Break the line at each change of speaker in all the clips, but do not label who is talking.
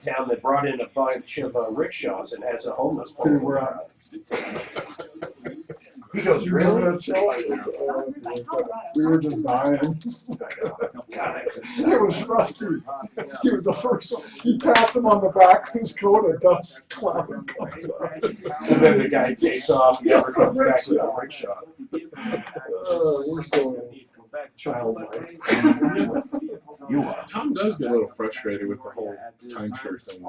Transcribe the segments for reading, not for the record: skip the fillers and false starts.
town that brought in a bunch of rickshaws and has a homeless person. He goes, really?
We were just dying. It was Rusty. He was the first one. He pats him on the back of his coat, a dust cloud comes up.
And then the guy takes off, never comes back with a rickshaw.
We're so childlike.
You are.
Tom does get a little frustrated with the whole timeshare thing.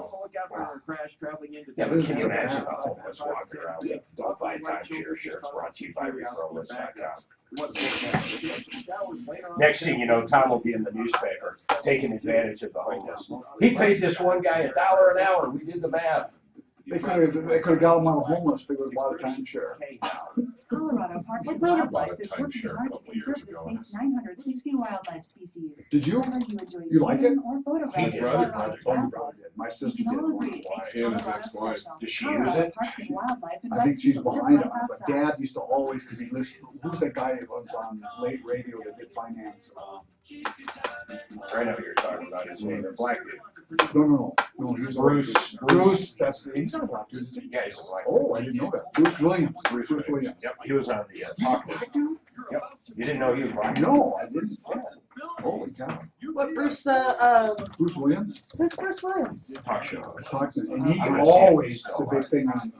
Yeah, but can you imagine a homeless walking around with don't buy timeshare shirts brought to you by referralist.com. Next thing you know, Tom will be in the newspaper taking advantage of the homeless. He paid this one guy $1 an hour. We did the math.
They could have got him on a homeless if they would have bought a timeshare.
Colorado Parks and Wildlife is working hard to conserve the state's 960 wildlife species.
Did you?
Whether you enjoy
You like it?
or photograph
He did.
Colorado wildlife,
My sister
you
did.
can all agree
He and his ex-wife.
Does she
Colorado
use it?
Parks and Wildlife
I think
invites
she's
you to live
behind
life
on it, but
outside.
Dad used to always be listening. Who's that guy that was on late radio that did finance?
I know who you're talking about. His name is Black Dude.
No, he was Bruce, that's the, he's not a black dude.
Yeah, he's a black
Oh, I didn't know that. Bruce Williams. Bruce Williams.
Yep, he was on the talk. Yep. You didn't know he was black?
No, I didn't. Holy cow.
What Bruce
Bruce Williams?
who's Bruce Williams?
Talk show.
Talks, and he
I'm gonna
always,
see
it's a
it.
big thing on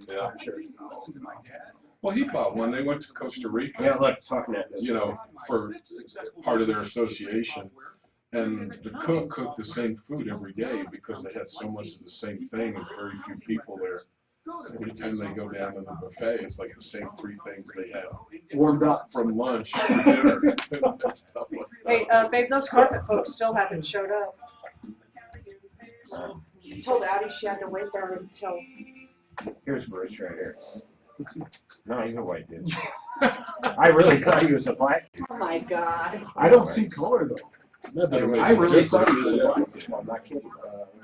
Yeah.
timeshare.
Well, he bought one. They went to Costa Rica.
Yeah, look, talking at this.
You know, for part of their association. And the cook cooked the same food every day because they had so much of the same thing and very few people there. Every time they go down to the buffet, it's like the same 3 things they have
Warmed up.
from lunch to dinner. And stuff like
Hey,
that.
babe, those carpet folks still haven't showed up. I told Addie she had to wait there until.
Here's Bruce right here. No, he's a white dude. I really thought he was a black dude.
Oh my God.
I don't see color though.
Not that it makes
I
a
really
difference,
thought he was a
yeah.
black dude.
I'm not kidding.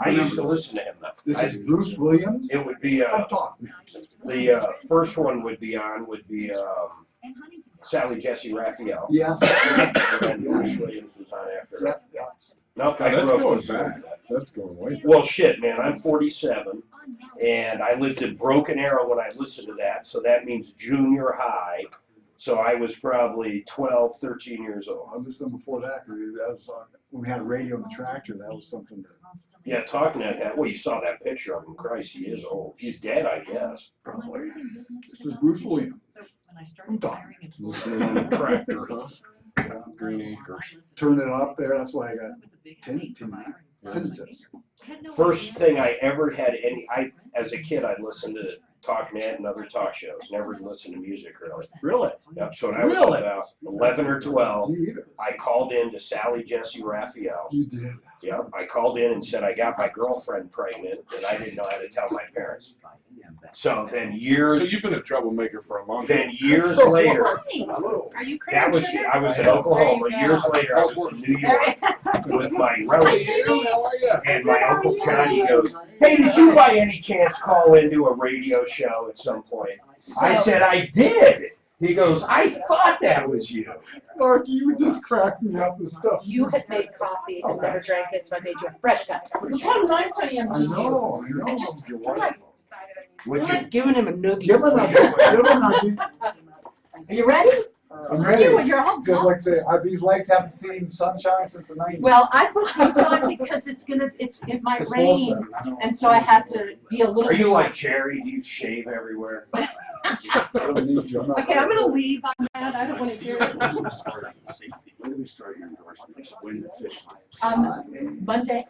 I used to listen to him though.
This is Bruce Williams?
It would be,
I'm talking.
the first one would be Sally Jesse Raphael.
Yes.
And then Bruce Williams was on after her.
Yeah.
Nope,
Oh,
I
that's
grew up
going
with
back. That's going way back.
Well, shit, man, I'm 47, and I lived in Broken Arrow when I listened to that, so that means junior high. So I was probably 12, 13 years old.
I listened before that, that was when we had a radio in the tractor, that was something that
Yeah, talking at that, well, you saw that picture of him. Christ, he is old. He's dead, I guess.
probably. This is Bruce Williams. I'm talking.
Listening on the tractor, huh? Green Acres.
Turn it up there, that's why I got tinnitus.
First thing I ever had as a kid, I'd listen to TalkNet and other talk shows. Never listened to music, really.
Really?
Yep, so when I was
Really?
about 11 or 12,
Me either.
I called in to Sally Jesse Raphael.
You did.
Yep, I called in and said I got my girlfriend pregnant, and I didn't know how to tell my parents. So then
So
years,
you've been a troublemaker for a long time.
then years later,
Are you crazy?
that was, I was in Oklahoma. Years later, I was in New York with my relative. And my Uncle Johnny goes, hey, did you by any chance call into a radio show at some point? I said, I did. He goes, I thought that was you.
Mark, you just cracked me up with stuff.
You had made coffee and never drank it, so I made you a fresh cup. Look how nice I am to
I
you.
know.
I just,
You're
I'm like,
Would
I'm
you?
like giving him a noogie.
Give it up.
Are you ready?
I'm ready.
You're all
Just like say, these legs haven't seen sunshine since the 90s.
Well, I put those on because it might
It's
rain,
awesome. I know.
and so I had to be a little.
Are you like Jerry? Do you shave everywhere?
I don't need you. I'm not
Okay, I'm gonna leave on that. I don't want to hear it. Monday.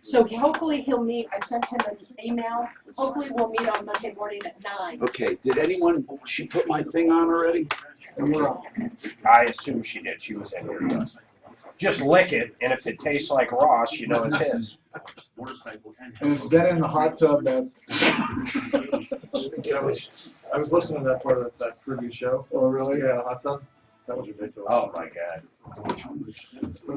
So hopefully he'll meet. I sent him an email. Hopefully we'll meet on Monday morning at 9.
Okay, did anyone, she put my thing on already?
I assume she did. She was in here. Just lick it, and if it tastes like Ross, you know it's his.
And it's been in the hot tub that's...
I was listening to that part of that previous show.
Oh, really?
Yeah, hot tub. That was ridiculous.
Oh my God!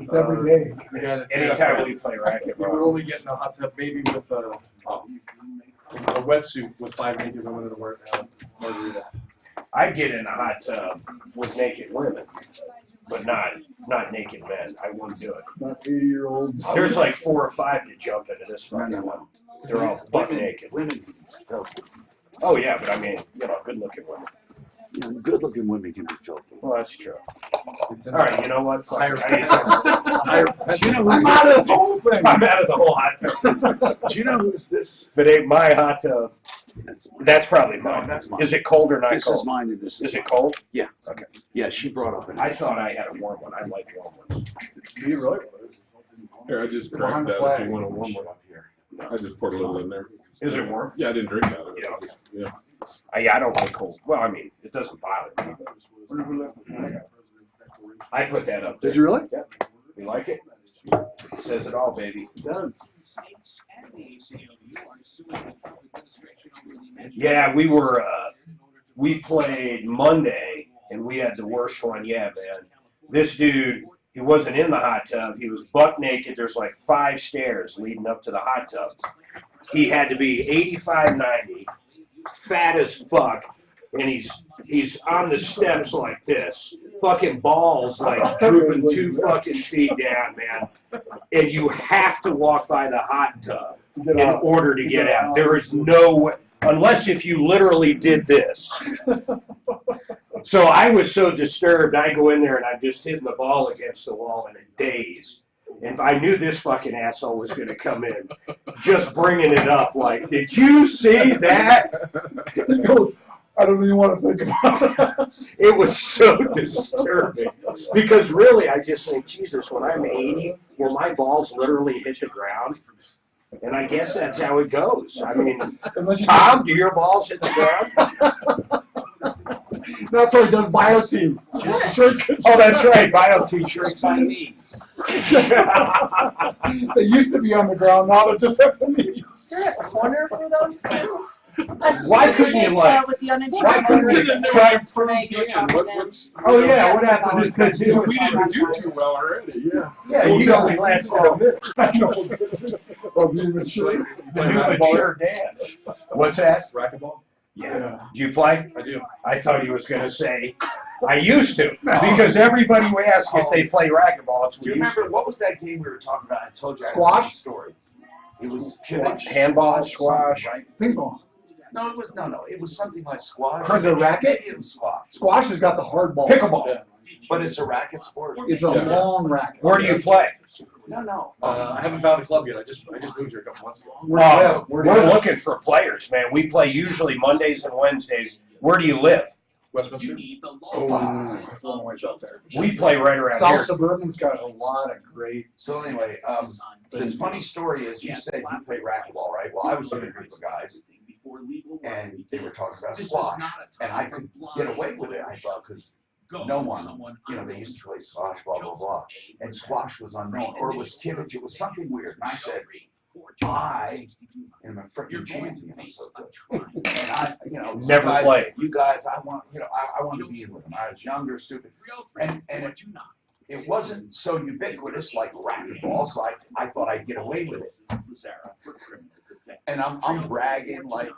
It's every day.
Yeah, it's,
Anytime we play
we were
racquetball,
only getting a hot tub maybe with a wetsuit with 5 naked women in a margarita.
I'd get in a hot tub with naked women. but not naked men. I wouldn't do it.
Not 80-year-old.
There's like 4 or 5 that jump into this fucking one. They're all butt naked.
Women,
Oh yeah, but I mean, good looking women.
good-looking women can be filthy.
Well, that's true. All right, you know what? Fuck it.
Do you know
I'm out of the whole thing.
I'm out of the whole hot tub.
Do you know who's this?
But ain't my hot tub. That's probably mine.
No, that's mine.
Is it cold or not
This
cold?
is mine and this
Is it cold?
Yeah.
Okay.
Yeah, she brought up an.
I thought I had a warm one. I like warm ones.
Do you really?
Here, I just
Behind
grabbed
the
that
flag.
if you want a warm one. I just poured a little in there.
Is it warm?
Yeah, I didn't drink out of it.
Yeah.
Yeah.
I don't like cold. Well, I mean, it doesn't bother me. But I put that up there.
Did you really?
Yeah. You like it? It says it all, baby.
It does.
Yeah, we played Monday, and we had the worst one yet, man. This dude, he wasn't in the hot tub. He was butt naked. There's like 5 stairs leading up to the hot tub. He had to be 85, 90, fat as fuck, and he's on the steps like this. Fucking balls like drooping 2 fucking feet down, man. And you have to walk by the hot tub in order to get out. There is no way, unless if you literally did this. So I was so disturbed, I go in there and I'm just hitting the ball against the wall in a daze. And I knew this fucking asshole was going to come in, just bringing it up like, did you see that?
He goes, I don't even want to think about it.
It was so disturbing. Because really, I just think, Jesus, when I'm 80, will my balls literally hit the ground? And I guess that's how it goes. I mean, Tom, do your balls hit the ground?
That's why he does bio team.
Oh, that's right, bio t-shirts by me.
They used to be on the ground, now they're just at the knees.
Is there a corner for those two?
Why couldn't you, like, why couldn't you Oh, yeah, what happened?
We didn't do too well already, yeah.
Yeah, you only last 4 minutes.
Of being mature.
The new mature dad. What's that?
Racquetball?
Yeah. Do you play?
I do.
I thought he was going to say, I used to. Because everybody would ask if they play racquetball. It's
Do you remember, what was that game we were talking about? I told you.
Squash?
I story. It was
handball, squash.
Right?
Ping pong.
No, it was it was something like squash.
For the racket?
Maybe it was squash.
Squash has got the hard ball.
Pickleball.
Yeah.
But it's a racket sport.
It's a long racket.
Where do you play?
No.
I haven't found a club yet. I just moved here a couple months ago.
Where do you
We're
live?
looking for players, man. We play usually Mondays and Wednesdays. Where do you live?
Westminster?
Oh, it's a long ways out there.
We play right around
South
here.
Suburban's got a lot of great.
So anyway, the funny story is you said you play racquetball, right? Well, I was with a group of guys, and they were talking about squash, and I could get away with it, I thought, because no one, they used to play squash, blah, blah, blah, and squash was unknown, or it was kiddage, it was something weird, and I said, I am a freaking champion, I'm so good. And I,
Never played.
You guys, I want to be in with them. I was younger, stupid, and it wasn't so ubiquitous like racquetball, so I thought I'd get away with it. And I'm bragging like,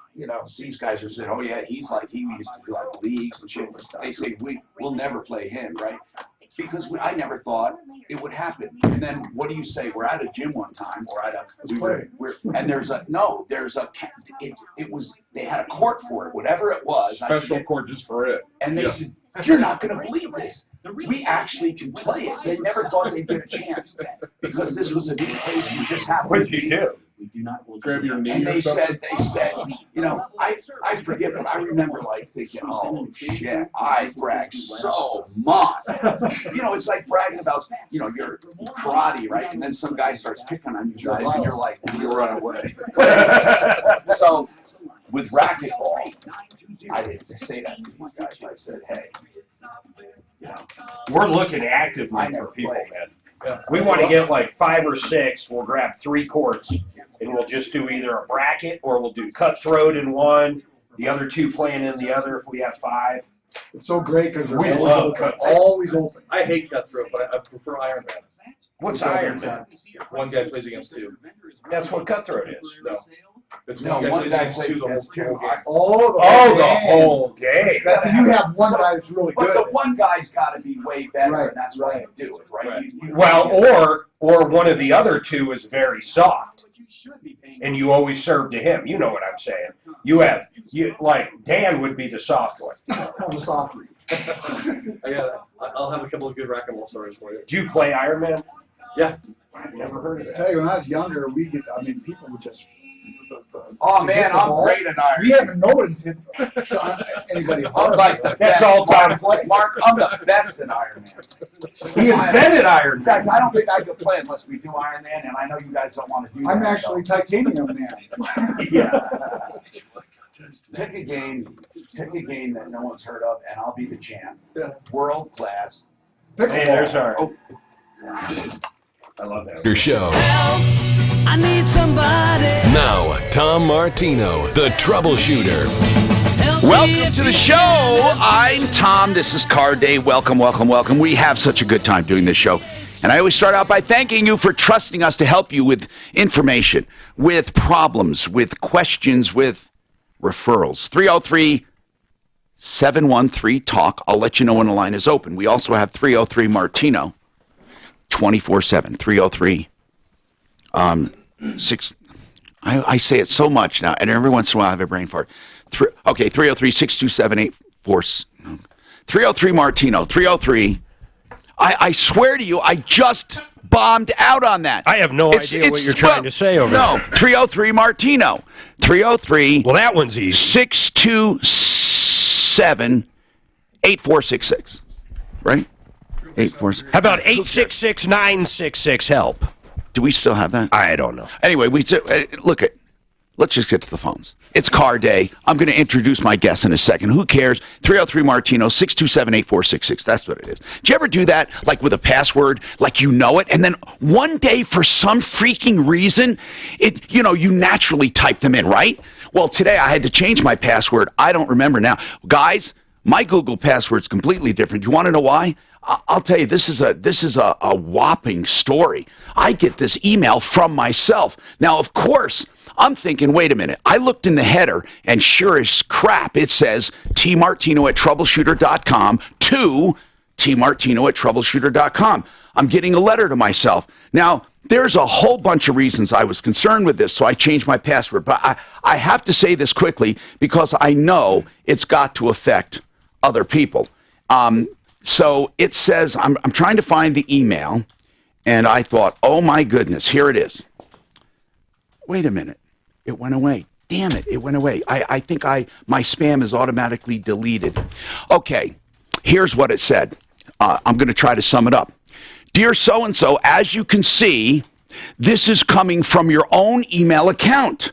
these guys are saying, oh yeah, he used to do like leagues and shit. They say, we'll never play him, right? Because I never thought it would happen. And then what do you say? We're at a gym one time, and they had a court for it, whatever it was.
Special court just for it.
And they said, you're not going to believe this. We actually can play it. They never thought they'd get a chance because this was a new place we just happened
What
to
did
be.
you do?
Grab your knee
And
or
they
something.
said, I forget, but I remember like thinking, oh shit, I brag so much. It's like bragging about, your karate, right? And then some guy starts picking on you guys and you're like, you run away. So with racquetball, I didn't say that to these guys. I said, hey,
We're looking actively for people, man. We want to get like 5 or 6. We'll grab 3 courts, and we'll just do either a bracket or we'll do cutthroat in one, the other 2 playing in the other if we have 5.
It's so great because they're
We
always
love
open.
cutthroat.
Always open.
I hate cutthroat, but I prefer Iron Man.
What's Iron Man?
One guy plays against 2.
That's what cutthroat is.
No. It's
No,
one
one guy
plays
plays
the whole
against two.
game.
Oh, the whole game.
That's, you have one guy that's really
But
good.
the one guy's gotta be way better,
Right,
and that's why
right.
you do it, right?
Right.
Well, or one of the other two is very soft, and you always serve to him. You know what I'm saying? Like Dan would be the soft one.
I'm a soft read.
I'll have a couple of good racquetball stories for you.
Did you play Iron Man?
Yeah.
I've never heard of
I
that.
tell you, when I was younger, people would just.
Oh, man,
hit the
I'm
ball.
great at iron.
We haven't, nobody's hit anybody
I'm
hard.
like the
That's
best.
all time play.
Mark, I'm the best at Iron Man.
He invented Iron
In
Man.
fact, I don't think I could play unless we do Iron Man, and I know you guys don't want to do that.
I'm actually titanium man.
Yeah.
Pick a game that no one's heard of, and I'll be the champ.
Yeah.
World class.
Pick
Hey,
a
there's
ball.
our. I love that.
Your show.
I need somebody.
Now, Tom Martino, the Troubleshooter.
Welcome to the show. I'm Tom. This is Card Day. Welcome, welcome, welcome. We have such a good time doing this show. And I always start out by thanking you for trusting us to help you with information, with problems, with questions, with referrals. 303-713-TALK. I'll let you know when the line is open. We also have 303-MARTINO, 24/7. 303 6. I say it so much now, and every once in a while I have a brain fart. 303-627-84. 303-MARTINO. 303. I swear to you, I just bombed out on that.
I have no idea what you're trying to say over
no,
there.
303-MARTINO. 303.
Well, that one's easy.
627-8466. Right? 846.
How about 866-966-HELP?
Do we still have that?
I don't know.
Anyway, let's just get to the phones. It's Car Day. I'm going to introduce my guest in a second. Who cares? 303-MARTINO, 627-8466. That's what it is. Do you ever do that, like with a password, like you know it, and then one day, for some freaking reason, you naturally type them in, right? Well, today I had to change my password. I don't remember now. Guys, my Google password's completely different. You want to know why? I'll tell you, this is a whopping story. I get this email from myself. Now, of course, I'm thinking, wait a minute. I looked in the header, and sure as crap, it says tmartino@troubleshooter.com to tmartino@troubleshooter.com. I'm getting a letter to myself. Now, there's a whole bunch of reasons I was concerned with this, so I changed my password. But I have to say this quickly because I know it's got to affect other people. So it says, I'm trying to find the email, and I thought, oh my goodness, here it is. Wait a minute. It went away. Damn it, it went away. I think my spam is automatically deleted. Okay, here's what it said. I'm going to try to sum it up. Dear so-and-so, as you can see, this is coming from your own email account.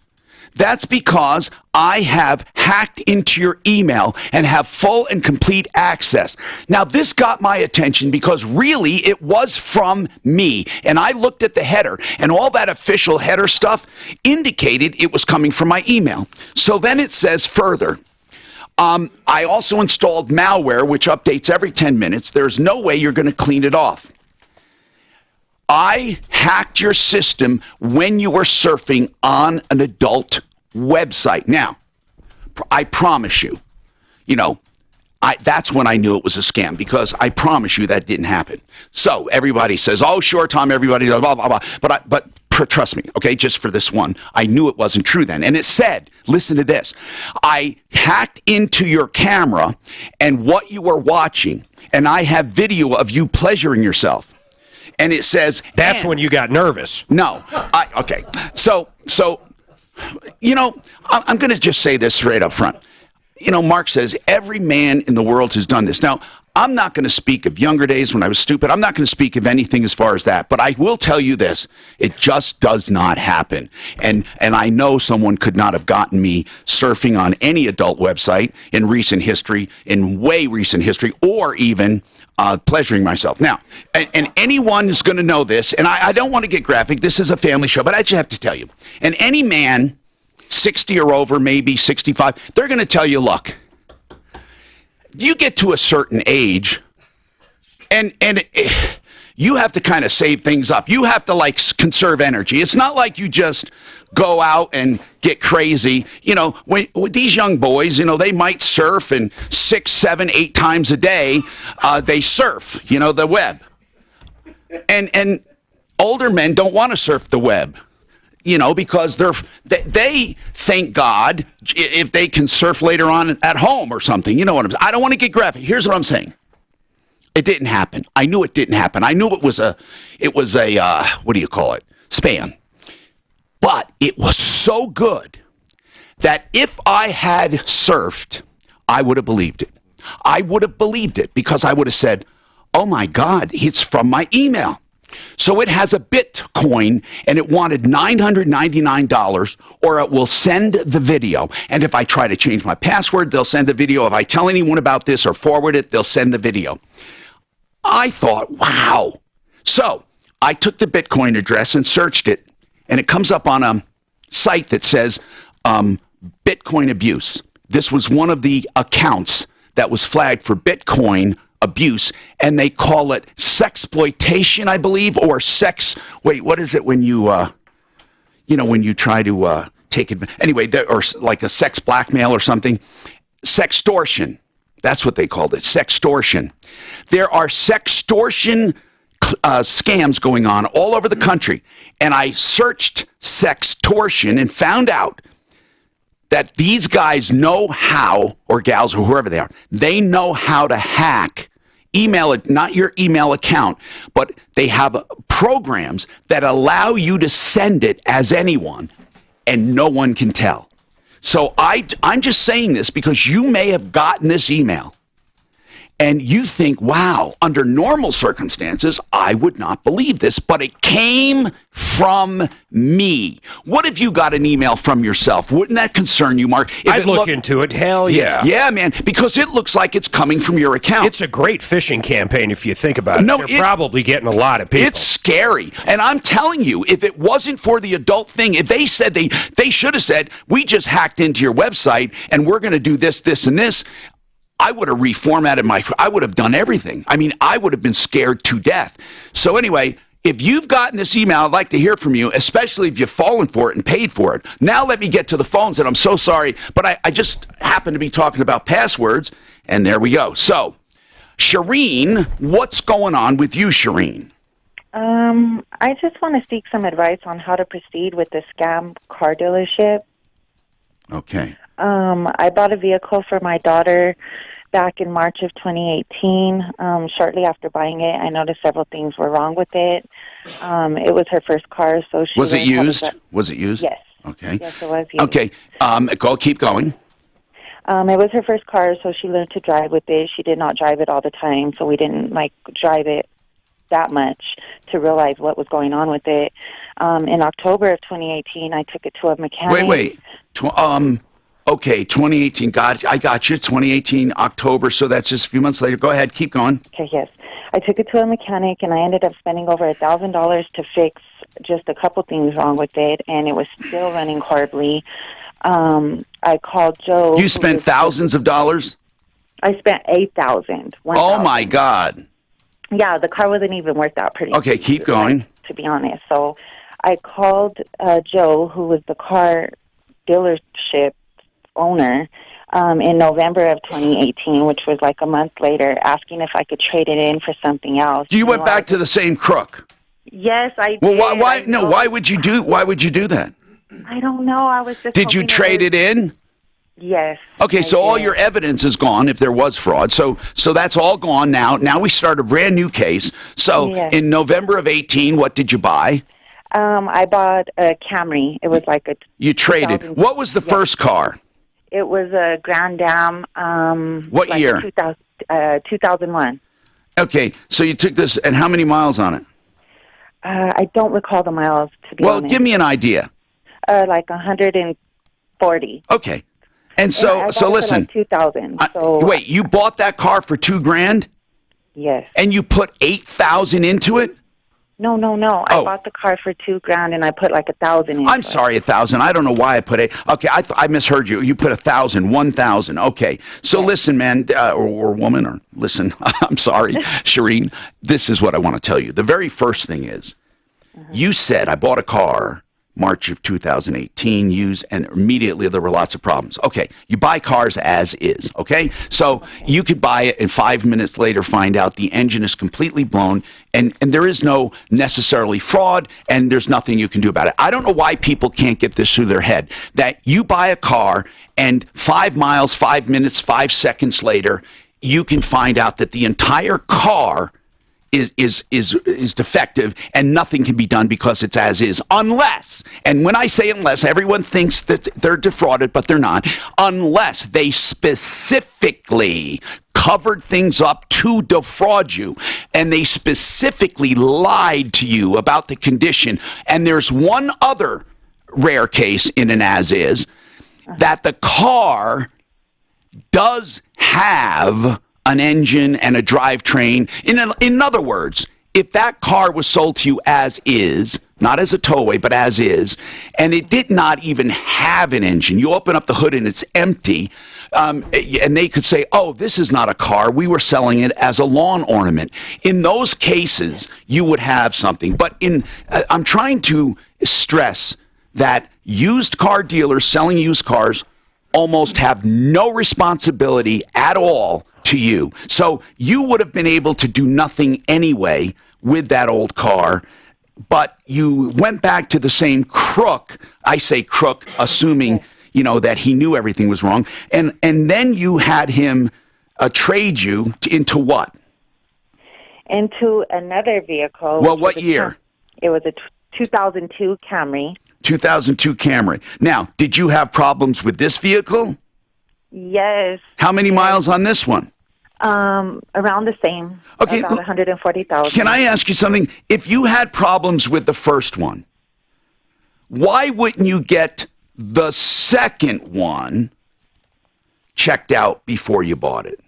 That's because I have hacked into your email and have full and complete access. Now, this got my attention because really it was from me. And I looked at the header, and all that official header stuff indicated it was coming from my email. So then it says further, I also installed malware, which updates every 10 minutes. There's no way you're going to clean it off. I hacked your system when you were surfing on an adult website. Now, I promise you, that's when I knew it was a scam, because I promise you that didn't happen. So everybody says, oh, sure, Tom, everybody does, blah, blah, blah. But trust me, okay, just for this one, I knew it wasn't true then. And it said, listen to this, I hacked into your camera and what you were watching, and I have video of you pleasuring yourself. And it says...
That's when you got nervous.
No. Okay. So I'm going to just say this straight up front. Mark says every man in the world has done this. Now, I'm not going to speak of younger days when I was stupid. I'm not going to speak of anything as far as that. But I will tell you this. It just does not happen. And I know someone could not have gotten me surfing on any adult website in recent history, in way recent history, or even... pleasuring myself. Now, and anyone is going to know this, and I don't want to get graphic, this is a family show, but I just have to tell you, and any man, 60 or over, maybe 65, they're going to tell you, look, you get to a certain age, and
you have to kind of save things up. You have to, like, conserve energy. It's not like you just go out and get crazy. You know, with these young boys, you know, they might surf, and 6, 7, 8 times a day, they surf, you know, the web. And older men don't want to surf the web, you know, because they thank God if they can surf later on at home or something. You know what I'm saying? I don't want to get graphic. Here's what I'm saying. It didn't happen. I knew it didn't happen. I knew it was a what do you call it? Spam. But it was so good that if I had surfed, I would have believed it. I would have believed it because I would have said, oh my God, it's from my email. So it has a Bitcoin, and it wanted $999, or it will send the video. And if I try to change my password, they'll send the video. If I tell anyone about this or forward it, they'll send the video. I thought, wow. So I took the Bitcoin address and searched it, and it comes up on a site that says Bitcoin abuse. This was one of the accounts that was flagged for Bitcoin abuse, and they call it sexploitation, I believe, or sex. Wait, what is it when you, you know, when you try to take it? Anyway, or like a sex blackmail or something. Sextortion. That's what they called it. Sextortion. There are sextortion scams going on all over the country, and I searched sextortion and found out that these guys know how, or gals, or whoever they are, they know how to hack email, not your email account, but they have programs that allow you to send it as anyone, and no one can tell. So I'm just saying this because you may have gotten this email, and you think, wow, under normal circumstances, I would not believe this, but it came from me. What if you got an email from yourself? Wouldn't that concern you, Mark?
I'd look into it. Hell yeah.
Yeah, man, because it looks like it's coming from your account.
It's a great phishing campaign if you think about it.
No,
You're probably getting a lot of people.
It's scary. And I'm telling you, if it wasn't for the adult thing, if they said they should have said, we just hacked into your website and we're going to do this, this, and this, I would have reformatted I would have done everything. I mean, I would have been scared to death. So anyway, if you've gotten this email, I'd like to hear from you, especially if you've fallen for it and paid for it. Now let me get to the phones, and I'm so sorry, but I just happen to be talking about passwords, and there we go. So, Shireen, what's going on with you, Shireen?
I just want to seek some advice on how to proceed with the scam car dealership.
Okay.
I bought a vehicle for my daughter back in March of 2018. Shortly after buying it, I noticed several things were wrong with it. It was her first car, so she
was it used? Was it used?
Yes.
Okay.
Yes, it was used.
Okay. Keep going.
It was her first car, so she learned to drive with it. She did not drive it all the time, so we didn't drive it that much to realize what was going on with it. In October of 2018, I took it to a mechanic.
Wait. Okay, 2018. I got you. 2018, October, so that's just a few months later. Go ahead. Keep going.
Okay, yes. I took it to a mechanic, and I ended up spending over $1,000 to fix just a couple things wrong with it, and it was still running horribly. I called Joe.
You spent thousands of dollars?
I spent $8,000.
Oh, my God.
Yeah, the car wasn't even worth that pretty much.
Okay, keep going.
To be honest. So I called Joe, who was the car dealership owner, in November of 2018, which was like a month later, asking if I could trade it in for something else.
You went back to the same crook?
Yes, I did.
Well, why would you do that?
I don't know. I was just
Did you trade it in?
Yes.
Okay, so all your evidence is gone if there was fraud. So that's all gone now. Now we start a brand new case. So in November of 18, what did you buy?
I bought a Camry. It was like a...
You traded. What was the first car?
It was a Grand Dam.
What year?
2001.
Okay, so you took this, and how many miles on it?
I don't recall the miles, to be honest.
Well, give me an idea.
Like 140.
Okay. And so listen.
Like 2000.
Wait, you bought that car for $2,000?
Yes.
And you put $8,000 into it?
No. I
Oh.
bought the car for $2,000 and I put like 1,000 in.
I'm sorry, 1,000. I don't know why I put it. Okay, I misheard you. You put 1,000, 1,000. Okay. So listen, man, or woman, or listen. I'm sorry, Shireen. This is what I want to tell you. The very first thing is, you said I bought a car March of 2018, used, and immediately there were lots of problems. Okay, you buy cars as is, okay? So you could buy it and 5 minutes later find out the engine is completely blown and there is no necessarily fraud and there's nothing you can do about it. I don't know why people can't get this through their head, that you buy a car and 5 miles, 5 minutes, 5 seconds later, you can find out that the entire car is defective and nothing can be done because it's as is, unless, and when I say unless, everyone thinks that they're defrauded, but they're not, unless they specifically covered things up to defraud you, and they specifically lied to you about the condition. And there's one other rare case in an as-is, that the car does have an engine and a drivetrain. In other words, if that car was sold to you as is, not as a towaway, but as is, and it did not even have an engine, you open up the hood and it's empty, and they could say, oh, this is not a car, we were selling it as a lawn ornament. In those cases, you would have something. But I'm trying to stress that used car dealers selling used cars almost have no responsibility at all to you. So you would have been able to do nothing anyway with that old car, but you went back to the same crook, I say crook, assuming, you know, that he knew everything was wrong, and then you had him trade you into what?
Into another vehicle.
Well, what year?
It was a 2002 Camry.
2002 Camry. Now, did you have problems with this vehicle?
Yes.
How many miles on this one?
Around the same.
Okay.
About 140,000.
Can I ask you something? If you had problems with the first one, why wouldn't you get the second one checked out before you bought it?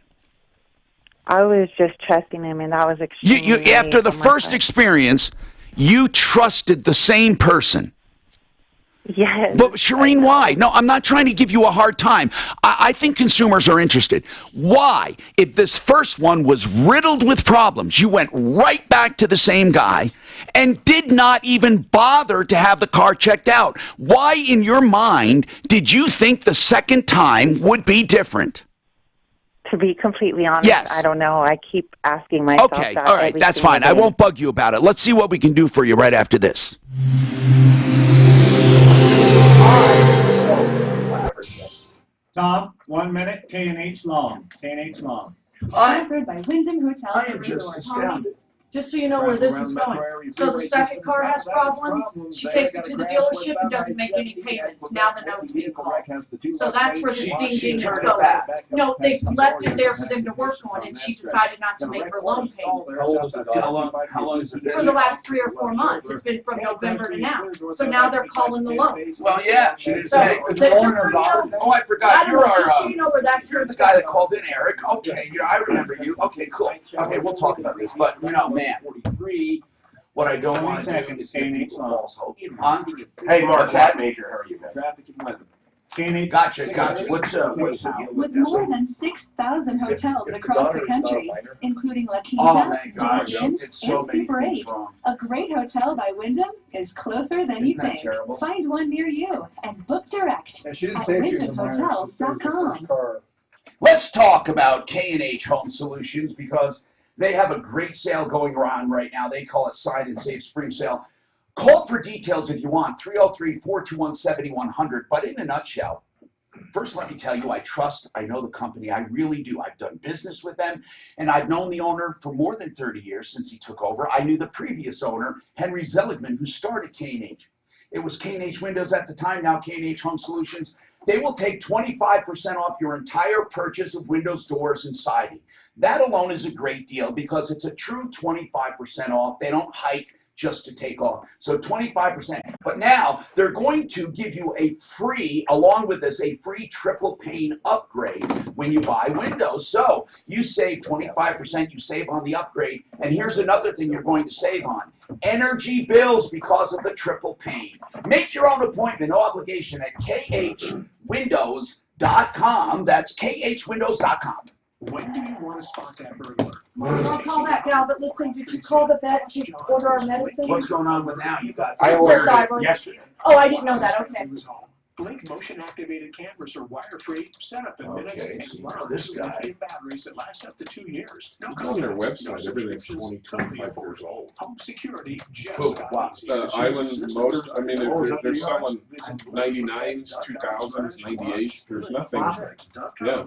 I was just trusting him, and that was extremely
after the first experience, you trusted the same person.
Yes.
But Shireen, why? No, I'm not trying to give you a hard time. I think consumers are interested. Why? If this first one was riddled with problems, you went right back to the same guy and did not even bother to have the car checked out. Why, in your mind, did you think the second time would be different?
To be completely honest,
yes.
I don't know. I keep asking myself
that.
that.
All right, that's fine. I won't bug you about it. Let's see what we can do for you right after this.
Tom, 1 minute, K&H long. K&H long.
Sponsored by Wyndham Hotel
I am
and
just
Resort.
astounded.
Just so you know where this is going. So the second car has problems, she takes it to the dealership and doesn't make any payments. Now the note's being called. So that's where the ding ding is going. No, they left it there for them to work on, and she decided not to make her loan payment.
How long is it?
For the last 3 or 4 months. It's been from November to now. So now they're calling the loan.
Well, yeah, she didn't
So,
say.
just so you know,
Oh, I forgot, you're
just so
our,
you know where that
you're
turns
the guy that called in, Eric. Okay, you know, I remember you. Okay, cool. Okay, we'll talk about this, but, you know, man, 43, what I don't want to do is give people false hope. Huh?
Hey, Mark, that major, how are you, man?
K&H.
Gotcha. What's
With more than 6,000 hotels across the country, including La
Oh,
Quinta,
my gosh,
Day Inn,
it's so
and
many
Super
things
8.
wrong.
A great hotel by Wyndham is closer than you
Isn't that
think.
terrible?
Find one near you and book direct
Yeah, she didn't
at
say she was a minor. She said it was her
wyndhamhotels.com.
first car.
Let's talk about K&H Home Solutions because they have a great sale going on right now. They call it Sign and Save Spring Sale. Call for details if you want, 303-421-7100. But in a nutshell, first let me tell you, I know the company. I really do. I've done business with them, and I've known the owner for more than 30 years since he took over. I knew the previous owner, Henry Zeligman, who started K&H. It was K&H Windows at the time, now K&H Home Solutions. They will take 25% off your entire purchase of windows, doors, and siding. That alone is a great deal because it's a true 25% off. They don't hike. just to take off. So 25%. But now they're going to give you a free, along with this, a free triple pane upgrade when you buy windows. So you save 25%, you save on the upgrade. And here's another thing you're going to save on. Energy bills because of the triple pane. Make your own appointment, no obligation, at khwindows.com. That's khwindows.com.
When do you want to spot that burglar?
Well, I'll call that gal, but listen, did you call the vet to order our medicine?
What's going on with now? You got
I ordered it
Thyroid.
yesterday.
Oh, I didn't know that, okay.
Blink motion-activated cameras are wire-free, set up in minutes,
Okay,
and
wow, this guy.
with batteries that last up to 2 years. No
On their
contacts,
website,
no
everything's
subscriptions,
20, 25
company
years old.
Home security just
Oh,
got
wow.
easy.
Island Motors, I mean,
Oh, is
if
that
they're
the
selling 99s, 2000s, 98s, there's nothing. Yeah.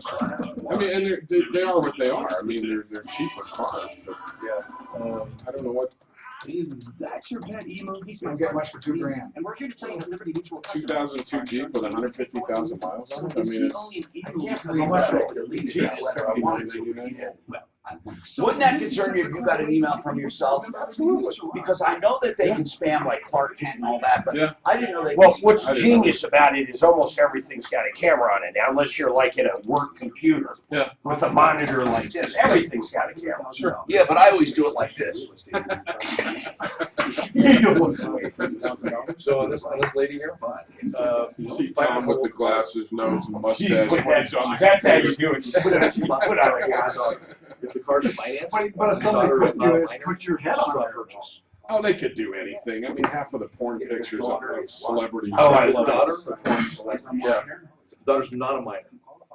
I mean, and they are what they are. I mean, they're cheaper cars, but I don't know what.
That's your pet emo. He's
Don't get much for $2,000.
And we're here to tell you that Liberty Mutual
2002 Jeep with 150,000 miles on it. I mean, it's
Wouldn't that concern you if you got an email from yourself? Absolutely. Because I know that they can spam like Clark Kent and all that, but
Yeah.
I didn't know they
Well,
could.
what's genius about it is almost everything's got a camera on it now, unless you're like in a work computer
Yeah.
with a monitor like this. Everything's got a camera.
Sure.
Yeah, but I always do it like this.
So on this lady here,
You see Tom with the glasses, nose, and mustache. when he's on the
That's how you
computer.
do it. You put on a goggles.
if the car's financed,
But if somebody could do is put your head on there.
Oh, they could do anything. I mean, half of the porn pictures of celebrities.
Oh, I
If the
love
daughter,
it.
yeah, if the daughter's not a minor,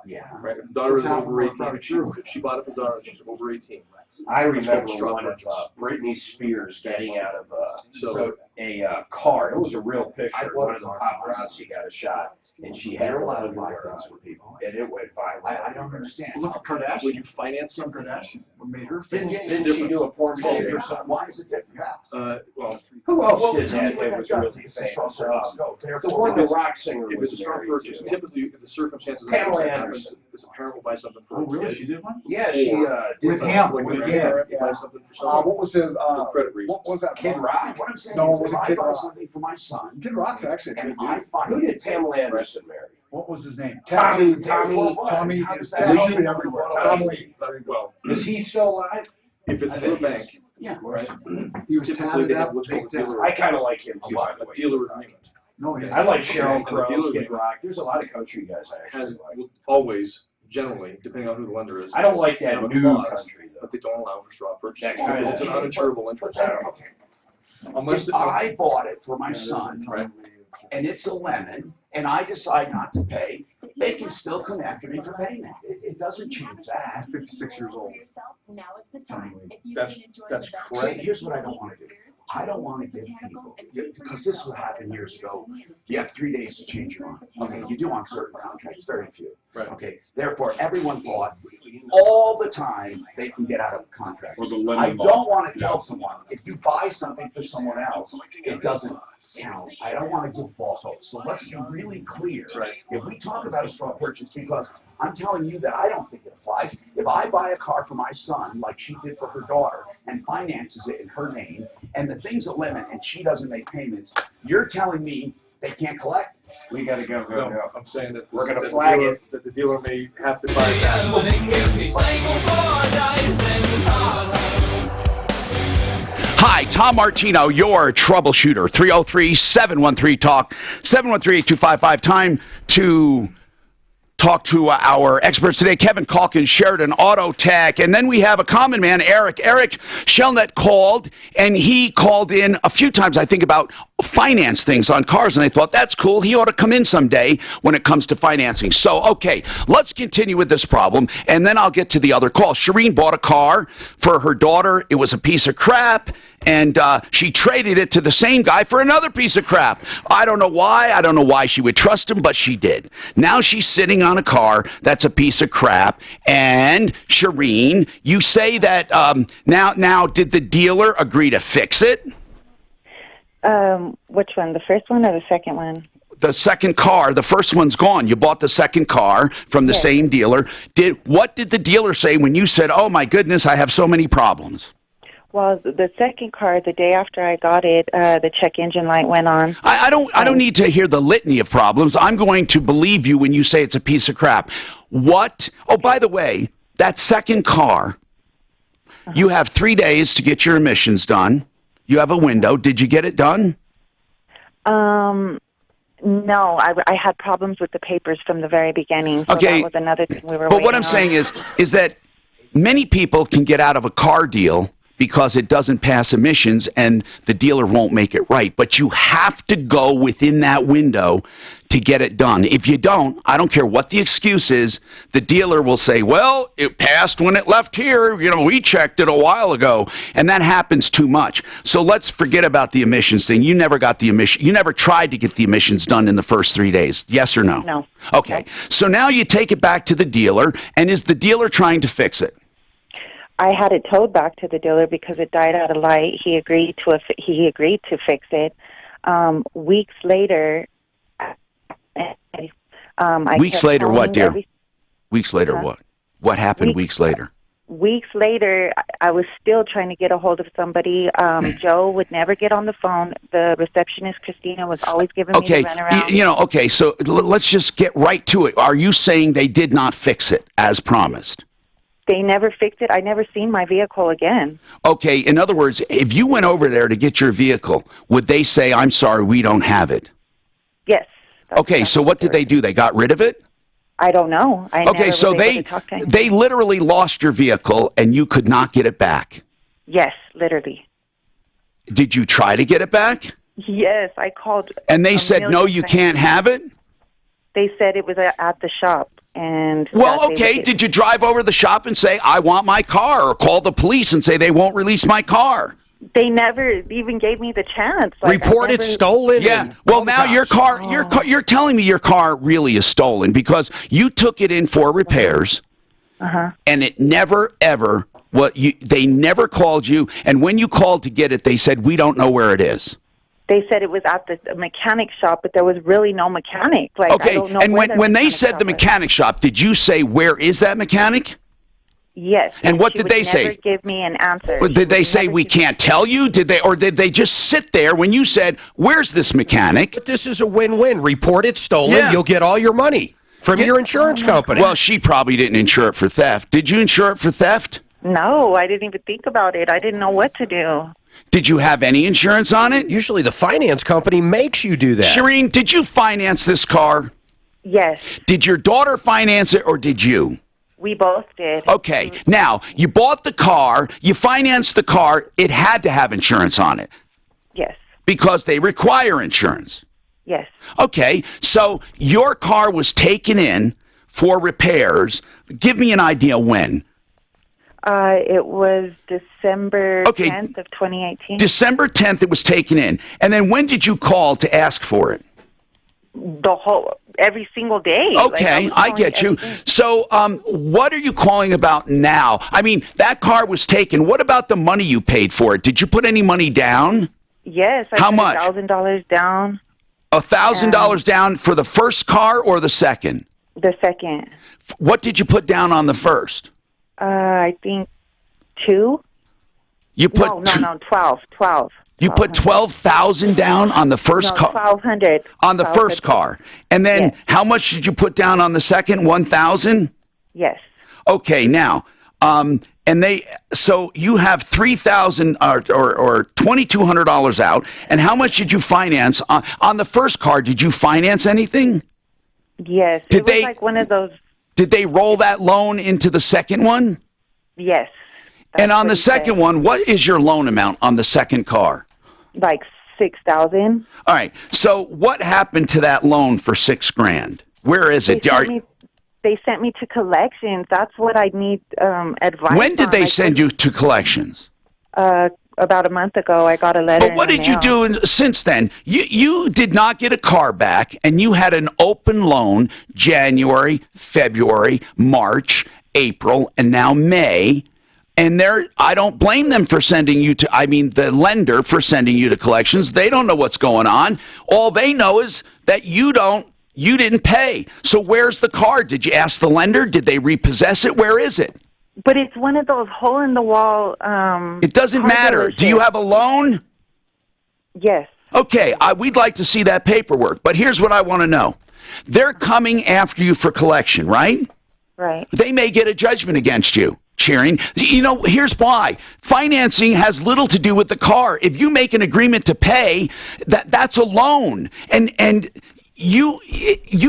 Yeah.
right? If the daughter is over 18, if she bought it for the daughter, she's over 18.
I remember one of Britney Spears getting out of a car. It was a real picture. One of the paparazzi got a shot, and she had her underwear on, and it went viral.
I don't understand.
Look at Kardashian.
Would you finance
Kim
something?
Kardashian. What made her
Didn't
famous?
she do a porn video or something?
Why is it different?
Well,
Who else did that that was really famous? The one the rock singer
if
was
it's a strong
married
purchase,
to.
typically, if the circumstances
Pamela
that
Anderson.
happens, this parent will buy something for
Oh,
her
really?
kid.
She did one?
Yeah, she did.
With him,
Like
with
a
him.
grandparent will buy
Yeah.
something for someone.
What was his,
For credit reasons.
what was that?
Kid Rock? What I'm saying
No, it
is if
wasn't
I
Kid
buy
Rock.
something for my son,
Kid Rock's actually a
and
good
I
dude.
find
Who did Pamela Anderson marry?
What was his name?
Tommy
Tommy
How
is
does that
tattooed
help?
everywhere.
Tommy.
Well,
Is he still alive?
if it's through a bank,
Yeah.
right?
He was
Typically,
tatted
they have
up,
what's called
taped
a
down.
dealer.
I kind of like him too, by the
A
way.
dealer agreement
No, he's.
I like Sheryl
And the
Crow,
dealer
Kid Rock. There's a lot of country guys I
has
actually like.
will always, generally, depending on who the lender is.
I don't like that
have a
new
clause,
country though.
But they don't allow for straw purchase.
That kind of-
It's an uninsurable interest. Unless
If I bought it for my son,
Right.
and it's a lemon, and I decide not to pay, they can still come after me for payment. It doesn't change that.
He's 56 years old.
That's
See,
correct.
here's what I don't want to do. I don't want to give people, because this would happen years ago. You have 3 days to change your mind. Okay, you do on certain contracts, very few.
Right.
Okay, therefore, everyone thought all the time they can get out of a contract.
Or the
I
lemon law.
don't want to tell someone, if you buy something for someone else, it doesn't count. I don't want to give false hope. So let's be really clear.
Right.
If we talk about a straw purchase, because I'm telling you that I don't think it applies. If I buy a car for my son, like she did for her daughter, and finances it in her name, and the thing's a limit, and she doesn't make payments, you're telling me they can't collect?
We gotta go.
No, I'm saying that.
We're gonna
that the
flag
dealer-
it.
That the dealer may have to buy that.
Hi, Tom Martino, your troubleshooter. 303-713-TALK, 713-8255. Time to talk to our experts today, Kevin Calkins, Sheridan Auto Tech, and then we have a common man, Eric. Eric Shellnet called, and he called in a few times, I think, about finance things on cars, and I thought, that's cool. He ought to come in someday when it comes to financing. So, okay, let's continue with this problem, and then I'll get to the other call. Shireen bought a car for her daughter. It was a piece of crap, and she traded it to the same guy for another piece of crap. I don't know why. I don't know why she would trust him, but she did. Now she's sitting on a car that's a piece of crap. And, Shireen, you say that now did the dealer agree to fix it?
Which one? The first one or the second one?
The second car, the first one's gone. You bought the second car from the
Yes.
same dealer. What did the dealer say when you said, oh, my goodness, I have so many problems?
Well, the second car, the day after I got it, the check engine light went on.
I don't need to hear the litany of problems. I'm going to believe you when you say it's a piece of crap. What? Oh, by the way, that second car, you have 3 days to get your emissions done. You have a window. Did you get it done?
No, I had problems with the papers from the very beginning. So
Okay.
that was another thing we were
But what
waiting
I'm
on.
saying is that many people can get out of a car deal because it doesn't pass emissions and the dealer won't make it right. But you have to go within that window to get it done. If you don't, I don't care what the excuse is, the dealer will say, well, it passed when it left here. You know, we checked it a while ago. And that happens too much. So let's forget about the emissions thing. You never got the emission. You never tried to get the emissions done in the first 3 days. Yes or no?
No.
Okay. So now you take it back to the dealer, and is the dealer trying to fix it?
I had it towed back to the dealer because it died out of light. He agreed to fix it. Weeks later,
Weeks later what, dear? Weeks later
Huh?
what? What happened weeks later?
Weeks later, I was still trying to get a hold of somebody. Joe would never get on the phone. The receptionist, Christina, was always giving me
Okay,
the runaround.
okay, so let's just get right to it. Are you saying they did not fix it as promised?
They never fixed it. I never seen my vehicle again.
Okay, in other words, if you went over there to get your vehicle, would they say, I'm sorry, we don't have it?
Yes.
Okay, so what did they do? They got rid of it?
I don't know. I
Okay,
never
so
was able to talk to anyone.
they literally lost your vehicle and you could not get it back.
Yes, literally.
Did you try to get it back?
Yes, I called.
And they
a
said, no,
million
you
times.
can't have it?
They said it was at the shop. And
Well,
that they
okay,
would-
did you drive over to the shop and say, I want my car, or call the police and say they won't release my car?
They never even gave me the chance. Like,
Report
I
it
never-
stolen.
Yeah.
and
Well,
all the
now your
cops.
car, you're telling me your car really is stolen because you took it in for repairs and it never ever they never called you, and when you called to get it, they said we don't know where it is.
They said it was at the mechanic shop, but there was really no mechanic. Like, I
Okay,
don't know
and
where
when they
mechanic
said
shop
the
was.
mechanic shop, did you say where is that mechanic?
Yes.
And what
she
did
would
they say?
Never give me an answer.
Or
She
did they
would
say
never
we
give me-
can't tell you? Did they just sit there when you said, "Where's this mechanic?"
But this is a win-win. Report it stolen.
Yeah.
You'll get all your money from your insurance company.
Well, she probably didn't insure it for theft. Did you insure it for theft?
No, I didn't even think about it. I didn't know what to do.
Did you have any insurance on it?
Usually the finance company makes you do that.
Shireen, did you finance this car?
Yes,
Did your daughter finance it or did you?
we both did.
Okay, now, you bought the car, you financed the car, it had to have insurance on it
Yes,
because they require insurance.
yes.
Okay, so your car was taken in for repairs. Give me an idea when.
It was December
Okay.
10th of 2018.
December 10th it was taken in. And then when did you call to ask for it?
Every single day.
Okay,
was
I
calling
get you.
every day.
So, what are you calling about now? I mean, that car was taken. What about the money you paid for it? Did you put any money down?
Yes. I
How
put
much?
$1,000 down.
$1,000 down for the first car or the second?
The second.
What did you put down on the first?
I think 2.
You put
No, 12.
You put 12,000 down on the first
No,
car.
1,200.
On the first car, and then
Yes.
how much did you put down on the second? 1,000.
Yes.
Okay, now, so you have 3,000 or $2,200 out, and how much did you finance on the first car? Did you finance anything?
Yes.
Did
it was
they-
like one of those.
Did they roll that loan into the second one?
Yes.
And on the
what he said.
second one, what is your loan amount on the second car?
Like 6,000.
All right. So what happened to that loan for $6,000? Where is it?
They sent me to collections. That's what I need advice.
When did
on.
they
Like,
send you to collections?
About a month ago, I got a letter.
But what
in the
did you
mail.
do since then? You did not get a car back, and you had an open loan January, February, March, April, and now May. And I don't blame them for sending you to, the lender for sending you to collections. They don't know what's going on. All they know is that you didn't pay. So where's the car? Did you ask the lender? Did they repossess it? Where is it?
But it's one of those hole-in-the-wall.
It doesn't matter. Do you have a loan?
Yes.
Okay, we'd like to see that paperwork. But here's what I want to know. They're coming after you for collection, right?
Right.
They may get a judgment against you. Cheering. You know, here's why. Financing has little to do with the car. If you make an agreement to pay, that's a loan. And you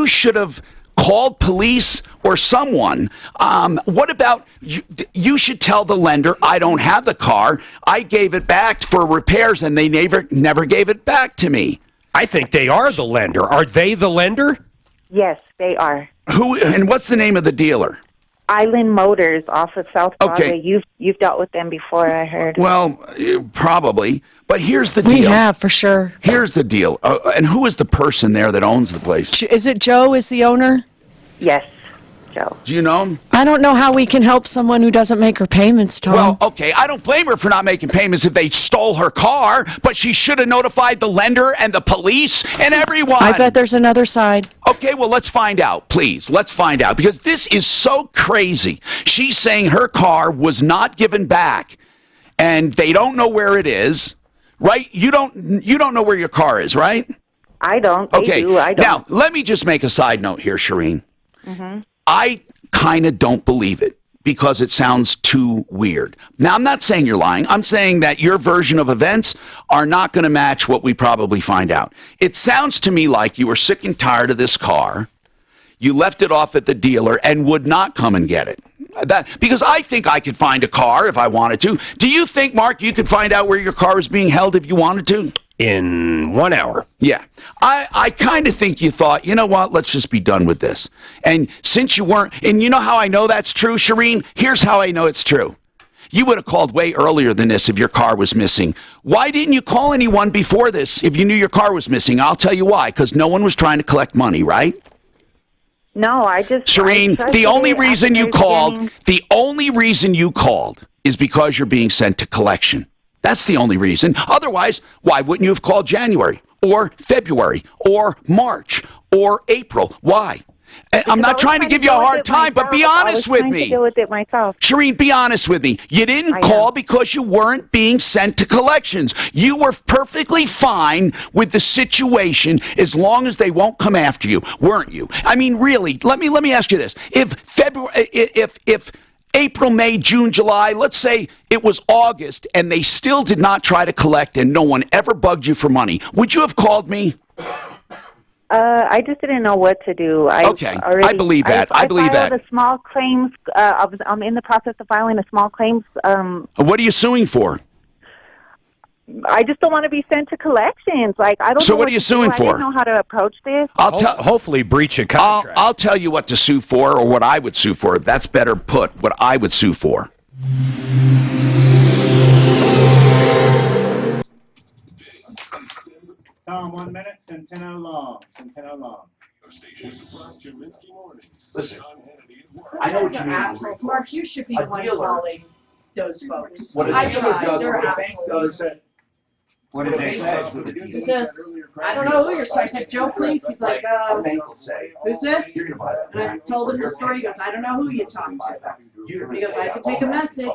should have called police or someone. What about, you should tell the lender, I don't have the car. I gave it back for repairs and they never gave it back to me.
I think they are the lender. Are they the lender?
Yes, they are.
Who, and what's the name of the dealer?
Island Motors off of South Broadway.
Okay.
You've dealt with them before, I heard.
Well, probably. But here's the deal.
We have, for sure.
Here's the deal. And who is the person there that owns the place?
Is it Joe is the owner?
Yes, Joe.
Do you know him?
I don't know how we can help someone who doesn't make her payments, Tom.
Well, okay, I don't blame her for not making payments if they stole her car, but she should have notified the lender and the police and everyone.
I bet there's another side.
Okay, well, let's find out, please. Let's find out, because this is so crazy. She's saying her car was not given back, and they don't know where it is, right? You don't know where your car is, right?
I don't. They do. I don't.
Now, let me just make a side note here, Shireen.
Mm-hmm.
I kind of don't believe it because it sounds too weird. Now, I'm not saying you're lying. I'm saying that your version of events are not going to match what we probably find out. It sounds to me like you were sick and tired of this car. You left it off at the dealer and would not come and get it. Because I think I could find a car if I wanted to. Do you think, Mark, you could find out where your car is being held if you wanted to?
In 1 hour.
Yeah. I kind of think you thought, you know what, let's just be done with this. And since you weren't, and you know how I know that's true, Shireen? Here's how I know it's true. You would have called way earlier than this if your car was missing. Why didn't you call anyone before this if you knew your car was missing? I'll tell you why. Because no one was trying to collect money, right?
No, I just...
Shireen, the only reason you called is because you're being sent to collection. That's the only reason. Otherwise, why wouldn't you have called January or February or March or April? Why? And I'm not trying to give you a hard time, but be honest with me.
I was trying to deal with it myself.
Shireen, be honest with me. You didn't call because you weren't being sent to collections. You were perfectly fine with the situation as long as they won't come after you, weren't you? I mean, really, let me ask you this. If April, May, June, July, let's say it was August, and they still did not try to collect and no one ever bugged you for money, would you have called me?
I just didn't know what to do.
I believe that. I believe that.
I filed a small claims. I'm in the process of filing a small claims.
What are you suing for?
I just don't want to be sent to collections. Like, I don't.
So
know
what are you suing for?
I don't know how to approach this.
Hopefully breach of contract.
I'll tell you what to sue for, or what I would sue for. That's better put. What I would sue for.
Tom, 1 minute, Centeno long.
Listen, I know what you mean.
Assholes. Mark, you should be the one calling those folks.
What a
I
dealer
tried.
does,
They're
what a bank
assholes.
does. What did they say? What did
He says, I don't know who you're. So I said, Joe, please. He's like, who's this? And I told him the story. He goes, I don't know who you're talking to. He goes, I can take a message.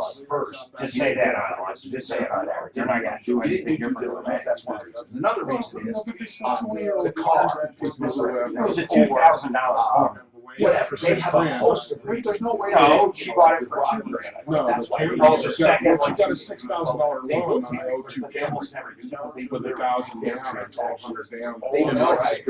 Just say that on Just say it on there. You're not going to do anything. You're doing that. That's one reason.
Another reason is the car was misrepresented.
It was a $2,000 car.
Whatever. They have a host of reasons.
There's no way.
No, she bought it for $2,000.
No,
That's why
you
we called the second
got
one.
a $6,000 loan on I owe two cameras. With $1,000 down, it's all $100 down.
They know, right?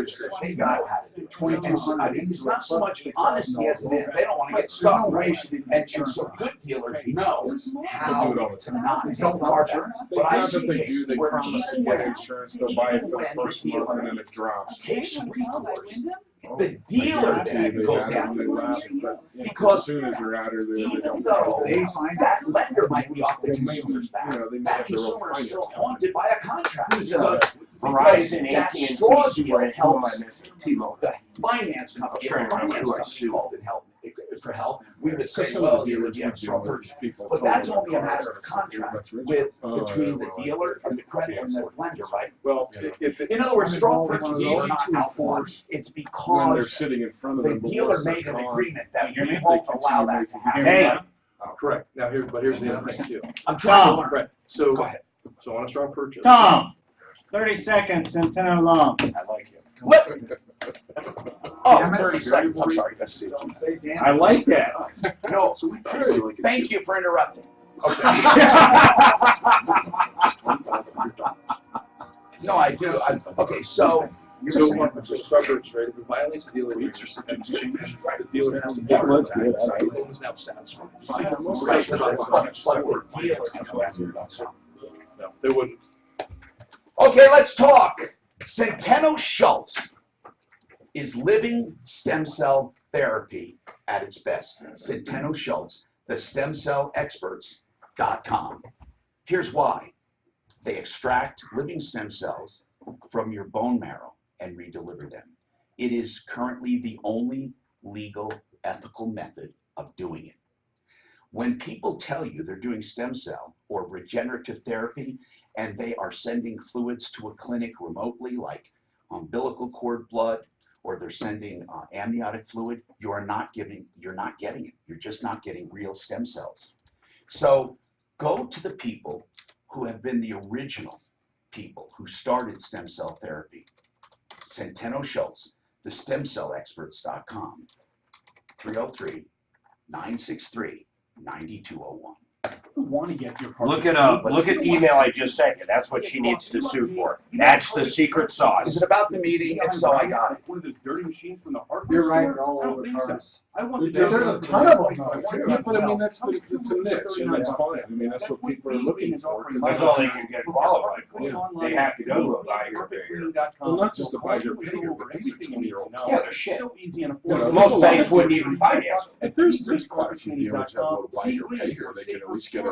They got it. 2200. I mean, it's not so much honesty as it is. They don't want to get stuck, right? And so good dealers know how to not sell cars. But I see cases where
promise to get insurance, they'll buy it for the first month and then it drops.
takes recourse. The dealer then goes after it. Because
as soon as you're out of there,
even though that lender might be off the consumer's back, that consumer is still haunted by a contract. Because
Verizon,
that
AT&T,
straw
Super,
deal
Hell,
helps the finance company. If the finance company called and helped for help, we would say, well, you have straw purchase. But that's only a matter of contract between the dealer and the credit and the lender, right?
Well,
In other words, straw purchases are not outlawed. It's
when they're
because
sitting in front of
the
them.
dealer made an agreement that we won't allow that to happen.
Hey,
Correct. Now here's the other thing too.
I'm trying to
Tom.
learn.
Right. So,
Go ahead.
so on a strong purchase.
Tom, 30 seconds, Centeno Long.
I like you.
Oh, 30 seconds. I'm sorry. Let's see.
I like that.
No, thank you for interrupting. Okay. No, I do. Okay, so.
So, just cover it straight. If it violates the dealer agreement or subject to change, the dealer has to.
That was good. I like it.
The loan is now satisfied. No, they wouldn't.
Okay, let's talk. Centeno Schultz is living stem cell therapy at its best. Centeno Schultz, the stemcellexperts.com. Here's why. They extract living stem cells from your bone marrow and redeliver them. It is currently the only legal, ethical method of doing it. When people tell you they're doing stem cell or regenerative therapy and they are sending fluids to a clinic remotely like umbilical cord blood or they're sending amniotic fluid, you're not getting it. You're just not getting real stem cells. So go to the people who have been the original people who started stem cell therapy. Centeno Schultz, the stemcellexperts.com, 303-963-9201.
Want to get your
Look it up. Look at the email I just sent you. That's what she needs to sue for. That's the secret sauce.
Is it about the meeting? If so, I got it.
One of those dirty machines from the hardware
You're right,
store?
they're all
I don't
over
think
cars.
so. I want
There's a ton of them now, too.
Yeah, but I mean, it's a niche, and that's fine. I mean, that's what people are looking for. 'cause
That's all they can get qualified for. They have to go to a buyer.
Well, not just a buyer payer, but these are 20-year-old.
Yeah, they're shit.
So easy and
You know,
affordable.
Most banks wouldn't even finance them.
If there's quite a few dealers that will buy your payer, they can at least get a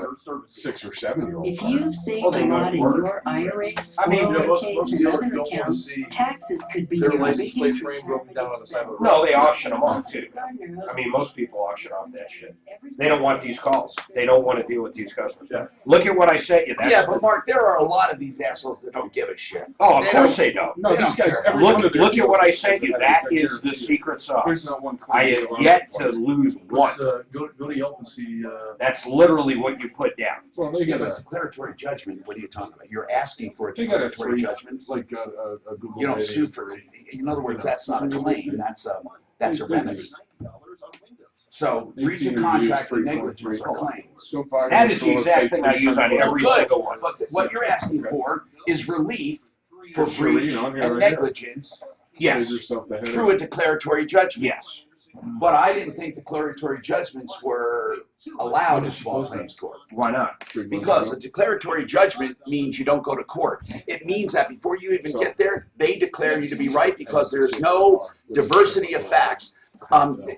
6 or 7-year-old.
If you've saved
Well, they
a
go
lot
to
in
work.
your IRAs,
I mean,
401ks, and
dealers
other
don't wanna
accounts,
see
taxes could be
their
your
license plate
biggest
frame broken down on the side of the road.
No, they auction them off too. I mean, most people auction off that shit. They don't want these calls. They don't want to deal with these customers.
Yeah.
Look at what I sent you. That's
Yeah, but Mark, there are a lot of these assholes that don't give a shit.
Oh, of course they don't.
No,
They
these
don't
guys,
care.
every one of their
Look at what I
dealers
sent you.
has
That
a
is the secret sauce.
There's not one.
I have yet to lose one.
Go to Yelp and see,
That's literally what you put down.
Well, they
Yeah,
got
but
a,
declaratory judgment, what are you talking about? You're asking for a
they got a
declaratory
3,
judgment?
like a Google.
You don't
rating
sue
of
for,
3.
in other words, that's not a claim, that's a remedy. So breach of contract or negligence are claims.
That is the exact thing I use on every
Good,
single one.
but what you're asking for is relief for
Sure,
breach
you know, I'm here
and
right here.
negligence
Yes.
Save yourself the headache.
through a declaratory judgment.
Yes.
But I didn't think declaratory judgments were allowed in small claims court.
Why not?
Because a declaratory judgment means you don't go to court. It means that before you even get there, they declare you to be right because there's no diversity of facts.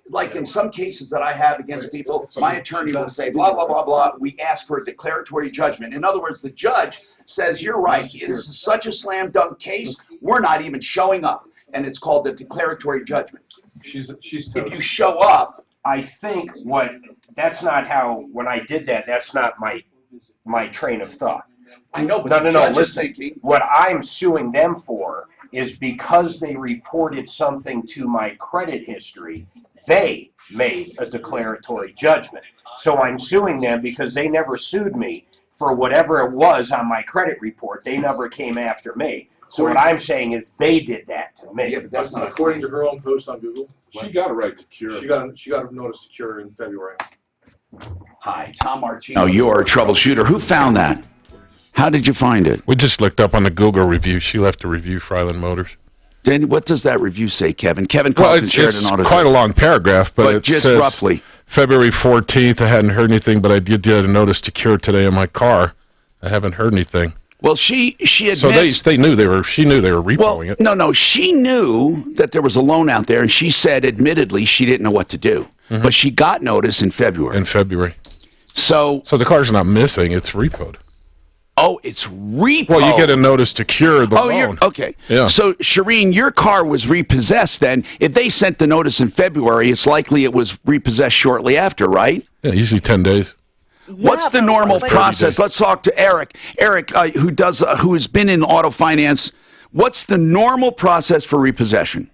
Like in some cases that I have against people, my attorney will say, blah, blah, blah, blah, we ask for a declaratory judgment. In other words, the judge says, you're right, this is such a slam dunk case, we're not even showing up. And it's called the declaratory judgment.
She's
If you show up,
I think that's not how, when I did that, that's not my train of thought.
I know, but
No,
the
no,
judge is
listen.
thinking,
What I'm suing them for is because they reported something to my credit history, they made a declaratory judgment. So I'm suing them because they never sued me for whatever it was on my credit report. They never came after me. So what I'm saying is they did that to me.
yeah, but that's not a
according
claim.
to her own post on Google,
She got a right to cure.
she got a notice to cure in February.
Hi, Tom Martino.
Oh, you're a troubleshooter. Who found that? How did you find it?
We just looked up on the Google review. She left a review for Island Motors.
Then what does that review say, Kevin? Kevin
Well,
calls and
it's
shared an auto.
quite a long paragraph, but it
just
says
roughly.
February 14th, I hadn't heard anything, but I did get a notice to cure today in my car. I haven't heard anything.
Well, she admits.
So they knew she knew they were repoing it.
No, she knew that there was a loan out there, and she said, admittedly, she didn't know what to do.
Mhm.
But she got notice in February.
In February.
So
the car's not missing, it's repoed.
Oh, it's repo.
Well, you get a notice to cure the loan.
Okay.
Yeah.
So, Shireen, your car was repossessed then. If they sent the notice in February, it's likely it was repossessed shortly after, right?
Yeah, usually 10 days.
What's the normal process? Let's talk to Eric. Eric, who has been in auto finance. What's the normal process for repossession?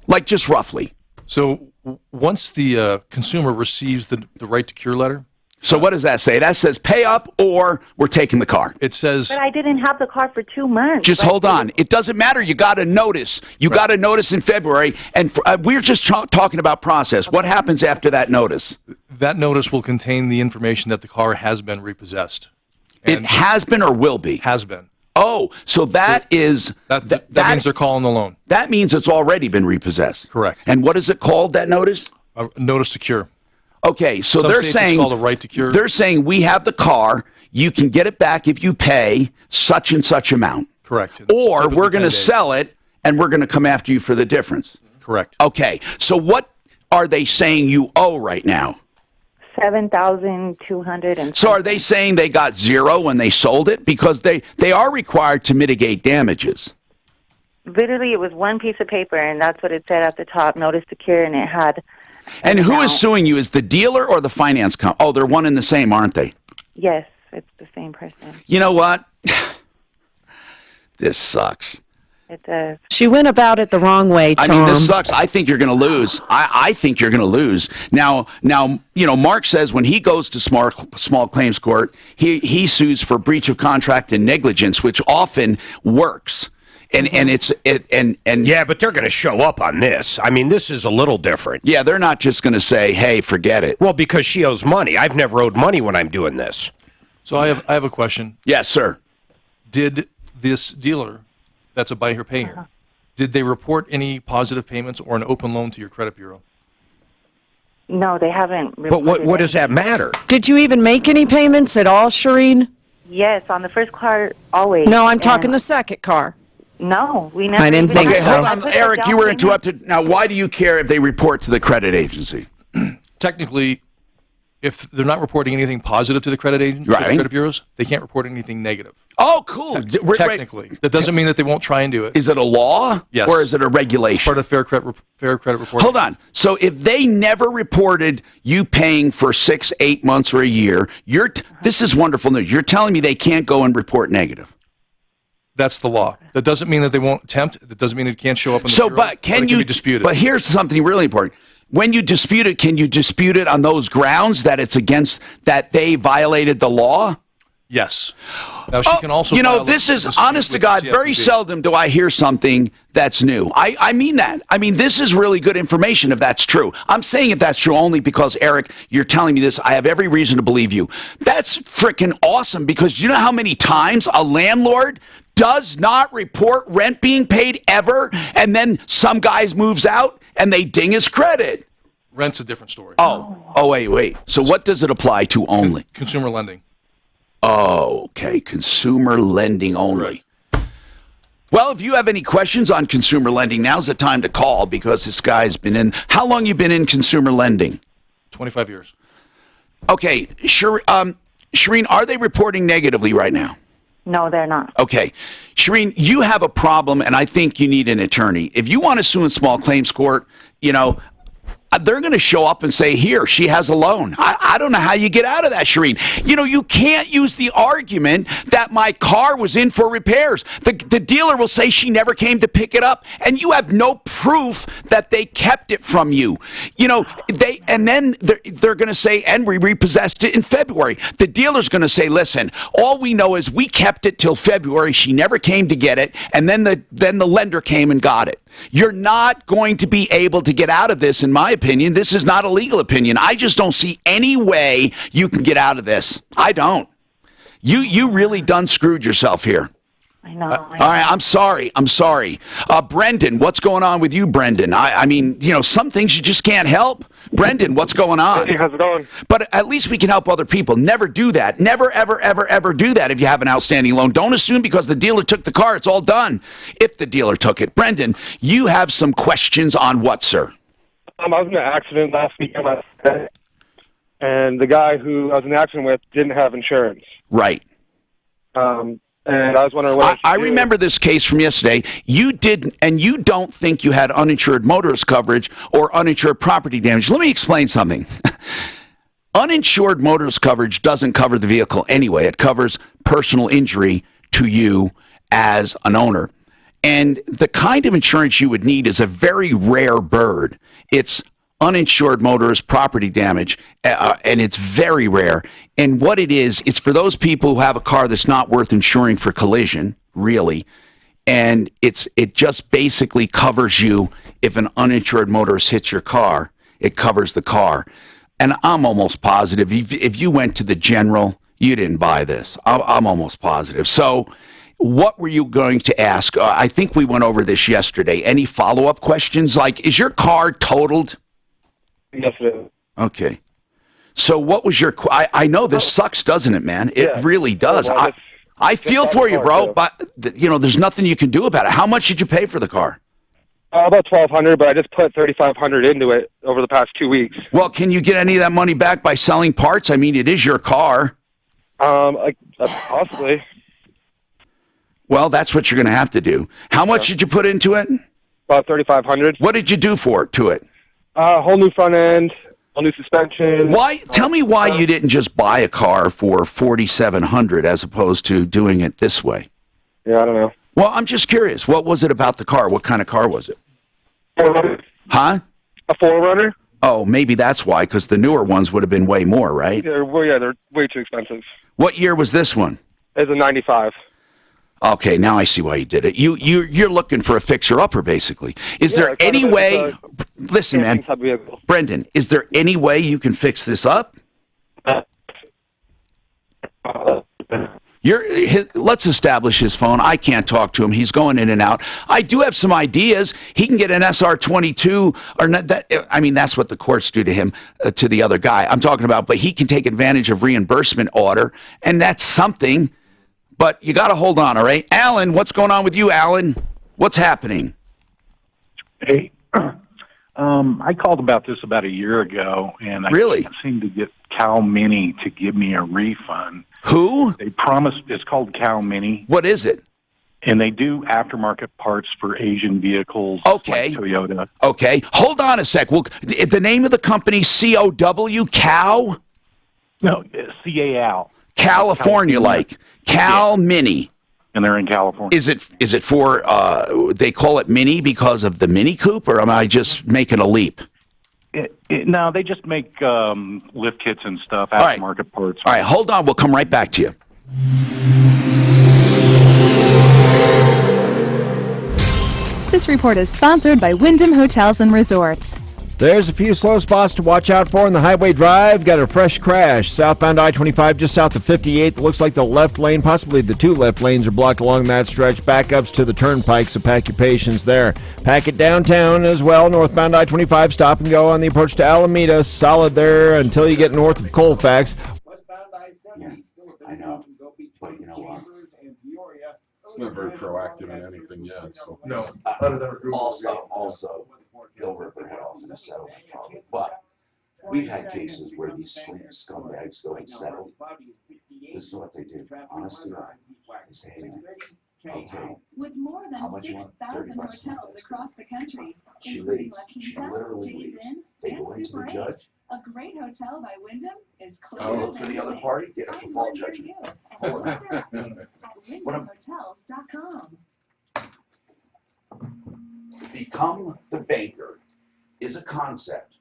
Like, just roughly.
So once the consumer receives the right to cure letter.
So what does that say? That says pay up or we're taking the car.
It says.
But I didn't have the car for 2 months.
Just hold on. It doesn't matter. You got a notice. You got a notice in February, and we're just talking about process. What happens after that notice?
That notice will contain the information that the car has been repossessed.
It has been or will be?
Has been.
Oh, so that is...
That means they're calling the loan.
That means it's already been repossessed.
Correct.
And what is it called, that notice?
A notice to cure.
Okay, so
Some
they're
states
saying...
It's called a right to cure.
They're saying we have the car, you can get it back if you pay such and such amount.
Correct.
Or we're going to sell it, and we're going to come after you for the difference.
Correct.
Okay, so what are they saying you owe right now?
$7,200.
So are they saying they got zero when they sold it? Because they are required to mitigate damages.
Literally, it was one piece of paper, and that's what it said at the top, notice to cure, and it had...
And who is suing you? Is the dealer or the finance company? Oh, they're one and the same, aren't they?
Yes, it's the same person.
You know what? This sucks.
It does.
She went about it the wrong way, Tom.
I mean, this sucks. I think you're going to lose. I think you're going to lose. Now, you know, Mark says when he goes to small claims court, he sues for breach of contract and negligence, which often works. And
yeah, but they're going to show up on this. I mean, this is a little different.
Yeah, they're not just going to say, "Hey, forget it."
Well, because she owes money. I've never owed money when I'm doing this.
So I have a question.
Yes, sir.
Did this dealer, that's a buy her pay her, did they report any positive payments or an open loan to your credit bureau?
No, they haven't.
But what does that matter?
Did you even make any payments at all, Shireen?
Yes, on the first car, always.
No, I'm talking the second car.
No, we never.
I didn't think
Okay,
so.
hold on, Eric. You were interrupted. Now, why do you care if they report to the credit agency?
Technically, if they're not reporting anything positive to the credit agency, to the credit bureaus, they can't report anything negative.
Oh, cool.
Technically. That doesn't mean that they won't try and do it.
Is it a law?
Yes.
Or is it a regulation?
Part of fair credit reporting.
Hold on. So if they never reported you paying for 6, 8 months or a year, this is wonderful news. You're telling me they can't go and report negative.
That's the law. That doesn't mean that they won't attempt. That doesn't mean it can't show up in the bureau,
but can you
be disputed?
But here's something really important. When you dispute it, can you dispute it on those grounds that it's against that they violated the law?
Yes. Now she can also.
You know, this is honest to God. Very seldom do I hear something that's new. I mean that. I mean, this is really good information if that's true. I'm saying if that's true only because, Eric, you're telling me this. I have every reason to believe you. That's freaking awesome because you know how many times a landlord does not report rent being paid ever, and then some guy moves out and they ding his credit.
Rent's a different story.
Oh, wait. So what does it apply to only?
Consumer lending.
Oh, okay. Consumer lending only. Well, if you have any questions on consumer lending, now's the time to call because this guy's been in. How long you been in consumer lending?
25 years.
Okay. Shireen, are they reporting negatively right now?
No, they're not.
Okay. Shireen, you have a problem, and I think you need an attorney. If you want to sue in small claims court, you know, they're going to show up and say, here, she has a loan. I don't know how you get out of that, Shireen. You know, you can't use the argument that my car was in for repairs. The dealer will say she never came to pick it up, and you have no proof that they kept it from you. You know, then they're going to say, and we repossessed it in February. The dealer's going to say, listen, all we know is we kept it till February. She never came to get it, and then the lender came and got it. You're not going to be able to get out of this, in my opinion. This is not a legal opinion. I just don't see any way you can get out of this. I don't. You really done screwed yourself here.
I know.
All right, I'm sorry. Brendan, what's going on with you, Brendan? I mean, you know, some things you just can't help. Brendan, what's going on?
Hey, how's it going?
But at least we can help other people. Never do that. Never, ever, ever, ever do that if you have an outstanding loan. Don't assume because the dealer took the car, it's all done. If the dealer took it. Brendan, you have some questions on what, sir?
I was in an accident last weekend, and the guy who I was in an accident with didn't have insurance.
Right.
And I was wondering what
I remember this case from yesterday. You didn't, and you don't think you had uninsured motorist coverage or uninsured property damage. Let me explain something. Uninsured motorist coverage doesn't cover the vehicle anyway. It covers personal injury to you as an owner. And the kind of insurance you would need is a very rare bird. It's uninsured motorist property damage, and it's very rare. And what it is, it's for those people who have a car that's not worth insuring for collision, really. And it just basically covers you if an uninsured motorist hits your car. It covers the car. And I'm almost positive if you went to the General, you didn't buy this. I'm almost positive. So what were you going to ask? I think we went over this yesterday. Any follow-up questions? Like, is your car totaled?
Yes, it is.
Okay. So what was your... I know this sucks, doesn't it, man? It really does.
Well,
I feel for you, bro,
too.
but, there's nothing you can do about it. How much did you pay for the car?
About $1,200, but I just put $3,500 into it over the past 2 weeks.
Well, can you get any of that money back by selling parts? I mean, it is your car.
Possibly.
Well, that's what you're going to have to do. How much did you put into it?
About $3,500.
What did you do to it?
Whole new front end, whole new suspension.
Why? Tell me why you didn't just buy a car for $4,700 as opposed to doing it this way.
Yeah, I don't know.
Well, I'm just curious. What was it about the car? What kind of car was it?
4Runner.
Huh?
A 4Runner.
Oh, maybe that's why, because the newer ones would have been way more, right?
They're way too expensive.
What year was this one?
It's a 95.
Okay, now I see why you did it. You're looking for a fixer-upper, basically. Is there any way... Listen, man. Brendan, is there any way you can fix this up? Let's establish his phone. I can't talk to him. He's going in and out. I do have some ideas. He can get an SR22, or not that. I mean, that's what the courts do to him, to the other guy. I'm talking about, but he can take advantage of reimbursement order, and that's something. But you got to hold on, all right? Alan, what's going on with you, Alan? What's happening?
Hey, I called about this about a year ago, and I can't seem to get Cal Mini to give me a refund.
Who?
They promised, it's called Cal Mini.
What is it?
And they do aftermarket parts for Asian vehicles like Toyota.
Okay. Hold on a sec. Well, the name of the company, COW, Cal?
No, CAL.
California, like. Cal Mini.
And they're in California.
Is it for, they call it Mini because of the Mini Coupe, or am I just making a leap?
No, they just make lift kits and stuff, aftermarket parts.
All right, hold on. We'll come right back to you.
This report is sponsored by Wyndham Hotels and Resorts.
There's a few slow spots to watch out for on the Highway Drive. Got a fresh crash. Southbound I-25 just south of 58th. Looks like the left lane, possibly the two left lanes, are blocked along that stretch. Backups to the turnpike, so pack your patience there. Pack it downtown as well. Northbound I-25, stop and go on the approach to Alameda. Solid there until you get north of Colfax.
I know. But you know what?
It's not very proactive in anything yet. So.
No.
Also, Bill Ripper had often a settlement problem. But we've had cases where these scumbags go and settle. This is what they do. Honestly, they say, hey, man, okay,
With more than
how much you want?
6,000
$30
hotels across the country,
She
including
leaves.
La
She
Quinta,
literally
Days
leaves.
Inn,
They
and
go into
Super
the
8.
judge.
A great hotel by Wyndham is clear
For the other party, get a default judgment.
WyndhamHotels.com.
Become the banker is a concept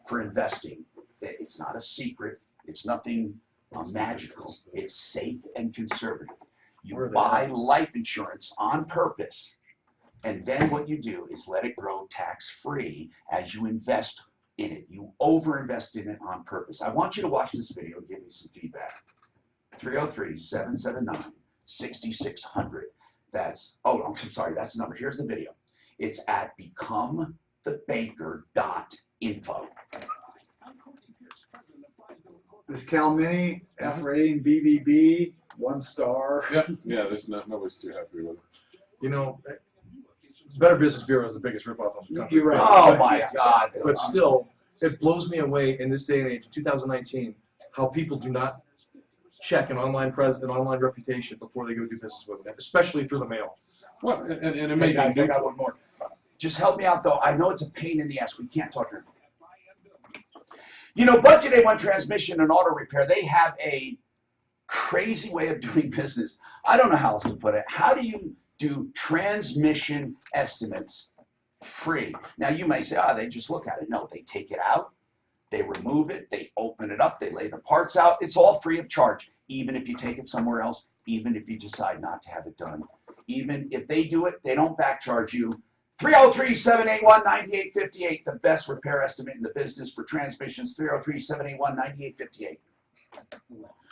for investing. It's not a secret. It's nothing magical. It's safe and conservative. You buy life insurance on purpose, and then what you do is let it grow tax-free as you invest in it. You overinvest in it on purpose. I want you to watch this video and give me some feedback. 303-779-6600. That's, I'm sorry, that's the number. Here's the video. It's at becomethebanker.info.
This Cal Mini, F rating, BBB, 1 star.
Yeah, nobody's too happy with it.
You know, Better Business Bureau is the biggest ripoff of the country.
You're right.
Oh my God.
But still, it blows me away in this day and age, 2019, how people do not check an online presence, an online reputation before they go do business with them, especially through the mail.
Well, and it may
guys,
be
I got one more. Just help me out, though. I know it's a pain in the ass. We can't talk to them. You know, Budget A1 Transmission and Auto Repair, they have a crazy way of doing business. I don't know how else to put it. How do you do transmission estimates free. Now, you may say, they just look at it. No, they take it out, they remove it, they open it up, they lay the parts out. It's all free of charge, even if you take it somewhere else, even if you decide not to have it done. Even if they do it, they don't back charge you. 303-781-9858, the best repair estimate in the business for transmissions, 303-781-9858.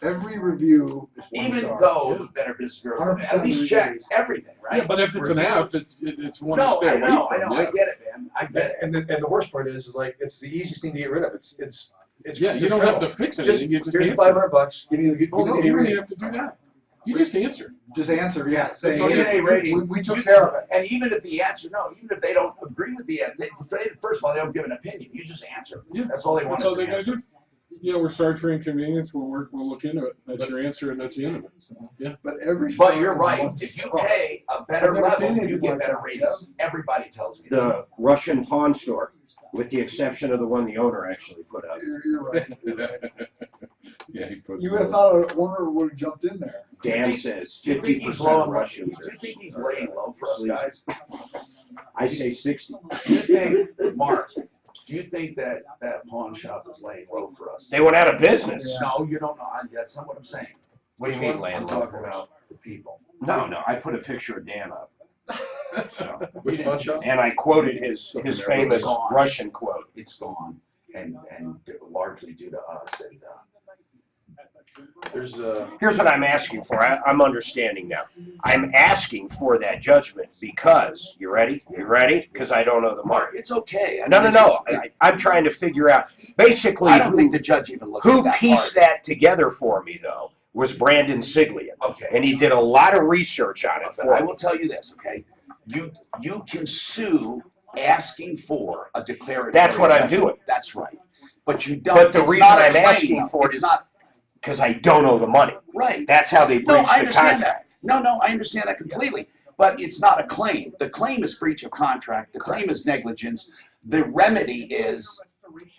Every review is one
Even
star.
though the Better Business Bureau at least checks everything, right?
Yeah, but if it's an app, it's one
No,
to stay
I
away
know,
from.
I get it, man. I get it.
And the worst part is like, it's the easiest thing to get rid of. It's
Yeah, you don't have to fix anything, you just
here's
answer.
$500, give me the
Oh, no, you don't even have to do that. You just answer.
Just answer, yeah. Say,
So DNA rating,
we took care of it.
And even if the answer, even if they don't agree with the answer, first of all, they don't give an opinion. You just answer.
Yeah.
That's all they want.
That's all they gotta do. Yeah, we're sorry for inconvenience, we'll look into it. That's your answer, and that's the end of it. So, yeah.
But
you're right. If you pay a better level, you get better ratings. Everybody tells me that.
The Russian pawn store, with the exception of the one the owner actually put up.
You're right.
Yeah, he put
You would have thought an owner would have jumped in there.
Dan says
Do you think he's
50% Russians
Do you think he's laying low for us guys?
I say 60.
Do you think, Mark, do you think that pawn shop is laying low for us?
They went out of business.
No, you don't know. That's not what I'm saying.
What do you mean laying
I'm
low?
talking about the people.
No, I put a picture of Dan up. So,
Which pawn shop?
and I quoted his famous
gone.
Russian quote.
It's gone, and largely due to us. And
Here's what I'm asking for. I'm understanding now. I'm asking for that judgment because, you ready? You ready? Because I don't know the mark.
it's okay.
No. I'm trying to figure out. Basically,
I don't think the judge even looked
who
at that
pieced that together for me, though, was Brandon Siglian.
Okay.
And he did a lot of research on it
But
for
I
me.
will tell you this, okay? You can sue asking for a declaratory.
That's what I'm
judgment.
doing.
That's right. But you don't.
But the
it's
reason
not a
I'm
claim,
asking
though.
for it
It's
is
not
because I don't owe the money.
right.
That's how they
No,
breached
I
the
understand
contract.
that. No, I understand that completely. But it's not a claim. The claim is breach of contract. The claim is negligence. The remedy is.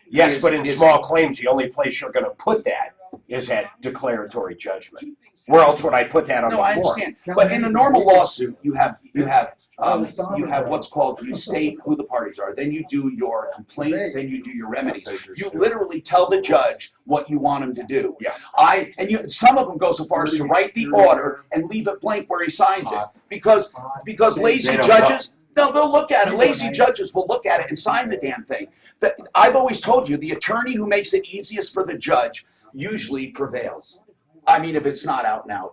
Yes, but in small claims, the only place you're going to put that is at declaratory judgment. Where else would I put that on the
No, I
form?
understand. But in a normal lawsuit, you have what's called, you state who the parties are. Then you do your complaint. Then you do your remedies. You literally tell the judge what you want him to do.
Yeah.
Some of them go so far as to write the order and leave it blank where he signs it because lazy
They don't
judges. No, they'll look at it. Lazy judges will look at it and sign the damn thing. I've always told you, the attorney who makes it easiest for the judge usually prevails. I mean, if it's not out now,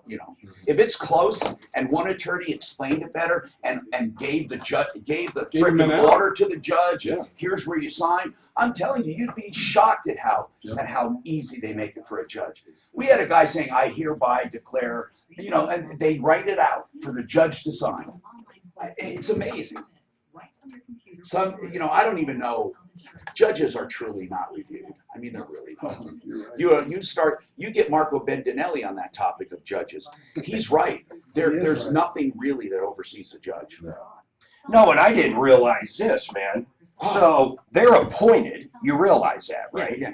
if it's close and one attorney explained it better and gave the freaking order to the judge, here's where you sign. I'm telling you, you'd be shocked at how easy they make it for a judge. We had a guy saying, "I hereby declare," and they write it out for the judge to sign. It's amazing. Some, I don't even know. Judges are truly not reviewed. I mean, they're really not. You get Marco Bendinelli on that topic of judges. He's right. There's nothing really that oversees a judge.
No, and I didn't realize this, man. So they're appointed. You realize that, right?
Yeah.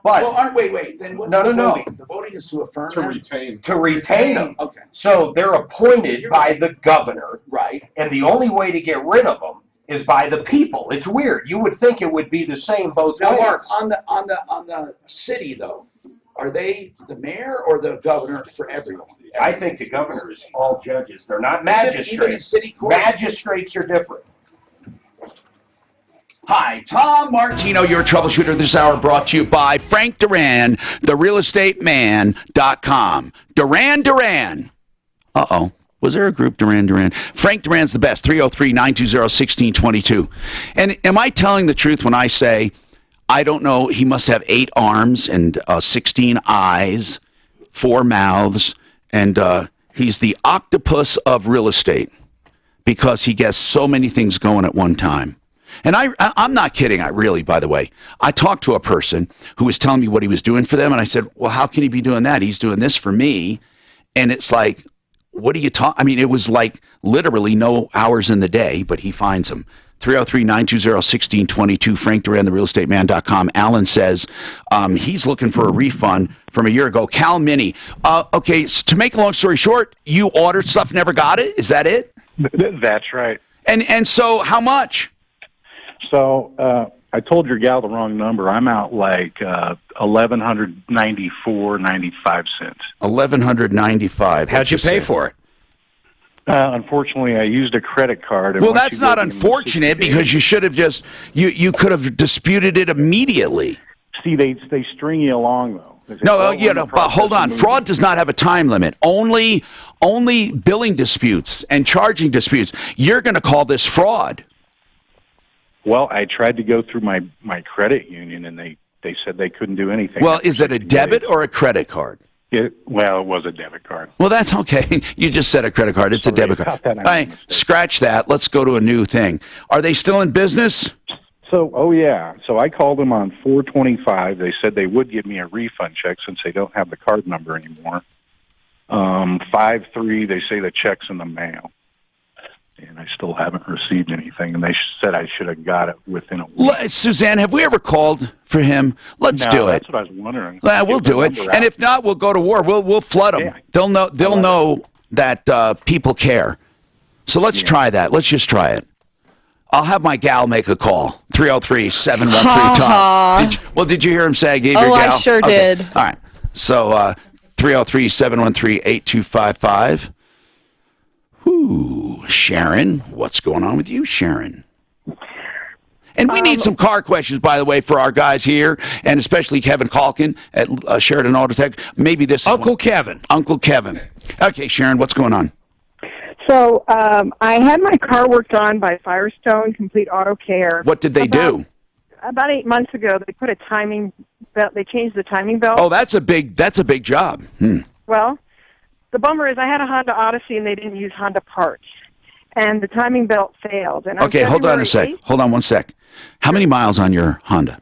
But
well, wait. Then what's
no.
voting? The voting is to affirm
To
them?
retain.
To retain them.
Okay.
So they're appointed by the governor,
Right.
and the only way to get rid of them is by the people. It's weird. You would think it would be the same both
Now,
ways.
Mark, on the city though, are they the mayor or the governor for everyone?
I think the governor is all judges. They're not
Even in
magistrates.
city court?
Magistrates are different.
Hi, Tom Martino, your troubleshooter this hour, brought to you by Frank Duran, therealestateman.com. Duran. Uh-oh. Was there a group, Duran? Frank Duran's the best, 303-920-1622. And am I telling the truth when I say, I don't know, he must have 8 arms and 16 eyes, 4 mouths, and he's the octopus of real estate because he gets so many things going at one time. And I'm not kidding, by the way. I talked to a person who was telling me what he was doing for them, and I said, well, how can he be doing that? He's doing this for me. And it's like, what are you talking? I mean, it was like literally no hours in the day, but he finds them. 303-920-1622, Frank Duran, therealestateman.com. Alan says he's looking for a refund from a year ago. Cal Mini. Okay, so to make a long story short, you ordered stuff, never got it? Is that it?
That's right.
And so how much?
So I told your gal the wrong number. I'm out like $1,194.95.
$1,195.
How'd you pay for it?
Unfortunately, I used a credit card. And
Well,
once
that's
you
not
go in the
unfortunate because you should have just you could have disputed it immediately.
See, they string you along though. They say,
No,
"Well,
you
we're in
know,
the
but hold
process
on.
of
Fraud does not have a time limit. Only billing disputes and charging disputes. You're going to call this fraud.
Well, I tried to go through my credit union, and they said they couldn't do anything.
Well, is it a debit or a credit card?
It was a debit card.
Well, that's okay. You just said a credit card. It's a debit card. All right, scratch that. Let's go to a new thing. Are they still in business?
So, oh yeah. So I called them on 4/25. They said they would give me a refund check since they don't have the card number anymore. 5/3, they say the check's in the mail. And I still haven't received anything. And they said I should have got it within a week.
Suzanne, have we ever called for him? Let's do it.
That's what I was wondering.
We'll do it. And if not, we'll go to war. We'll flood them. Yeah. They'll know that people care. So let's try that. Let's just try it. I'll have my gal make a call. 303-713-TOM. Did you hear him say I gave your gal?
I sure did.
All right. So 303-713-8255. Whoo, Sharon, what's going on with you, Sharon? And we need some car questions, by the way, for our guys here, and especially Kevin Calkin at Sheridan Auto Tech. Maybe this
Uncle Kevin.
Uncle Kevin. Okay, Sharon, what's going on?
So I had my car worked on by Firestone Complete Auto Care.
What did they do?
About 8 months ago, they put a timing belt. They changed the timing belt.
Oh, that's a big job.
Well, the bummer is I had a Honda Odyssey and they didn't use Honda parts, and the timing belt failed. And
okay, hold on a sec. Hold on one sec. How many miles on your Honda?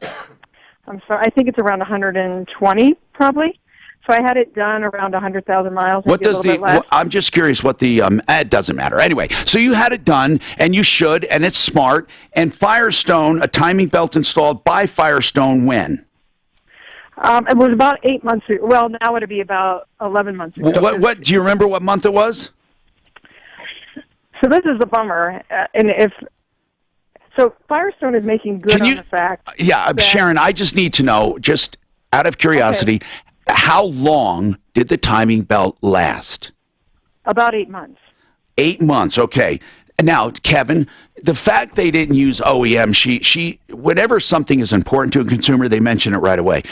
I'm sorry, I think it's around 120 probably. So I had it done around 100,000 miles.
What does I'm just curious what the it doesn't matter. Anyway, so you had it done, and you should, and it's smart. And Firestone, a timing belt installed by Firestone when?
It was about 8 months ago. Well, now it'd be about 11 months ago.
What do you remember what month it was?
So this is a bummer. So Firestone is making good on the fact.
Yeah, Sharon, I just need to know, just out of curiosity, how long did the timing belt last?
About 8 months.
8 months, okay. Now, Kevin, the fact they didn't use OEM, whenever something is important to a consumer, they mention it right away.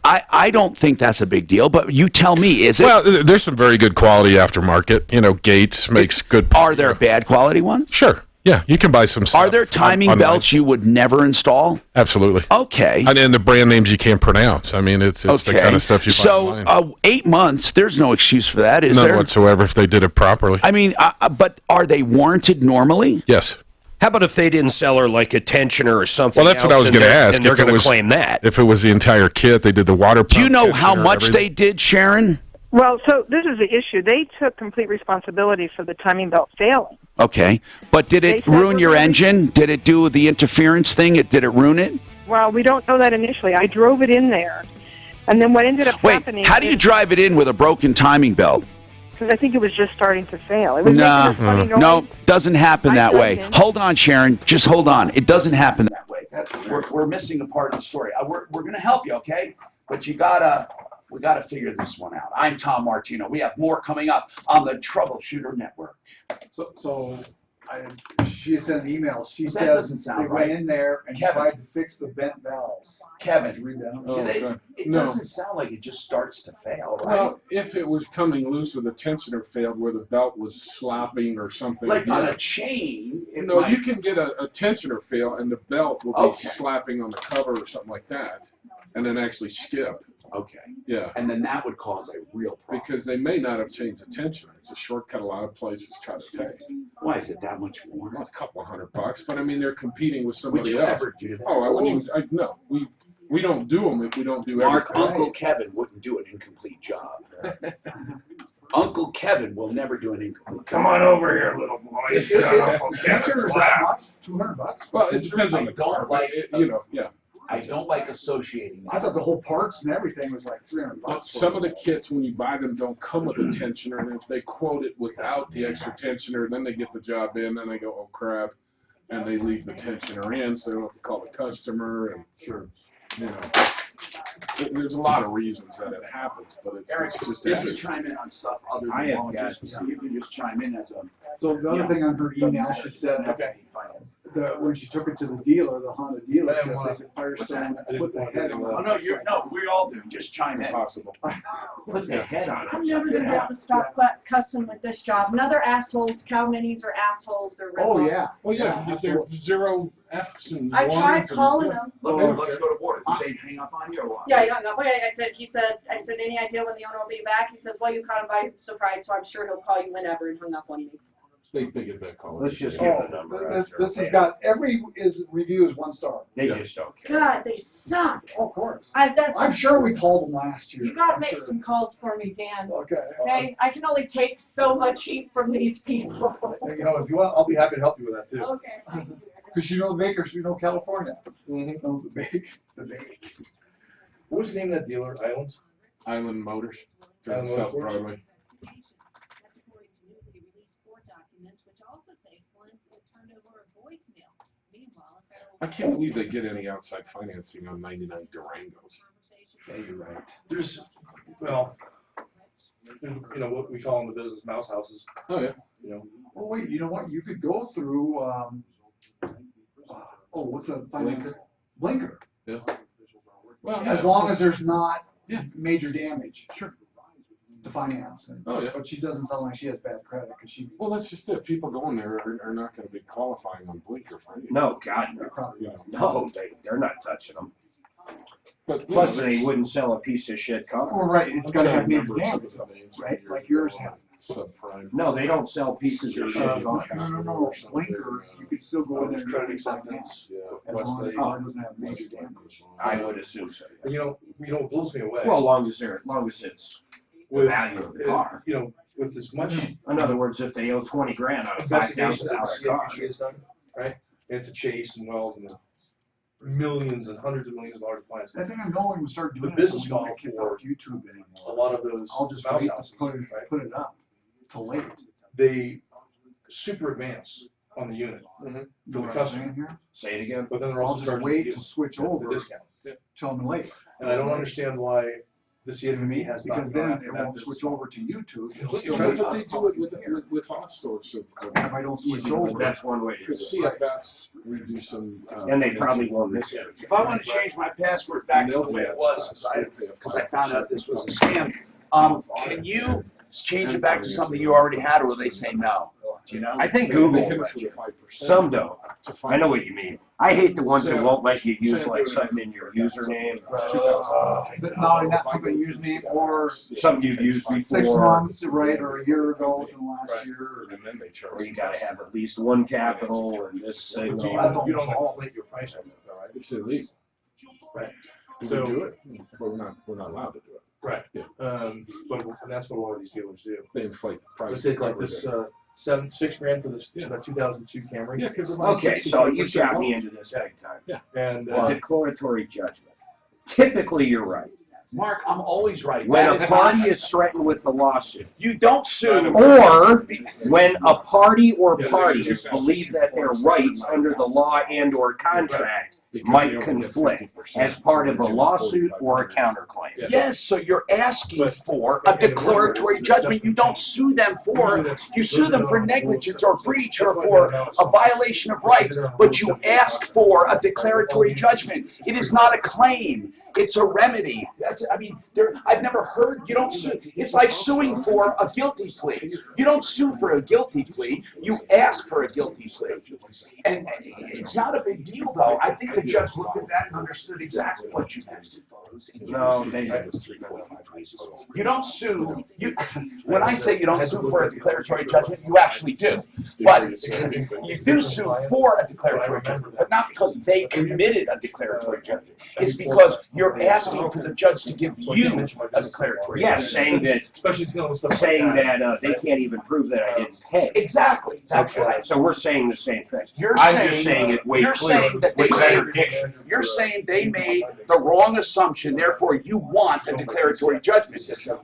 I don't think that's a big deal, but you tell me, is it?
Well, there's some very good quality aftermarket. You know, Gates makes good.
Are there bad quality ones?
Sure. Yeah, you can buy some stuff.
Are there timing belts you would never install?
Absolutely.
Okay.
And the brand names you can't pronounce. I mean, it's the kind of stuff you buy online.
So 8 months, there's no excuse for that, is there?
None whatsoever if they did it properly.
I mean, but are they warranted normally?
Yes.
How about if they didn't sell her like a tensioner or something?
Well, that's what I was going to ask.
And they're going to claim that.
If it was the entire kit, they did the water pump.
Do you know how much they did, Sharon?
Well, so this is the issue. They took complete responsibility for the timing belt failing.
Okay. But did it ruin your engine? Did it do the interference thing? Did it ruin it?
Well, we don't know that initially. I drove it in there. And then what ended up happening...
How do you drive it in with a broken timing belt?
Because I think it was just starting to fail. It was making a funny noise.
No, doesn't happen that way. Hold on, Sharon. Just hold on. It doesn't happen that way.
We're missing a part of the story. We're going to help you, okay? But we gotta figure this one out. I'm Tom Martino. We have more coming up on the Troubleshooter Network.
She sent an email. She says they went in there and tried to fix the bent valves.
Kevin,
it
doesn't sound like it just starts to fail, right?
Well, if it was coming loose or the tensioner failed where the belt was slopping or something.
Like on a chain.
No, you can get a tensioner fail and the belt will be slapping on the cover or something like that and then actually skip.
Okay.
Yeah.
And then that would cause a real problem.
Because they may not have changed the tensioner. It's a shortcut a lot of places try to take.
Why is it that much more?
Well, it's a couple $100, but I mean they're competing with somebody else.
Would you ever do that?
Oh, I wouldn't even. No, we don't do them if we don't do
Mark,
everything.
Uncle Kevin wouldn't do an incomplete job. Uncle Kevin will never do an incomplete job.
Come on over here, little boy.
Uncle Kevin's that much? $200?
Well, it depends on the car.
Like,
you know, yeah.
I don't like associating.
I thought the whole parts and everything was like $300.
But some of the kits, when you buy them, don't come with a tensioner, and if they quote it without the extra tensioner, then they get the job in, then they go, oh crap, and they leave the tensioner in, so they don't have to call the customer, and sure, you know. There's a lot of reasons that it happens, but
Eric,
it's just
you
that.
can chime in on stuff other than
I have
volunteers.
got-
You can just chime in as a.
So the other thing on her email, she said that when she took it to the dealer, the Honda dealership, they said Firestone put the head on.
Oh, no, we all do. Just chime in.
Impossible.
Put the head on
I'm
it.
never gonna be able to stop cussing with this job. Another assholes, cow minis are assholes, they're
Oh,
rip-off.
yeah.
Well, yeah, there's 0 F's and
I tried
ones and-
calling them.
Let's go to board. Did they hang up on you or what?
Yeah, he hung up. Okay, I said, any idea when the owner will be back? He says, well, you caught him by surprise, so I'm sure he'll call you whenever, and hung up on me.
They get that call.
Let's just
Yeah.
give the number.
This has got, every review is 1 star.
They just don't care.
God, they suck.
Oh, of course.
That's.
I'm sure we called them last year.
You gotta
I'm
make
sure.
some calls for me, Dan.
Okay.
Okay, I can only take so much heat from these people.
You know, if you want, I'll be happy to help you with that too.
Okay.
Because you know Bakers, you know California.
Mm-hmm.
No, the bake.
What was the name of that dealer? Islands?
Island Motors.
Island
South
Motors.
Broadway. I can't believe they get any outside financing on 99 Durangos.
Yeah, you're right.
There's, well, you know, what we call in the business mouse houses.
Oh, yeah.
You know,
Oh, wait, you know what? You could go through, what's a finance? Blinker.
Yeah. Well,
As long as there's not major damage.
Sure.
To finance. And,
Oh, yeah.
But she doesn't sound like she has bad credit because she.
Well, that's just it. People going there are not going to be qualifying on Blinker for anything.
No, God, no.
Probably.
No, they're not touching them.
But
Plus, they wouldn't sell a piece of shit car.
Well, right, it's got to have major
remember
damage,
some of the names
right?
years
Like yours
ago,
have.
Subprime.
No, they don't sell pieces of shit cars.
No. Blinker, you could still go in there and
credit
get finance.
acceptance.
As long as the car doesn't have major damage.
I would assume so.
And you know what blows me away?
Well, as long as it's the
with
value of the car.
You know, with as much
In other words, if they owe $20,000 on a
investigation that
$5,000
the
car.
CFPG has done, right? And it's a Chase and Wells and the millions and hundreds of millions of dollars of clients.
I think I'm going to start doing
The business
this so we
model
don't get kicked
for
off YouTube
a
anymore.
lot of those
I'll just
mouse
wait to
houses,
put it,
right?
put it up till late.
They super advance on the unit
You know
for the
what I'm
customer,
saying here?
Say it again.
but then they're
I'll
also
just
charging
wait
the
to switch
the
over
discount.
till I'm late.
And I don't understand why the CFPB has not
Because
gone
then
after
it
that
won't
business
switch
model.
over to YouTube. It'll
But
still
they
be
do
us
it
talking
with
here.
hot stores.
If I don't switch
Easy,
over.
that's one way to do
Because
it.
CFS, we do some.
And they probably won't miss it.
If I want to change my password back to the way it was, because I found out this was a scam, can you change it back to something you already had, or will they say no? Do you know?
I think
They
Google
hit
will
us
let
with
you.
a 5%
Some don't.
to
I know what you mean. I hate the ones that
Sam-
won't let you use
Sam
like
doing
something in your username.
But not something username or
Something you've used
6
before.
months, right, or a year ago within the last
Right.
year.
And then they charge.
Or you gotta have at least one capital and this
So
thing.
do you,
That's
you don't
almost
inflate your price on that, though, right?
It's illegal.
Right.
We
So-
do it, but we're not allowed to do it.
Right.
Yeah.
But and that's what a lot of these dealers do.
They inflate the price.
Let's take like
to
this,
cover
$6 grand for this,
Yeah.
that 2002 Camry.
Yeah, because
Okay, so you got me into this big time.
And,
A declaratory judgment. Typically, you're right.
Mark, I'm always right.
When
That
a
is
party
not-
is threatened with the lawsuit,
You don't sue.
or when a party or
Yeah,
parties
there's just
believe that their rights under the law and or contract might conflict as part of a lawsuit or a counterclaim.
Yes, so you're asking for a declaratory judgment. You don't sue them for, you sue them for negligence or breach or for a violation of rights, but you ask for a declaratory judgment. It is not a claim. It's a remedy. I've never heard, you don't sue. It's like suing for a guilty plea. You don't sue for a guilty plea. You ask for a guilty plea. And it's not a big deal, though. I think the judge looked at that and understood exactly what you meant.
No, they
You don't sue. When I say you don't sue for a declaratory judgment, you actually do. But you do sue for a declaratory judgment, but not because they committed a declaratory judgment. It's because You're asking for the judge to give you a declaratory
Yes,
judgment.
saying that,
Especially dealing with stuff like
they can't even prove that I didn't pay.
Exactly. That's right.
So we're saying the same thing.
I'm
just saying it way
you're
clearer,
saying that
way
they
better
made,
diction.
you're saying they made the wrong assumption, therefore you want a declaratory judgment.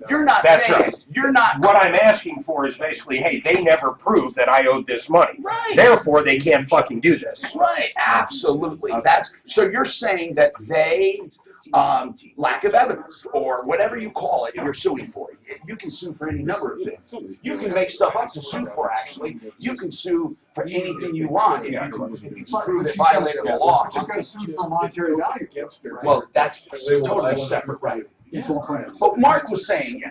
You're not
That's
saying,
right.
you're not.
What I'm asking for is basically, hey, they never proved that I owed this money.
Right.
Therefore, they can't fucking do this.
Right, absolutely. That's, so you're saying that they, lack of evidence, or whatever you call it, you're suing for. You can sue for any number of things. You can make stuff up to sue for, actually. You can sue for anything you want if you prove it violated the law.
She's going to sue for monetary value.
Well, that's totally separate, right? But Mark was saying,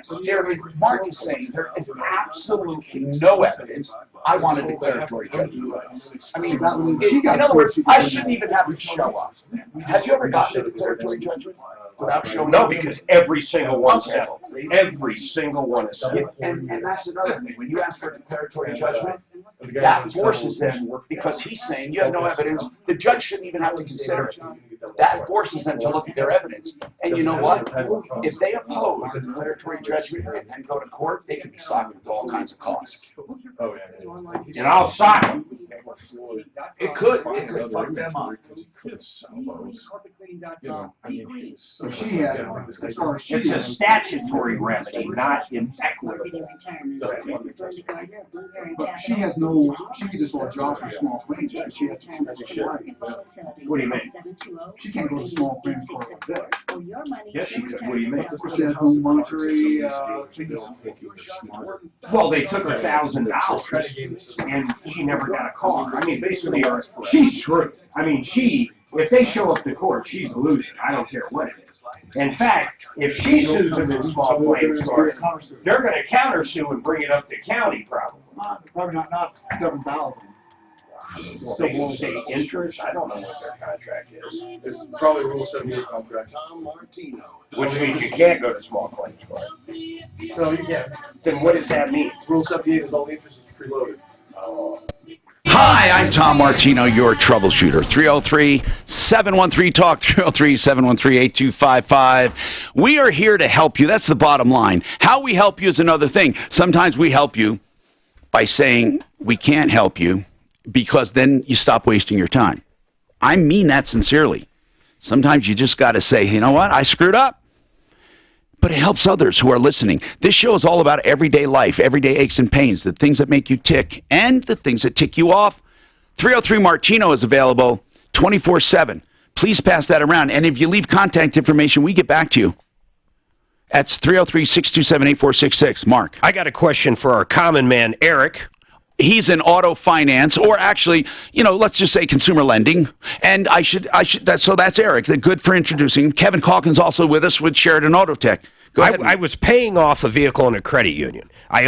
Mark is saying there is absolutely no evidence. I want a declaratory judgment. I mean, in other words, I shouldn't even have to show up. Have you ever gotten a declaratory judgment without showing
No,
up?
because every single one settled. Every single one is settled.
And that's another thing. When you ask for a declaratory judgment, that forces them, because he's saying you have no evidence, the judge shouldn't even have to consider it. That forces them to look at their evidence. And you know what? If they oppose a declaratory judgment and go to court, they can be socked with all kinds of costs.
And I'll sock them.
It could fuck them up.
So she had, as far as she
It's a
is,
statutory remedy, not an equitable.
but she has no, she can just go to jobs for small claims, but she has to sue as a charity.
What do you mean?
She can't go to small claims court with that.
Yes, she could. What do you mean?
She has no monetary, things.
Well, they took her $1,000 and she never got a car. I mean, basically, she's screwed. I mean, if they show up to court, she's losing. I don't care what it is. In fact, if she sues them in small claims court, they're going to countersue and bring it up to county probably.
Probably not 7,000.
Say interest? I don't know what their contract is.
It's probably a Rule 78 contract.
Which means you can't go to small claims court.
So you can't.
Then what does that mean?
Rule 78 is all the interest is preloaded.
Hi, I'm Tom Martino, your troubleshooter. 303-713-TALK, 303-713-8255. We are here to help you. That's the bottom line. How we help you is another thing. Sometimes we help you by saying we can't help you because then you stop wasting your time. I mean that sincerely. Sometimes you just got to say, you know what, I screwed up. But it helps others who are listening. This show is all about everyday life, everyday aches and pains, the things that make you tick, and the things that tick you off. 303-MARTINO is available 24/7. Please pass that around. And if you leave contact information, we get back to you. That's 303-627-8466. Mark.
I got a question for our common man, Eric.
He's in auto finance, or actually, let's just say consumer lending. And that's Eric. Good for introducing. Kevin Calkins also with us with Sheridan Auto Tech. Go ahead.
I was paying off a vehicle in a credit union. I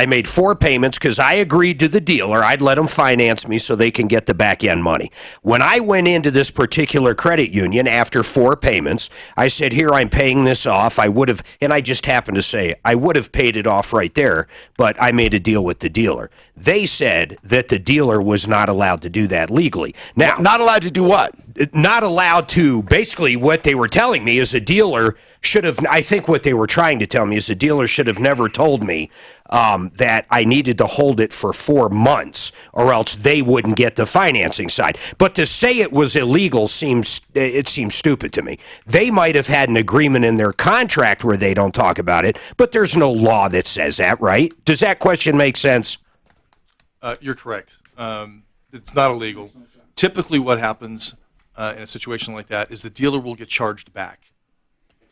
made 4 payments because I agreed to the dealer. I'd let them finance me so they can get the back end money. When I went into this particular credit union after 4 payments, I said, here, I'm paying this off. And I just happened to say, I would have paid it off right there, but I made a deal with the dealer. They said that the dealer was not allowed to do that legally. Now,
not allowed to do what?
Not allowed to, basically what they were telling me is the dealer should have, I think what they were trying to tell me is the dealer should have never told me that I needed to hold it for 4 months or else they wouldn't get the financing side. But to say it was illegal seems stupid to me. They might have had an agreement in their contract where they don't talk about it, but there's no law that says that, right? Does that question make sense?
You're correct. It's not illegal. Typically what happens in a situation like that is the dealer will get charged back.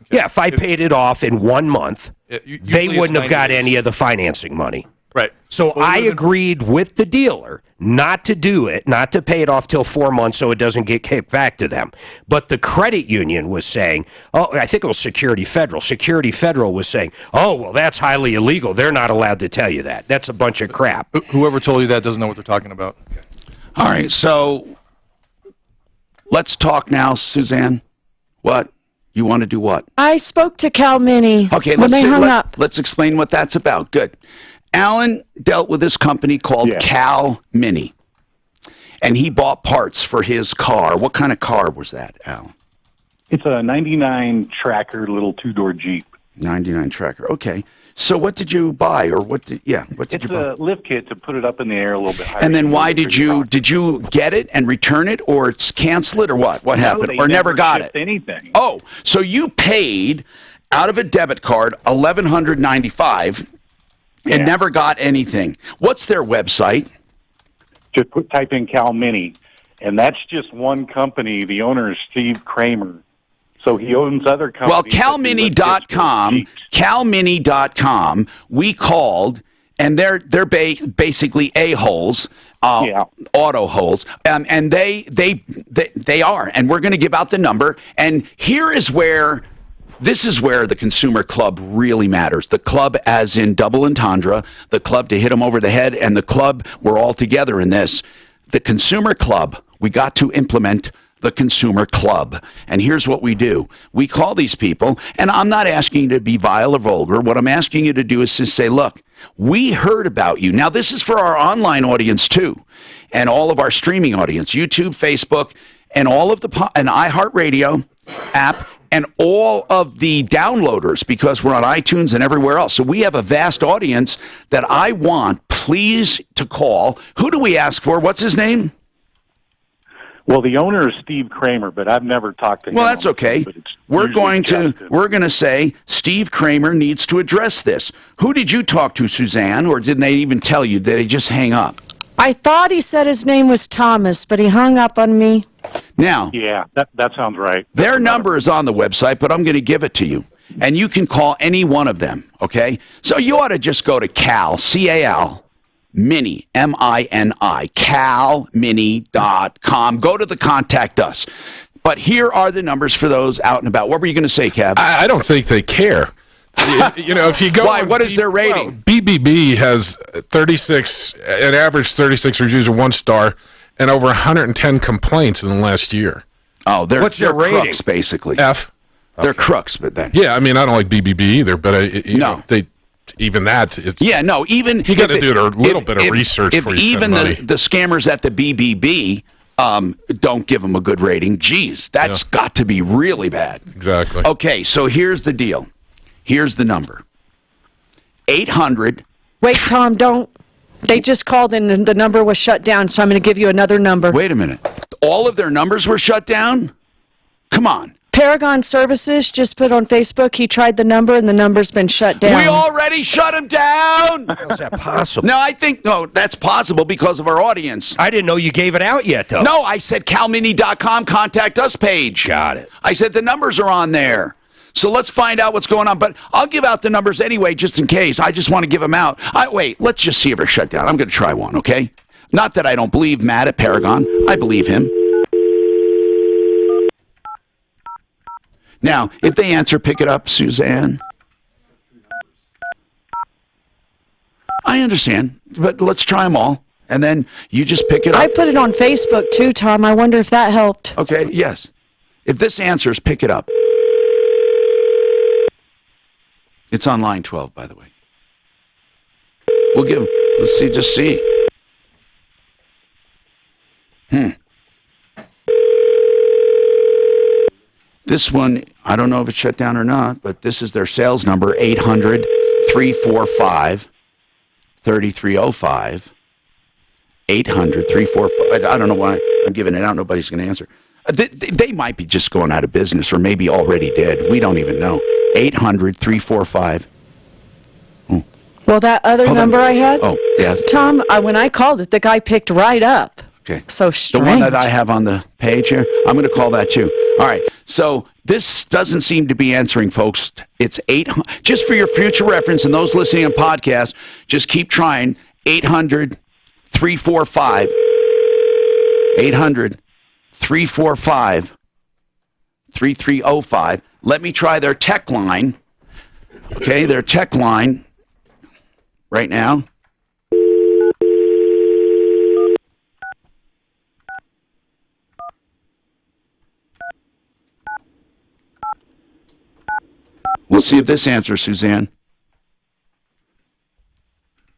Okay?
Yeah, if I paid it off in 1 month, they wouldn't have got any of the financing money.
Right.
So I agreed with the dealer not to do it, not to pay it off till 4 months so it doesn't get kicked back to them. But the credit union was saying, I think it was Security Federal. Security Federal was saying, well, that's highly illegal. They're not allowed to tell you that. That's a bunch of crap.
Whoever told you that doesn't know what they're talking about.
All right, so let's talk now, Suzanne. What? You want to do what?
I spoke to Cal Mini when they hung up.
Let's explain what that's about. Good. Alan dealt with this company called Cal Mini, and he bought parts for his car. What kind of car was that, Alan?
It's a 99 Tracker, little two-door Jeep.
99 Tracker. Okay. So what did you buy, or what did you buy?
It's a lift kit to put it up in the air a little bit higher.
And then why did you get it and return it, or cancel it, or what? What happened?
They
Or never got it?
Anything.
Oh, so you paid out of a debit card $1,195 and never got anything. What's their website?
Just type in Cal Mini, and that's just one company. The owner is Steve Kramer. So he owns other companies.
Well, CalMini.com, we called, and they're basically a-holes, auto holes, and they are, and we're going to give out the number. And this is where the Consumer Club really matters. The club as in double entendre, the club to hit them over the head, and the club, we're all together in this. The Consumer Club, we got to implement the Consumer Club. And here's what we do. We call these people, and I'm not asking you to be vile or vulgar. What I'm asking you to do is to say, look, we heard about you. Now, this is for our online audience, too, and all of our streaming audience, YouTube, Facebook, and all of and iHeartRadio app, and all of the downloaders, because we're on iTunes and everywhere else. So we have a vast audience that I want, please, to call. Who do we ask for? What's his name?
Well, the owner is Steve Kramer, but I've never talked to him.
Well, that's okay. We're going to say Steve Kramer needs to address this. Who did you talk to, Suzanne, or didn't they even tell you? Did they just hang up?
I thought he said his name was Thomas, but he hung up on me.
Now,
yeah, that sounds right.
Their number is on the website, but I'm going to give it to you. And you can call any one of them, okay? So you ought to just go to Cal, C-A-L, Mini, M-I-N-I, calmini.com. Go to the Contact Us. But here are the numbers for those out and about. What were you going to say, Cab?
I don't think they care. If you go...
Why? What is their rating?
Well, BBB has 36, an average 36 reviews of 1 star, and over 110 complaints in the last year.
Oh,
What's their rating?
Crooks, basically.
F.
They're crooks, but then...
Yeah, I mean, I don't like BBB either, but even that, it's...
Yeah, no, even...
You got to do a little bit of research before you spend money.
Even the scammers at the BBB don't give them a good rating. Geez, that's got to be really bad.
Exactly.
Okay, so here's the deal. Here's the number. 800...
Wait, Tom, don't... They just called and the number was shut down, so I'm going to give you another number.
Wait a minute. All of their numbers were shut down? Come on.
Paragon Services just put on Facebook, he tried the number and the number's been shut down.
We already shut him down!
How is that possible?
No, that's possible because of our audience.
I didn't know you gave it out yet, though.
No, I said calmini.com Contact Us page.
Got it.
I said the numbers are on there. So let's find out what's going on. But I'll give out the numbers anyway, just in case. I just want to give them out. Wait, let's just see if they're shut down. I'm going to try one, okay? Not that I don't believe Matt at Paragon. I believe him. Now, if they answer, pick it up, Suzanne. I understand, but let's try them all. And then you just pick it up.
I put it on Facebook, too, Tom. I wonder if that helped.
Okay, yes. If this answers, pick it up. It's on line 12, by the way. We'll give them. Let's see, just see. This one, I don't know if it's shut down or not, but this is their sales number, 800-345-3305. 800-345. I don't know why I'm giving it out. Nobody's going to answer. They might be just going out of business or maybe already did. We don't even know. 800-345.
Well, that other number I had?
Oh, yes.
Tom, when I called it, the guy picked right up.
Okay.
So strange.
The one that I have on the page here, I'm going to call that too. All right. So this doesn't seem to be answering, folks. It's 800. Just for your future reference and those listening on podcast, just keep trying. 800-345. 800-345-3305. Let me try their tech line. Okay, their tech line right now. We'll see if this answers, Suzanne.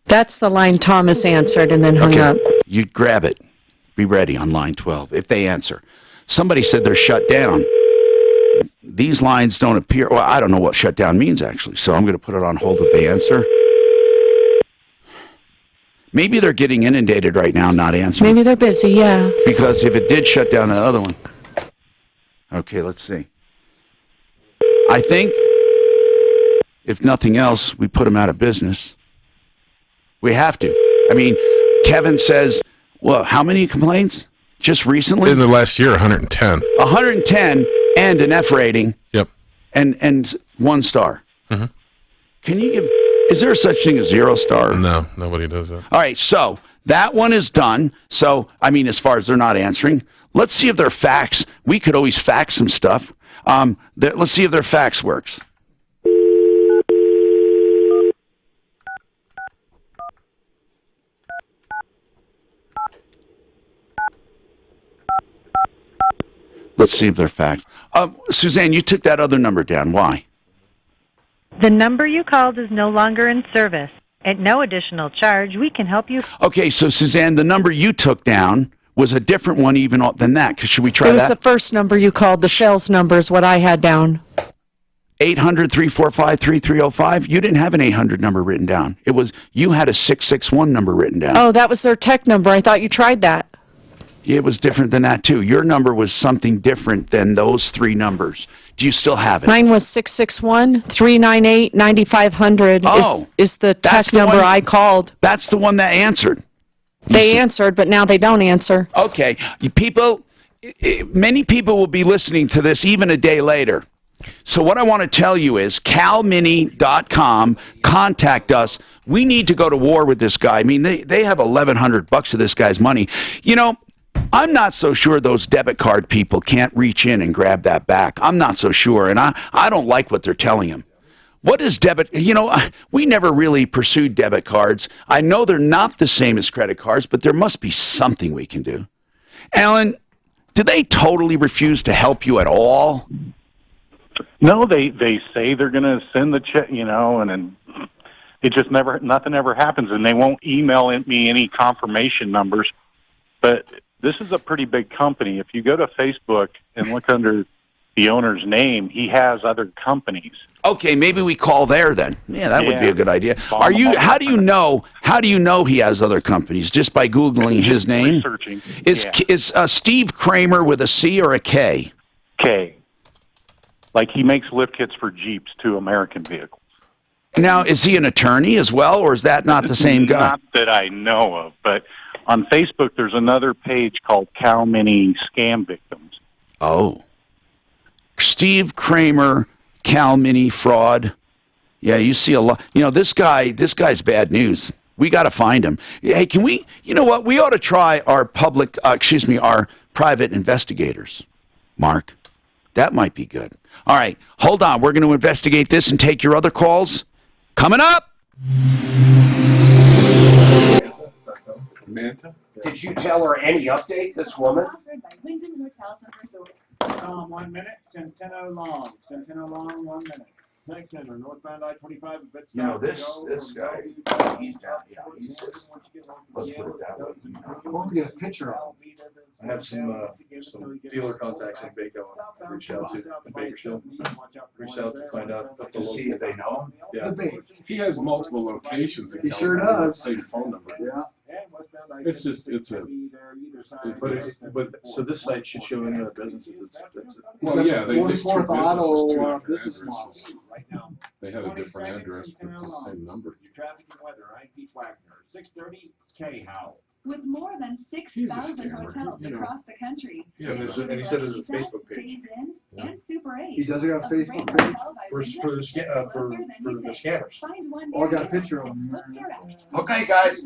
That's the line Thomas answered and then hung up.
You grab it. Be ready on line 12 if they answer. Somebody said they're shut down. These lines don't appear. Well, I don't know what shutdown means, actually, so I'm going to put it on hold if they answer. Maybe they're getting inundated right now, not answering.
Maybe they're busy, yeah.
Because if it did shut down the other one. Okay, let's see. I think, if nothing else, we put them out of business. We have to. I mean, Kevin says, well, how many complaints? Just recently?
In the last year, 110.
110 and an F rating.
Yep.
And 1 star.
Mm-hmm.
Can you give... Is there such thing as 0 star?
No, nobody does that.
All right, so that one is done. So, I mean, as far as they're not answering, let's see if their fax... We could always fax some stuff. Let's see if their fax works. Let's see if they're fax. Suzanne, you took that other number down. Why?
The number you called is no longer in service. At no additional charge, we can help you.
Okay, so Suzanne, the number you took down was a different one even than that. Should we try
It was
that?
the first number you called. The sales number is what I had down.
800-345-3305. You didn't have an 800 number written down. You had a 661 number written down.
Oh, that was their tech number. I thought you tried that.
It was different than that, too. Your number was something different than those 3 numbers. Do you still have it?
Mine was 661-398-9500
Oh,
is the tech number I called.
That's the one that answered.
They answered, but now they don't answer.
Okay. Many people will be listening to this even a day later. So what I want to tell you is calmini.com, contact us. We need to go to war with this guy. I mean, they have $1,100 of this guy's money. You know, I'm not so sure those debit card people can't reach in and grab that back. I'm not so sure, and I don't like what they're telling him. What is debit? You know, we never really pursued debit cards. I know they're not the same as credit cards, but there must be something we can do. Alan, do they totally refuse to help you at all?
No, they say they're going to send the check, you know, and then it just nothing ever happens, and they won't email me any confirmation numbers. But this is a pretty big company. If you go to Facebook and look under the owner's name, he has other companies.
Okay, maybe we call there then. Yeah, that would be a good idea. How do you know he has other companies? Just by Googling his name?
Researching.
Is Steve Kramer with a C or a K?
K. Like he makes lift kits for Jeeps to American vehicles.
Now, is he an attorney as well, or is that not the same guy?
Not that I know of, but on Facebook there's another page called Cal Mini Scam Victims.
Oh. Steve Kramer, Cal Mini Fraud. Yeah, you see a lot. You know, this guy's bad news. We got to find him. Hey, can we, you know what, we ought to try our our private investigators, Mark. That might be good. All right, hold on. We're going to investigate this and take your other calls. Coming up.
Manta? Did you tell her any update, this woman?
1 minute, Centeno Long. Centeno Long, 1 minute. Thanks, Center, northbound I-25.
You know, this guy, he's down, let's put it that way.
We'll get a picture of him.
I have some dealer contacts in Baco I reached out to in Bakersfield. Reached out to find out
To see if they know him?
Yeah.
He has multiple locations in
He sure
California with
does.
the same phone number.
Yeah.
So this site should show any other businesses.
Well, yeah, they just two
44th Auto
businesses, two
business
different
model.
addresses. They had a different address, but it's the same number.
Traffic and weather, I'm Pete Wagner, 630 K-How.
With more than 6,000 hotels across the country.
Yeah, and he said there's a Facebook page.
Days in and Super 8.
He does have a Facebook page?
For the scanners.
Find one
Oh, I got a picture of him.
Okay, guys.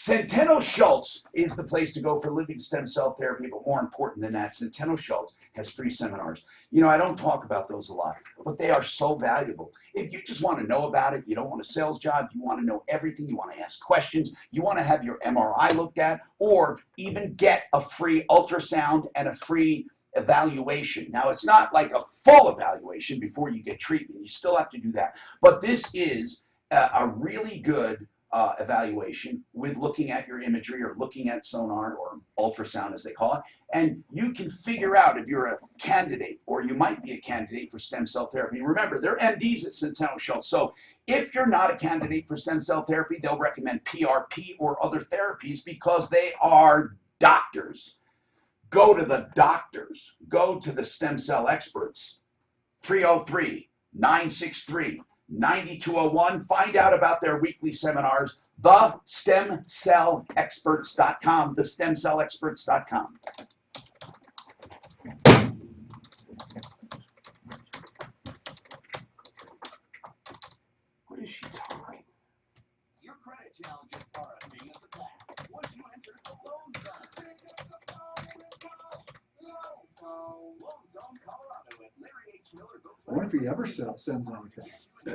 Centeno Schultz is the place to go for living stem cell therapy, but more important than that, Centeno Schultz has free seminars. You know, I don't talk about those a lot, but they are so valuable. If you just want to know about it, you don't want a sales job, you want to know everything, you want to ask questions, you want to have your MRI looked at, or even get a free ultrasound and a free evaluation. Now, it's not like a full evaluation before you get treatment. You still have to do that. But this is a really good evaluation with looking at your imagery or looking at sonar or ultrasound as they call it, and you can figure out if you're a candidate or you might be a candidate for stem cell therapy. Remember, they're MDs at Centennial Health, so if you're not a candidate for stem cell therapy, they'll recommend PRP or other therapies because they are doctors. Go to the doctors. Go to the stem cell experts. 303-963-9201. Find out about their weekly seminars. TheStemCellExperts.com. TheStemCellExperts.com. What is she talking?
Your credit challenges are a thing of the past. Once you enter the loan zone. Loan Zone Colorado at Larry H. Miller.
I wonder if he ever sends anything.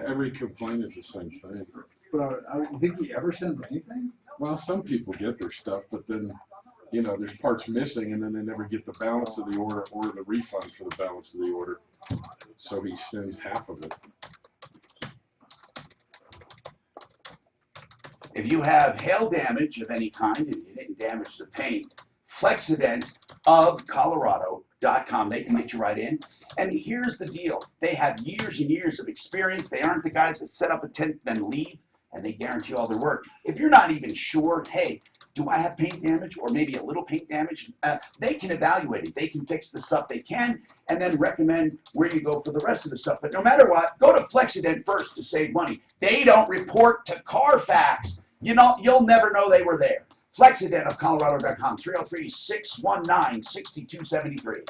Every complaint is the same thing.
But I think he ever sends anything?
Well, some people get their stuff, but then, you know, there's parts missing, and then they never get the balance of the order or the refund for the balance of the order. So he sends half of it.
If you have hail damage of any kind and you didn't damage the paint, Flexident of Colorado.com, they can get you right in. And here's the deal. They have years and years of experience. They aren't the guys that set up a tent then leave, and they guarantee all their work. If you're not even sure, hey, do I have paint damage or maybe a little paint damage? They can evaluate it. They can fix the stuff they can and then recommend where you go for the rest of the stuff. But no matter what, go to Flexident first to save money. They don't report to Carfax. You know, you'll never know they were there. Flexident of Colorado.com, 303-619-6273.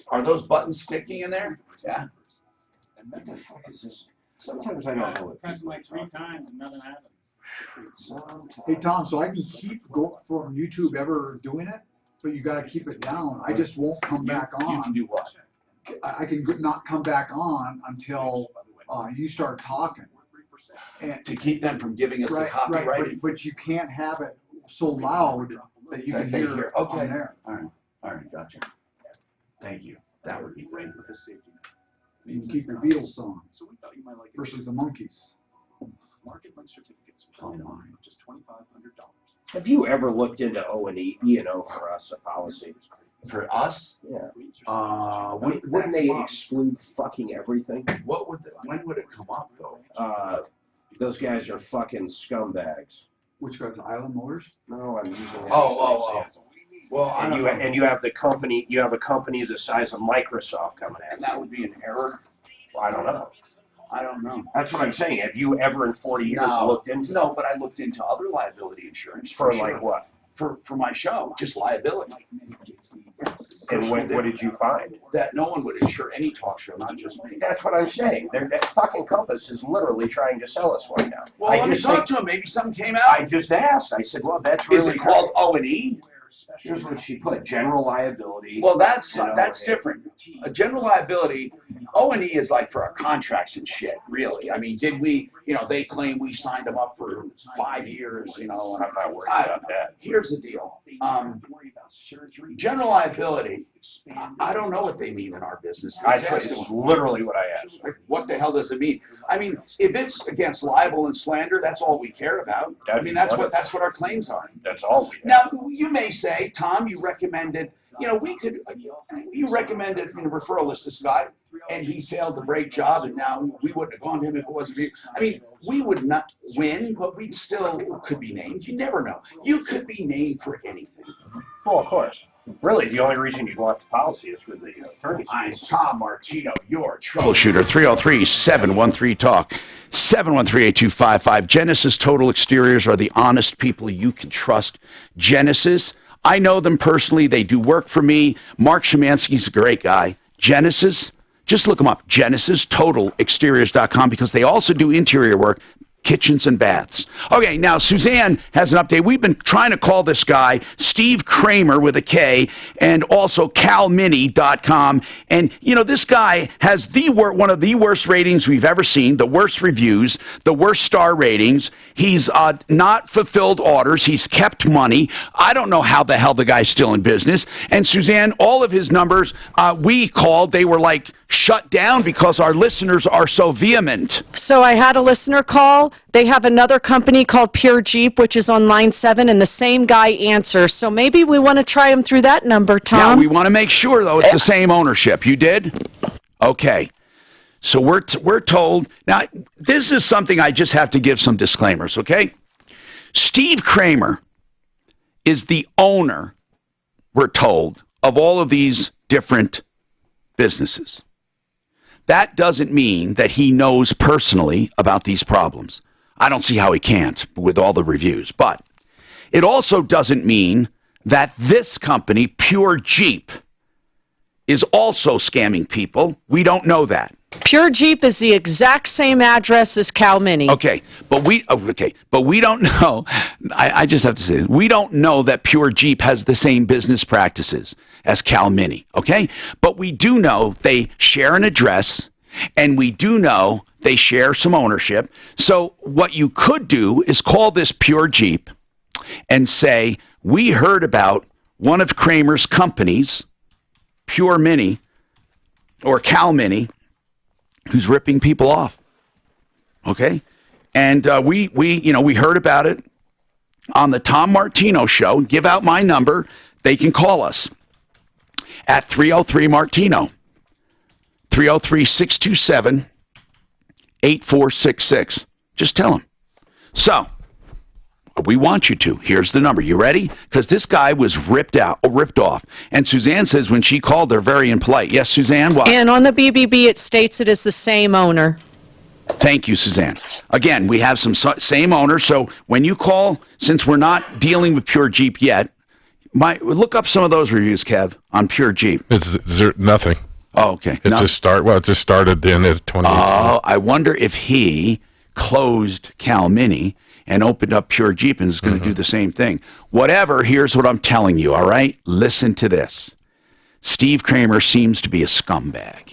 Are those buttons sticking in there? Yeah. What the fuck is this? Sometimes I don't know what.
Press like 3 times and nothing happens.
Hey, Tom, so I can keep from YouTube ever doing it, but you got to keep it down. I just won't come back on.
You can do what?
I can not come back on until you start talking. And
to keep them from giving us the copyright.
Right, but you can't have it so loud that you can hear
okay.
on there.
All right, gotcha. Thank you. That would be great.
You can keep your Beatles songs versus the Monkees.
Online.
Just $2,500.
Have you ever looked into O&E, for us, a policy?
For us?
Yeah. Wouldn't they exclude fucking everything?
When would it come up, though?
Those guys are fucking scumbags.
Which guys, Island Motors?
No, I'm using
Oh. Well,
and you have the company. You have a company the size of Microsoft coming at you.
And that would be an error.
Well, I don't know.
That's
what I'm saying. Have you ever in 40 years looked into?
No, but I looked into other liability insurance.
For
sure.
like what?
For my show, just liability.
And what did you find?
That no one would insure any talk show, not just me.
That's what I'm saying. That fucking Compass is literally trying to sell us one now.
Well, let me talk to him. Maybe something came out.
I just asked. I said, well, that's really.
Is it called O&E?
Here's what she put: general liability.
Well, that's different. A general liability, O&E is like for our contracts and shit. Really, I mean, did we? They claim we signed them up for 5 years. And I'm not worried about that. Here's the deal. General liability. I don't know what they mean in our business.
It's literally what I asked.
What the hell does it mean? I mean, if it's against libel and slander, that's all we care about. I mean, that's what our claims are.
That's all we.
Now, you may say, Tom, you recommended, you recommended referral list this guy, and he failed the great job, and now we wouldn't have gone to him if it wasn't for you. I mean, we would not win, but we still could be named. You never know. You could be named for anything.
Well, of course. Really, the only reason you'd want the policy is for the attorney.
I'm Tom Martino, your
Troubleshooter, 303-713-TALK, 713-8255. Genesis Total Exteriors are the honest people you can trust. Genesis, I know them personally. They do work for me. Mark Szymanski's a great guy. Genesis, just look them up, GenesisTotalExteriors.com, because they also do interior work, kitchens and baths. Okay, now Suzanne has an update. We've been trying to call this guy, Steve Kramer with a K, and also CalMini.com. And, this guy has one of the worst ratings we've ever seen, the worst reviews, the worst star ratings. He's not fulfilled orders. He's kept money. I don't know how the hell the guy's still in business. And Suzanne, all of his numbers we called, they were like shut down because our listeners are so vehement.
So I had a listener call. They have another company called Pure Jeep, which is on line 7, and the same guy answers. So maybe we want to try him through that number, Tom.
Now, we want to make sure, though, it's the same ownership. You did? Okay. So we're told. Now, this is something I just have to give some disclaimers, okay? Steve Kramer is the owner, we're told, of all of these different businesses. That doesn't mean that he knows personally about these problems. I don't see how he can't with all the reviews. But it also doesn't mean that this company, Pure Jeep, is also scamming people. We don't know that.
Pure Jeep is the exact same address as Cal Mini.
Okay, but we don't know. I just have to say, we don't know that Pure Jeep has the same business practices as Cal Mini. Okay, but we do know they share an address, and we do know they share some ownership. So what you could do is call this Pure Jeep and say, we heard about one of Kramer's companies, Pure Mini or Cal Mini, who's ripping people off. Okay? And we heard about it on the Tom Martino show. Give out my number. They can call us at 303-MARTINO. 303-627-8466. Just tell them. So, we want you to. Here's the number. You ready? Because this guy was ripped off. And Suzanne says when she called, they're very impolite. Yes, Suzanne, what?
And on the BBB, it states it is the same owner.
Thank you, Suzanne. Again, we have some same owner, so when you call, since we're not dealing with Pure Jeep yet, look up some of those reviews, Kev, on Pure Jeep.
It's nothing.
Oh, okay.
It just started in 2018.
Oh, I wonder if he closed Cal Mini and opened up Pure Jeep and is going to do the same thing. Whatever, here's what I'm telling you, all right? Listen to this. Steve Kramer seems to be a scumbag.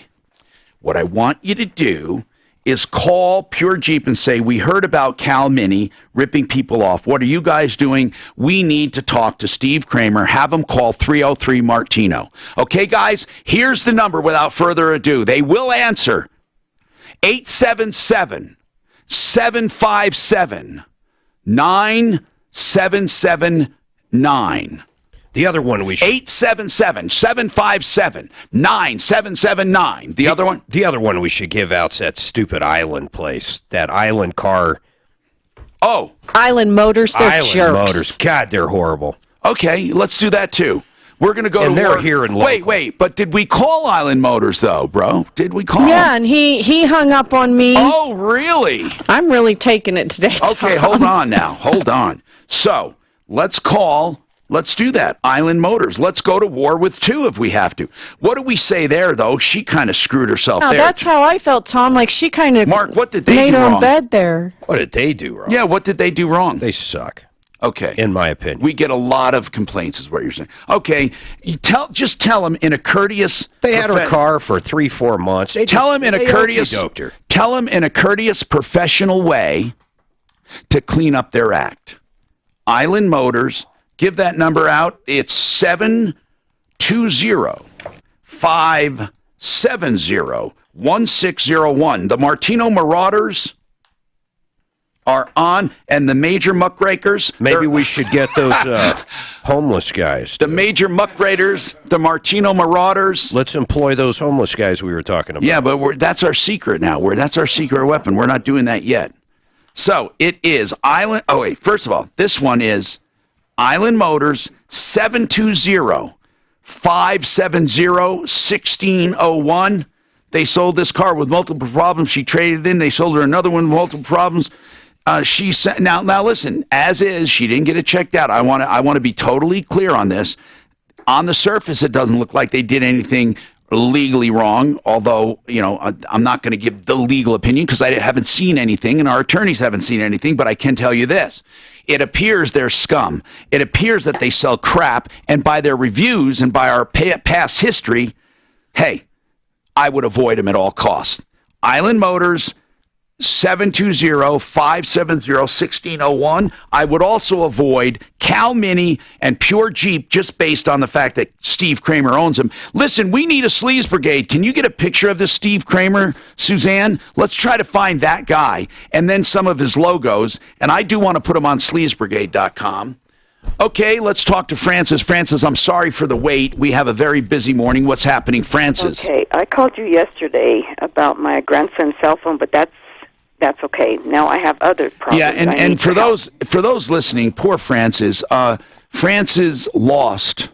What I want you to do is call Pure Jeep and say, we heard about Cal Mini ripping people off. What are you guys doing? We need to talk to Steve Kramer. Have him call 303-MARTINO. Okay, guys? Here's the number without further ado. They will answer. 877-757-9779.
The other one we should...
877-757-9779. The other one?
The other one we should give out's that stupid Island place. That Island car...
Oh.
Island Motors, they're
Island
jerks.
Motors. God, they're horrible.
Okay, let's do that too. We're going to go
and
to
they're
work.
Here in local.
Wait, but did we call Island Motors, though, bro? Did we call
Yeah,
him?
and he hung up on me.
Oh, really?
I'm really taking it today,
Okay,
Tom.
hold on now. Hold on. So, let's do that. Island Motors. Let's go to war with two if we have to. What do we say there, though? She kind of screwed herself
No,
there.
that's how I felt, Tom. Like she kind of
Mark, what did they
made
do
her
wrong?
own bed there.
What did they do wrong?
Yeah, what did they do wrong?
They suck.
Okay.
In my opinion.
We get a lot of complaints is what you're saying. Okay, just tell them in a courteous...
They had her car for 3-4 months.
Tell them in a courteous...
Her.
Tell them in a courteous, professional way to clean up their act. Island Motors, give that number out. It's 720-570-1601. The Martino Marauders are on, and the major muckrakers...
Maybe we should get those homeless guys.
The major muckrakers, the Martino Marauders...
Let's employ those homeless guys we were talking about.
Yeah, but that's our secret now. That's our secret weapon. We're not doing that yet. So, it is Island... Oh, wait. First of all, this one is Island Motors, 720-570-1601. They sold this car with multiple problems. She traded in. They sold her another one with multiple problems. She said, now listen, as is, she didn't get it checked out. I want to be totally clear on this. On the surface, it doesn't look like they did anything legally wrong, although, I'm not going to give the legal opinion because I haven't seen anything and our attorneys haven't seen anything, but I can tell you this. It appears they're scum. It appears that they sell crap, and by their reviews and by our past history, hey, I would avoid them at all costs. Island Motors, 720-570-1601. I would also avoid Cal Mini and Pure Jeep just based on the fact that Steve Kramer owns them. Listen, we need a sleaze brigade. Can you get a picture of this Steve Kramer, Suzanne? Let's try to find that guy and then some of his logos. And I do want to put them on sleazebrigade.com. Okay, let's talk to Francis. Francis, I'm sorry for the wait. We have a very busy morning. What's happening, Francis?
Okay, I called you yesterday about my grandson's cell phone, but that's okay. Now I have other problems.
Yeah, and for those listening, poor Francis. Francis lost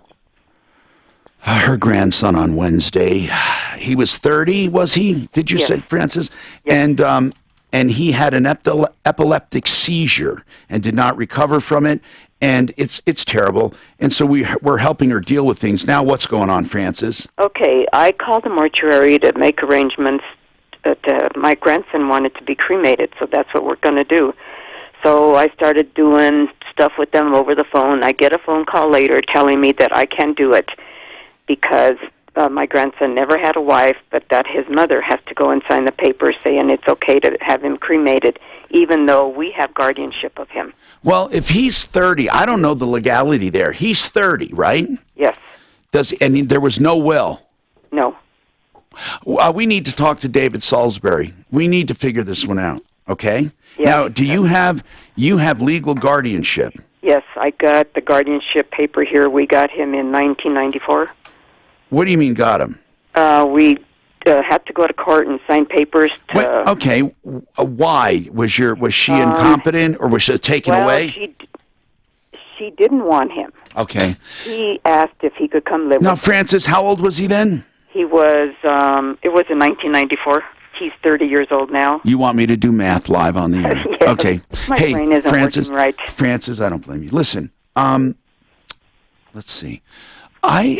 her grandson on Wednesday. He was 30, was he? Did you say, Francis? Yes. And he had an epileptic seizure and did not recover from it. And it's terrible. And so we're helping her deal with things. Now what's going on, Francis?
Okay, I called the mortuary to make arrangements. My grandson wanted to be cremated, so that's what we're going to do. So I started doing stuff with them over the phone. I get a phone call later telling me that I can't do it because my grandson never had a wife, but that his mother has to go and sign the papers saying it's okay to have him cremated, even though we have guardianship of him.
Well, if he's 30, I don't know the legality there. He's 30, right?
Yes.
And there was no will?
No.
We need to talk to David Salisbury. We need to figure this one out, okay?
Yes.
Now, do you have legal guardianship?
Yes, I got the guardianship paper here. We got him in 1994.
What do you mean got him?
We had to go to court and sign papers to...
Wait, okay, why? Was she incompetent or was it taken away?
She didn't want him.
Okay.
He asked if he could come live
Now,
with
Francis, how old was he then?
He was, it was in 1994. He's 30 years old now.
You want me to do math live on the air?
Yes.
Okay.
My
hey,
brain isn't
Francis,
working right.
Francis, I don't blame you. Listen, let's see.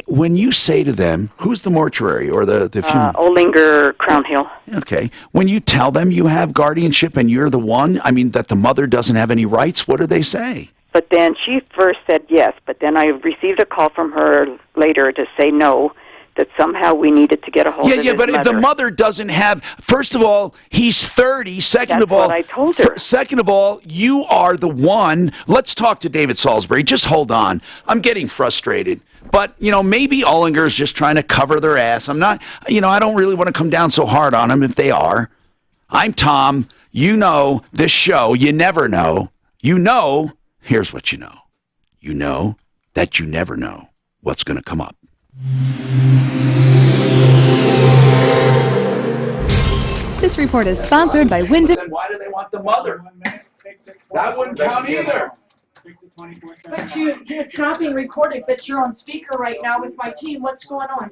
When you say to them, who's the mortuary or the funeral?
Olinger, Crown Hill.
Okay. When you tell them you have guardianship and you're the one, I mean, that the mother doesn't have any rights, what do they say?
But then she first said yes, but then I received a call from her later to say no, that somehow we needed to get a hold of his mother.
But if the mother doesn't have, first of all, he's 30. Second of all,
what I told her.
Second of all, you are the one. Let's talk to David Salisbury. Just hold on. I'm getting frustrated. But, maybe Ollinger's just trying to cover their ass. I'm not, I don't really want to come down so hard on them if they are. I'm Tom. You know this show. You never know. Here's what you know. You know that you never know what's going to come up.
This report is sponsored by Wyndham.
Then why do they want the mother? That wouldn't count either.
But it's not being recorded, but you're on speaker right now with my team. What's going on?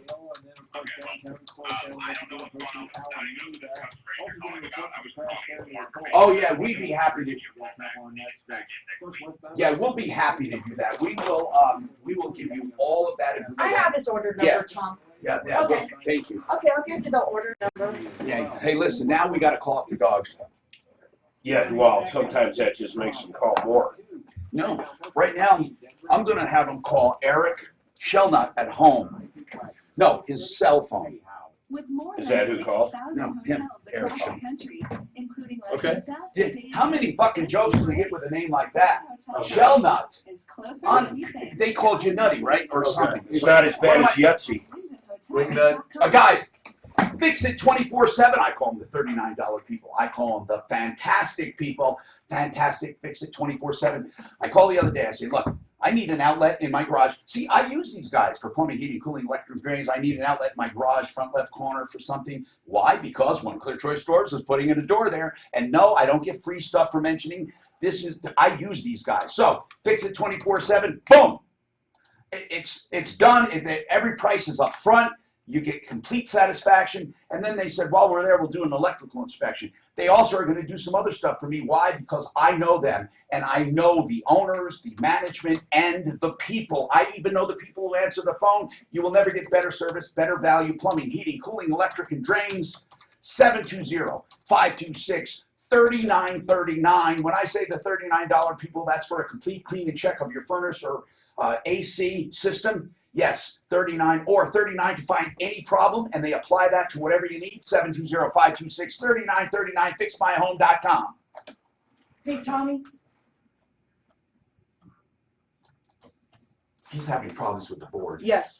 Oh yeah, we'd be happy to. Yeah, we'll be happy to do that. We will give you all of that information.
I have his order number, Tom.
Yeah.
Okay.
Well, thank you.
Okay, I'll give you the order number.
Yeah. Hey, listen. Now we got to call up the dogs.
Yeah, well, sometimes that just makes them call more.
No, right now I'm going to have them call Eric Shellnut at home. No, his cell phone.
Is that who called?
No, him, Eric Shellnut. Okay. How many fucking jokes can they get with a name like that? Shellnut. They called you nutty, right? Or something.
It's not as bad as Yahtzee.
Guys, Fix It 24/7. I call them the $39 people. I call them the fantastic people. Fantastic Fix It 24/7. I called the other day. I said, look, I need an outlet in my garage. See, I use these guys for plumbing, heating, cooling, electric drains. I need an outlet in my garage, front left corner for something. Why? Because One Clear Choice Stores is putting in a door there. And no, I don't get free stuff for mentioning. I use these guys. So, Fix It 24/7. Boom. It's done. Every price is up front. You get complete satisfaction. And then they said, while we're there, we'll do an electrical inspection. They also are going to do some other stuff for me. Why? Because I know them. And I know the owners, the management, and the people. I even know the people who answer the phone. You will never get better service, better value, plumbing, heating, cooling, electric, and drains. 720-526-3939. When I say the $39 people, that's for a complete clean and check of your furnace or AC system. Yes, 39 or 39 to find any problem, and they apply that to whatever you need. 720-526-3939, fixmyhome.com.
Hey, Tommy.
He's having problems with the board.
Yes.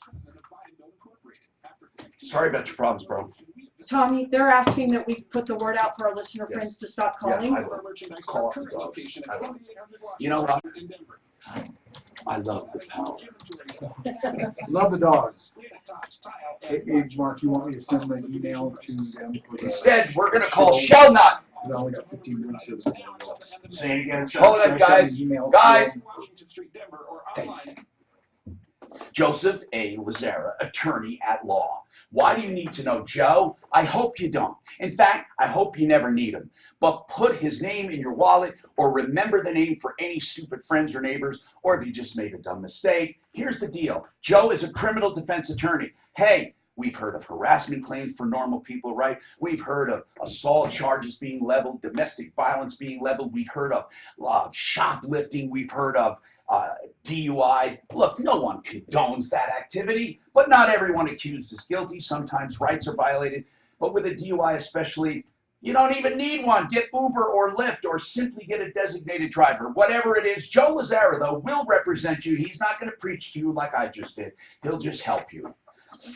Sorry about your problems, bro.
Tommy, they're asking that we put the word out for our listener friends to stop calling.
Yeah, I will. Call off the dogs. I will. You know what? I love the power.
Love the dogs. Hey, Mark, you want me to send an email to them?
Instead, we're going to call Shellnut.
I only got 15 minutes here.
Say it again.
Call it, guys. Guys. Joseph A. Lazara, attorney at law. Why do you need to know Joe? I hope you don't. In fact, I hope you never need him. But put his name in your wallet or remember the name for any stupid friends or neighbors, or if you just made a dumb mistake. Here's the deal. Joe is a criminal defense attorney. Hey, we've heard of harassment claims for normal people, right? We've heard of assault charges being leveled, domestic violence being leveled. We've heard of shoplifting. We've heard of DUI. Look, no one condones that activity, but not everyone accused is guilty. Sometimes rights are violated, but with a DUI especially, you don't even need one. Get Uber or Lyft or simply get a designated driver. Whatever it is, Joe Lazara, though, will represent you. He's not going to preach to you like I just did. He'll just help you.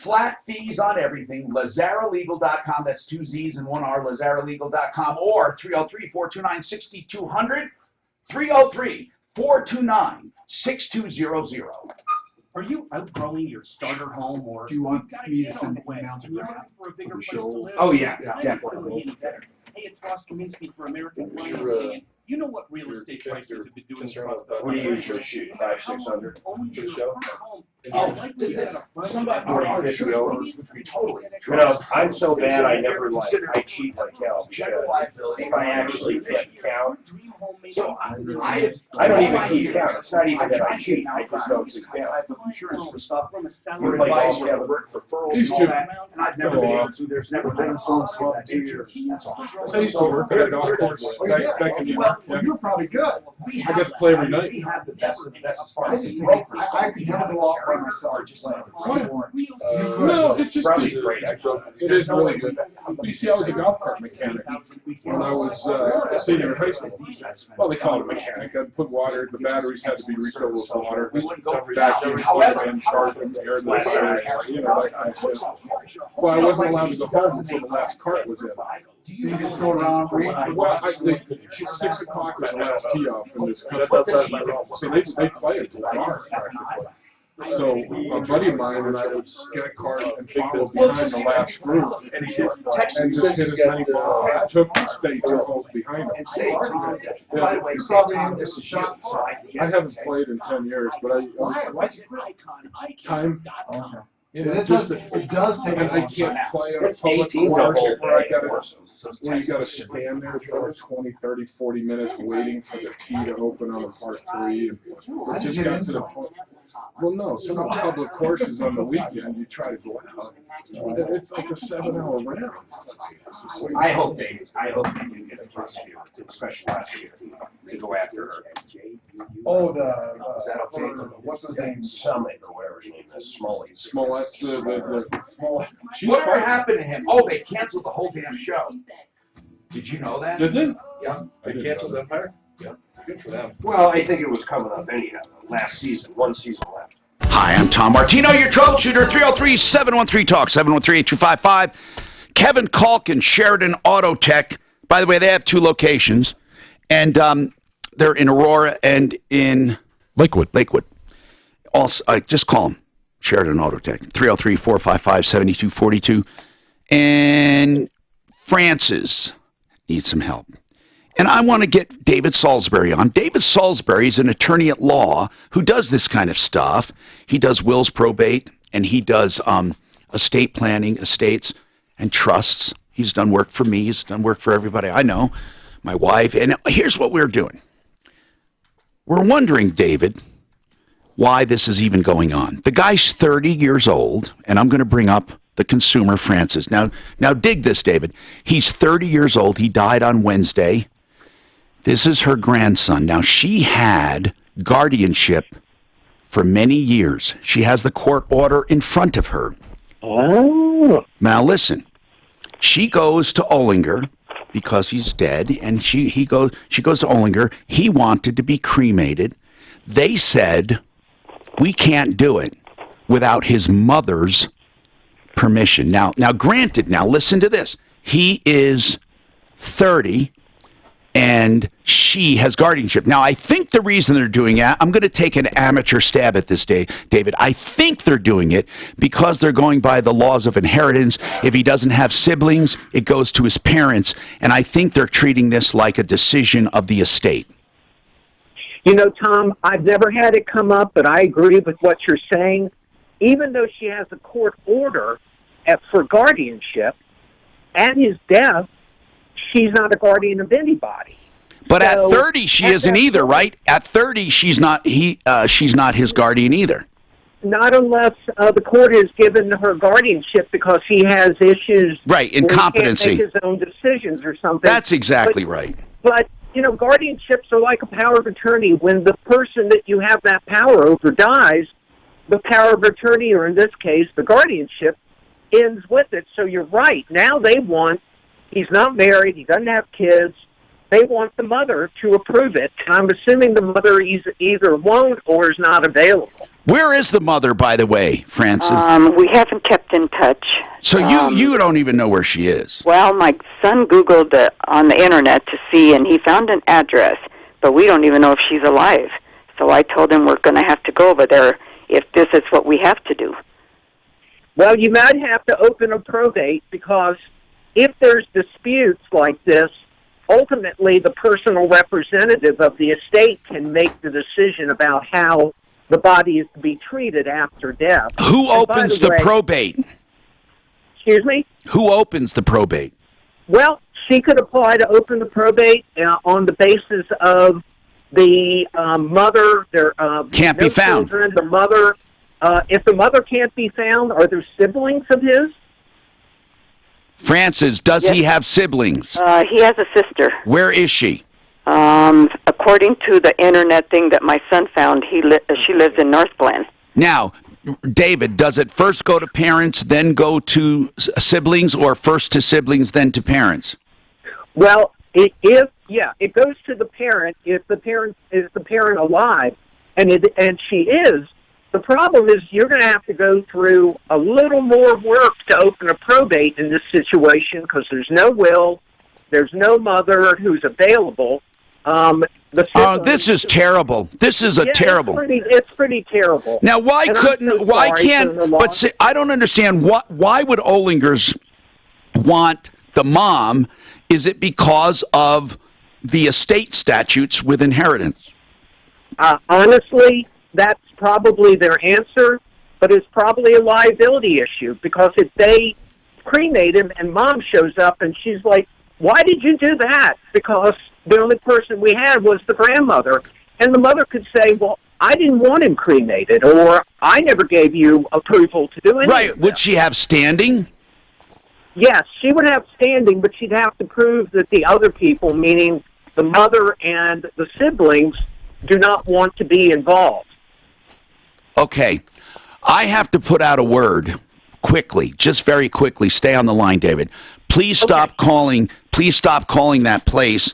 Flat fees on everything. LazaraLegal.com. That's 2 Z's and 1 R. LazaraLegal.com or 303-429-6200. 303-429-6200.
Are you outgrowing your starter home, or
do you want me to send an email to them
for a bigger
for the
place to
show?
live? Oh yeah,
Yeah,
definitely. Hey, it's Ross Kaminsky for American Financing. You know what real estate prices have been doing across the
What do you
usually
shoot,
500-600
for the
show?
Somebody
already
totally.
You know, I'm so bad. I never I cheat like hell because if I actually can't count,
So
I don't even keep count. It's not even that I cheat. I just don't keep count.
I have insurance for stuff.
You're
Your
like
advice,
all
you have work referrals and all that, and I've never been able to. There's never been a song for that 2 years.
So I used to work at a golf course back in New York.
Well, you're probably good.
I get to play every night.
We have the best of the best as far
I
as
just
brokers.
think I could never go out by myself. Just like,
No, it's just
Probably great.
it is really good. You see, I was a golf cart mechanic when I was a senior in high school. Well, they call it a mechanic. I'd put water. The batteries had to be refilled with water. Vacuum and charge them, air the battery, you know, that kind of shit. Well, I wasn't allowed to go home until the last cart was in.
So you just go around.
Well, 6 o'clock was the last tee off in this country. So they play until dark, practically. So a buddy of mine and I would get a cart and go behind the last group and just hit as many balls as it took to stay 2 holes behind them. I haven't played in 10 years, but time. You know,
It does take
and I can't play on a public course where you gotta stand there for 20, 30, 40 minutes waiting for the tee to open on a par 3. And it just got to the point. Well, no, some of the public courses on the weekend, you try to go out. It's like a 7-hour round.
I hope they do get a prosecutor, especially last year, to go after her.
Oh,
Is that okay?
what's his name?
Summit or whatever his name is, Smollett.
Smollett,
Whatever happened to him? Oh, they canceled the whole damn show. Did you know that?
Did they?
Yeah.
They canceled Empire? Yeah. Good for them.
Well, I think it was coming up anyhow, last season, 1 season left.
Hi, I'm Tom Martino, your troubleshooter, 303-713-TALK, 713-8255. Kevin Kalk and Sheridan Auto Tech. By the way, they have 2 locations, and they're in Aurora and in Lakewood. Also, just call them, Sheridan Auto Tech, 303-455-7242. And Francis needs some help. And I want to get David Salisbury on. David Salisbury is an attorney at law who does this kind of stuff. He does wills, probate, and he does estate planning, estates, and trusts. He's done work for me. He's done work for everybody I know, my wife. And here's what we're doing. We're wondering, David, why this is even going on. The guy's 30 years old, and I'm going to bring up the consumer, Francis. Now dig this, David. He's 30 years old. He died on Wednesday. This is her grandson. Now, she had guardianship for many years. She has the court order in front of her.
Oh.
Now listen, she goes to Ollinger because he's dead, and she goes to Ollinger. He wanted to be cremated. They said, we can't do it without his mother's permission. Now granted, now listen to this. He is 30, and she has guardianship. Now, I think the reason they're doing it, I'm going to take an amateur stab at this, David. I think they're doing it because they're going by the laws of inheritance. If he doesn't have siblings, it goes to his parents, and I think they're treating this like a decision of the estate.
You know, Tom, I've never had it come up, but I agree with what you're saying. Even though she has a court order for guardianship, at his death, she's not a guardian of anybody.
But
So,
at 30, she isn't either, right? At 30, she's not his guardian either.
Not unless the court has given her guardianship because he has issues.
Right,
where
incompetency.
He can't make his own decisions or something.
That's exactly right.
But, you know, guardianships are like a power of attorney. When the person that you have that power over dies, the power of attorney, or in this case, the guardianship, ends with it. So you're right. Now they want, he's not married, he doesn't have kids, they want the mother to approve it. And I'm assuming the mother either won't or is not available.
Where is the mother, by the way, Francis?
We haven't kept in touch.
So you don't even know where she is.
Well, my son Googled on the internet to see, and he found an address, but we don't even know if she's alive. So I told him we're going to have to go over there if this is what we have to do.
Well, you might have to open a probate because if there's disputes like this, ultimately the personal representative of the estate can make the decision about how the body is to be treated after death.
Who opens the probate?
Excuse me?
Who opens the probate?
Well, she could apply to open the probate on the basis of the mother. There
can't be found.
Children, the mother. If the mother can't be found, are there siblings of his?
Francis, does he have siblings?
He has a sister.
Where is she?
According to the internet thing that my son found, she lives in North Glen.
Now, David, does it first go to parents, then go to siblings, or first to siblings, then to parents?
Well, it goes to the parent if the parent is the parent alive, and she is. The problem is you're going to have to go through a little more work to open a probate in this situation because there's no will, there's no mother who's available.
This is terrible. This is terrible.
It's pretty terrible.
Now, why can't? But see, I don't understand why would Ollingers want the mom? Is it because of the estate statutes with inheritance?
Honestly, that's probably their answer, but it's probably a liability issue because if they cremate him and mom shows up and she's like, why did you do that? Because the only person we had was the grandmother. And the mother could say, well, I didn't want him cremated, or I never gave you approval to do anything.
Right. Would she have standing?
Yes, she would have standing, but she'd have to prove that the other people, meaning the mother and the siblings, do not want to be involved.
Okay. I have to put out a word quickly, just very quickly. Stay on the line, David. Please stop calling. Please stop calling that place.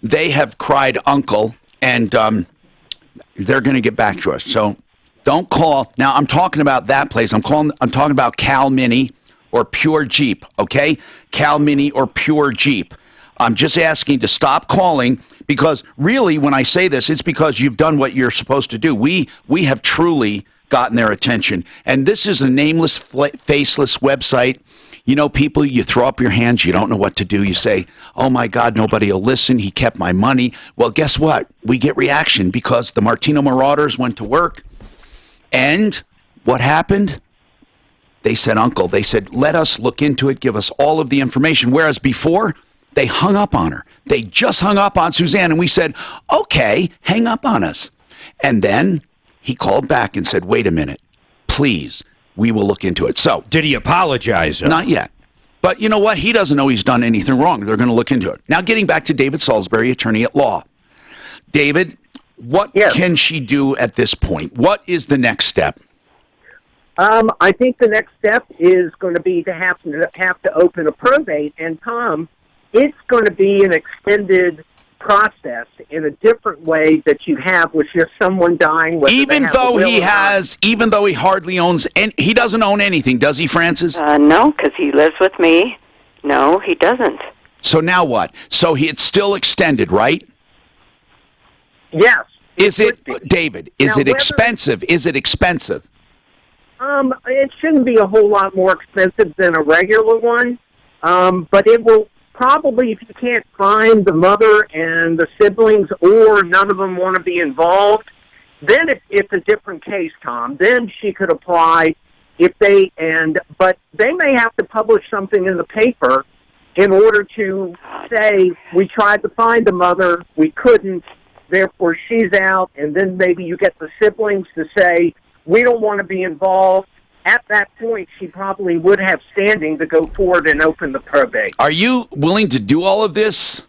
They have cried uncle, and they're going to get back to us. So don't call. Now, I'm talking about that place. I'm talking about Cal Mini or Pure Jeep, okay? Cal Mini or Pure Jeep. I'm just asking to stop calling because really when I say this, it's because you've done what you're supposed to do. We have truly gotten their attention. And this is a nameless, faceless website. You know, people, you throw up your hands, you don't know what to do. You say, oh, my God, nobody will listen. He kept my money. Well, guess what? We get reaction because the Martino Marauders went to work. And what happened? They said, uncle, they said, let us look into it, give us all of the information. Whereas before, they hung up on her. They just hung up on Suzanne. And we said, okay, hang up on us. And then he called back and said, wait a minute, please. We will look into it. So,
did he apologize?
Not yet. But you know what? He doesn't know he's done anything wrong. They're going to look into it. Now, getting back to David Salisbury, attorney at law. David, What can she do at this point? What is the next step?
I think the next step is going to be to have to open a probate. And Tom, it's going to be an extended process in a different way that you have with just someone dying.
Even though he hardly owns, and he doesn't own anything, does he, Francis?
No, because he lives with me. No, he doesn't.
So now what? So it's still extended, right?
Yes.
Is it, David? Is it expensive? Is it expensive?
It shouldn't be a whole lot more expensive than a regular one, but it will probably, if you can't find the mother and the siblings or none of them want to be involved, then it's a different case, Tom. Then she could apply but they may have to publish something in the paper in order to say, we tried to find the mother, we couldn't, therefore she's out, and then maybe you get the siblings to say, we don't want to be involved. At that point, she probably would have standing to go forward and open the probate.
Are you willing to do all of this?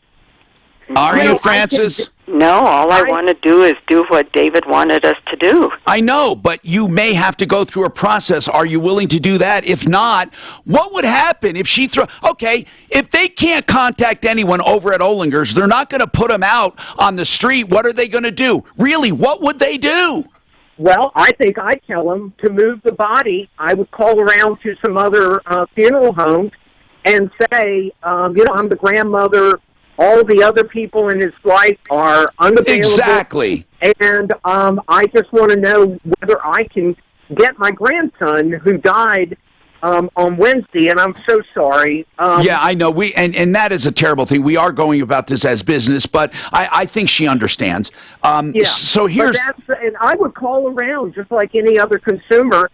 Are you, Francis?
No, all I want to do is do what David wanted us to do.
I know, but you may have to go through a process. Are you willing to do that? If not, what would happen if she if they can't contact anyone over at Olinger's, they're not going to put them out on the street. What are they going to do? Really, what would they do?
Well, I think I'd tell them to move the body. I would call around to some other funeral homes and say, I'm the grandmother. All the other people in his life are unavailable.
Exactly.
And I just want to know whether I can get my grandson who died on Wednesday, and I'm so sorry.
Yeah, I know. And that is a terrible thing. We are going about this as business, but I think she understands. So here's...
and I would call around just like any other consumer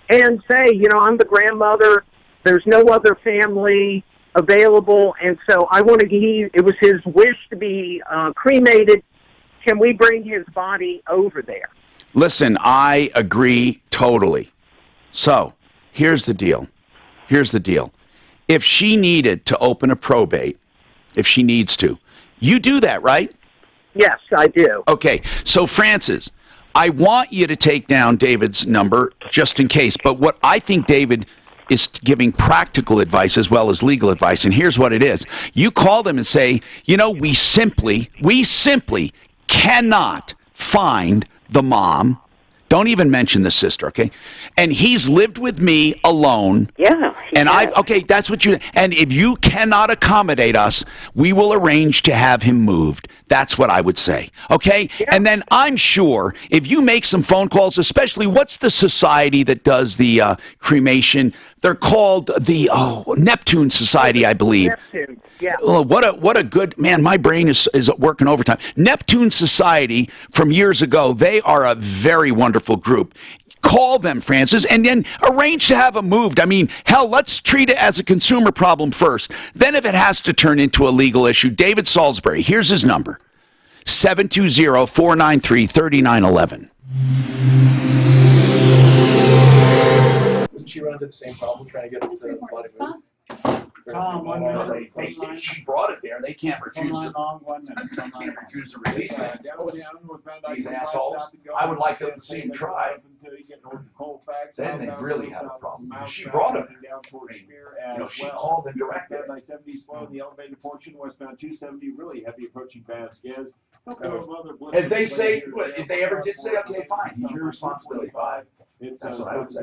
and say, I'm the grandmother. There's no other family available, and so I want to. It was his wish to be cremated. Can we bring his body over there?
Listen, I agree totally. So here's the deal. If she needed to open a probate, if she needs to, you do that, right?
Yes, I do.
Okay, so Francis, I want you to take down David's number just in case, but what I think David is giving practical advice as well as legal advice, and here's what it is. You call them and say, we simply cannot find the mom. Don't even mention the sister, okay? And he's lived with me alone.
Yeah.
And that's what and if you cannot accommodate us, we will arrange to have him moved. That's what I would say, okay? Yeah. And then I'm sure if you make some phone calls, especially what's the society that does the cremation? They're called the Neptune Society, I believe.
Neptune, yeah.
Oh, what a good man! My brain is working overtime. Neptune Society from years ago. They are a very wonderful group. Call them, Francis, and then arrange to have them moved. I mean, hell, let's treat it as a consumer problem first. Then if it has to turn into a legal issue, David Salisbury, here's his number, 720-493-3911.
Didn't she run into the same problem trying to get the body moved?
She brought it there. They can't refuse to. They can't refuse to release it. These assholes. I would like them to see him try. Then they really have a problem. She brought it. She called and directed it.
70 slow, the elevated portion, westbound 270, really heavy approaching Vasquez.
If they say, if they ever did say, okay, fine, he's your responsibility. That's what I would say.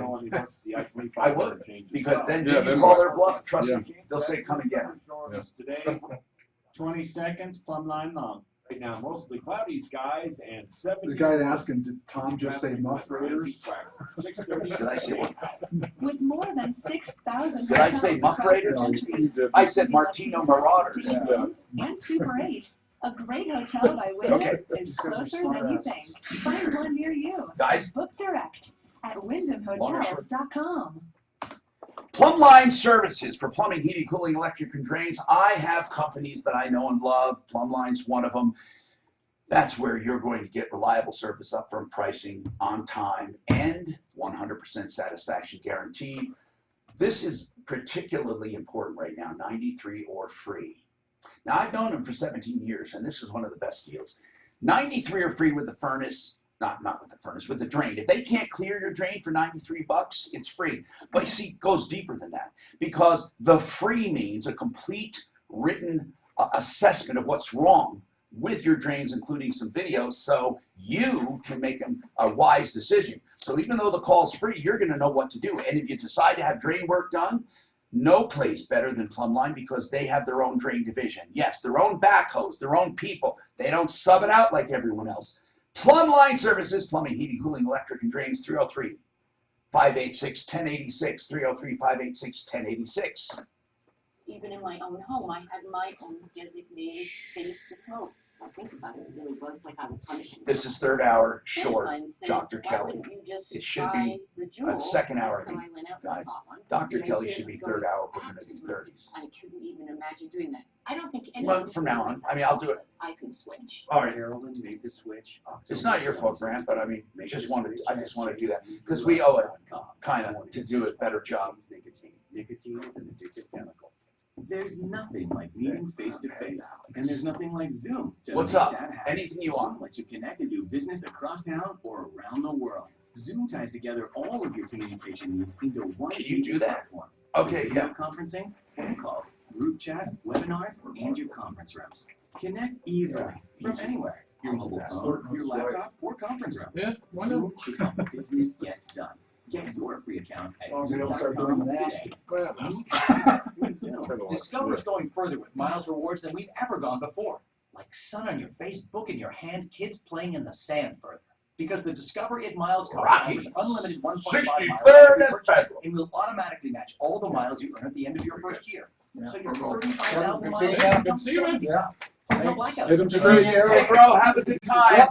I would, because then you call their bluff. Trust me, they'll say, come and get him.
Today, 20 seconds, plumb line long. Right now, mostly cloudy skies and 70.
The guy asking, did Tom just say Muff Raiders?
Did I say what?
With more than 6,000.
Did I say Muff Raiders? I said Martino Marauders.
And Super 8. A great hotel by Wyndham is closer than you think. Find one near you.
Guys,
book direct at wyndhamhotels.com.
Plumline Services for plumbing, heating, cooling, electric, and drains. I have companies that I know and love. Plumline's one of them. That's where you're going to get reliable service, upfront pricing, on time, and 100% satisfaction guaranteed. This is particularly important right now, 93 or free. Now, I've known them for 17 years, and this is one of the best deals. 93 are free with the furnace. Not with the furnace, with the drain. If they can't clear your drain for $93, it's free. But you see, it goes deeper than that, because the free means a complete written assessment of what's wrong with your drains, including some videos, so you can make a wise decision. So even though the call's free, you're going to know what to do. And if you decide to have drain work done, no place better than Plumbline, because they have their own drain division. Yes, their own backhoes, their own people. They don't sub it out like everyone else. Plumbline Services, plumbing, heating, cooling, electric, and drains, 303-586-1086, 303-586-1086.
Even in my own home, I had my own designated space to smoke. I think about it, it really was like I was punishing.
This is third hour short,
Someone said,
Dr.
"Why
Kelly.
wouldn't you just
It should
buy
be
the
a
Juul?"
second hour.
So I went out and
Guys,
bought one.
Dr.
And I
Kelly
did
should be
go
third hour. We're going to do 30s.
I couldn't even imagine doing that. I don't think any
Well, from now on, I mean, I'll do it.
I can switch.
All right.
Carolyn made the switch.
It's not your fault, Grant, but I mean, I just want to do that because we owe it, kind of, to do a better job.
Nicotine is an addictive chemical. There's nothing like meeting face to face, and there's nothing like Zoom to
What's
make
up?
that happen.
Anything you want.
Zoom lets you connect and do business across town or around the world. Zoom ties together all of your communication needs into one
Can you do that?
platform.
Okay,
Video
yeah.
conferencing, phone calls, group chat, webinars, and your conference rooms. Connect easily from anywhere. Your mobile phone, your laptop, or conference room.
Yeah, why
Zoom
not?
is how business gets done. Get your free account at
We don't start doing
Zoom.com
that.
today.
Discover's going further with miles rewards than we've ever gone before. Like sun on your face, book in your hand, kids playing in the sand further. Because the Discover It Miles card
Rocky.
offers unlimited 1.5 miles
63rd and Federal.
and will automatically match all the miles you earn at the end of your first year. So your 35,000 miles
Yeah.
becomes 70. No blackout.
Hit 'em straight.
Hey, bro, have a good time.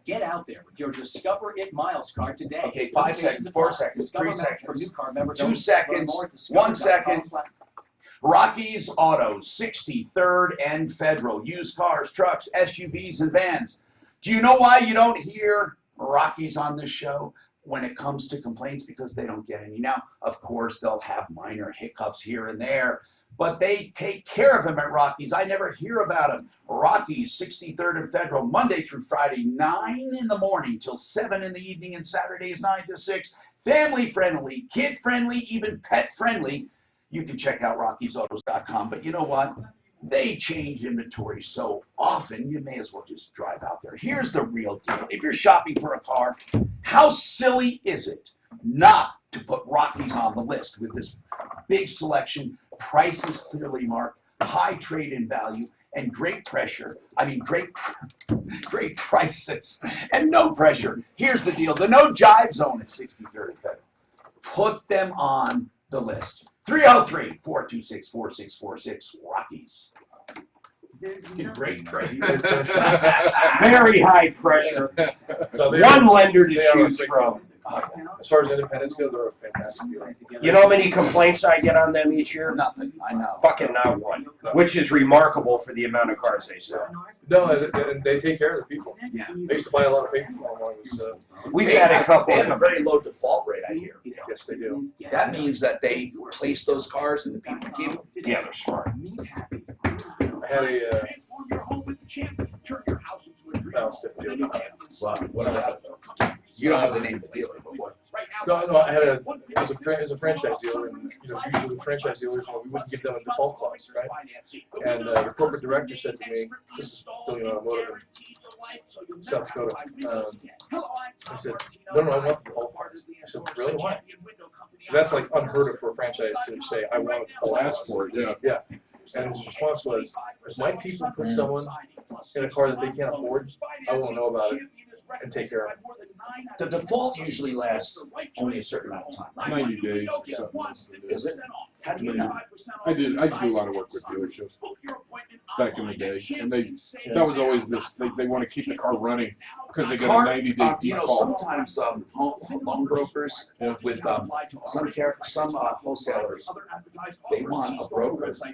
Get out there with your Discover It Miles card today.
Okay, 5 seconds, 4 seconds,
Discover
3
Match for
seconds,
new card members
2
only.
seconds,
Learn more at
1 second.
discover.com/.
Rocky's Autos, 63rd and Federal. Used cars, trucks, SUVs, and vans. Do you know why you don't hear Rocky's on this show when it comes to complaints? Because they don't get any. Now, of course, they'll have minor hiccups here and there, but they take care of them at Rocky's. I never hear about them. Rocky's, 63rd and Federal, Monday through Friday, 9 in the morning till 7 in the evening, and Saturdays 9 to 6. Family friendly, kid friendly, even pet friendly. You can check out Rocky'sAutos.com, but you know what? They change inventory so often, you may as well just drive out there. Here's the real deal. If you're shopping for a car, how silly is it not to put Rocky's on the list with this big selection, prices clearly marked, high trade-in value, and great pressure. I mean, great prices and no pressure. Here's the deal. The no jive zone at 63rd and Federal. Put them on the list. 303-426-4646, Rockies. Great pressure. Very high pressure. One lender to choose from.
As far as independents go, they're a fantastic deal.
You know how many complaints I get on them each year?
Nothing, I know.
Fucking not one. Which is remarkable for the amount of cars they sell.
No, and they take care of their people. I used to buy a lot of paper when I was.
We've had a couple.
They have a very low default rate, I hear.
Yes, they do.
That means that they place those cars and the people keep them.
Yeah, they're smart.
I had a
Transform your home with the champion. Turn your house into a dream
house
home.
that
Then you can
Wow, what about you don't have the name of the dealer, but what?
No, I had it was a franchise dealer, and usually with franchise dealers, we wouldn't give them a default clause, right? And the corporate director said to me, "This is Billion Automotive in South Dakota." I said, "No, I want the default clause." I said, "Really? Why?" So that's like unheard of for a franchise to say, "I want a default clause."
Ask for it, yeah.
Yeah. And his response was, "If my people put someone in a car that they can't afford, I won't know about it and take care of it."
The default usually lasts only a certain amount of time.
90 days or something.
Is it? How do you know?
I used to do a lot of work with dealerships back in the day, and that was always this. They want to keep the car running because they got a 90-day
You know,
default.
sometimes loan brokers with some wholesalers, they want a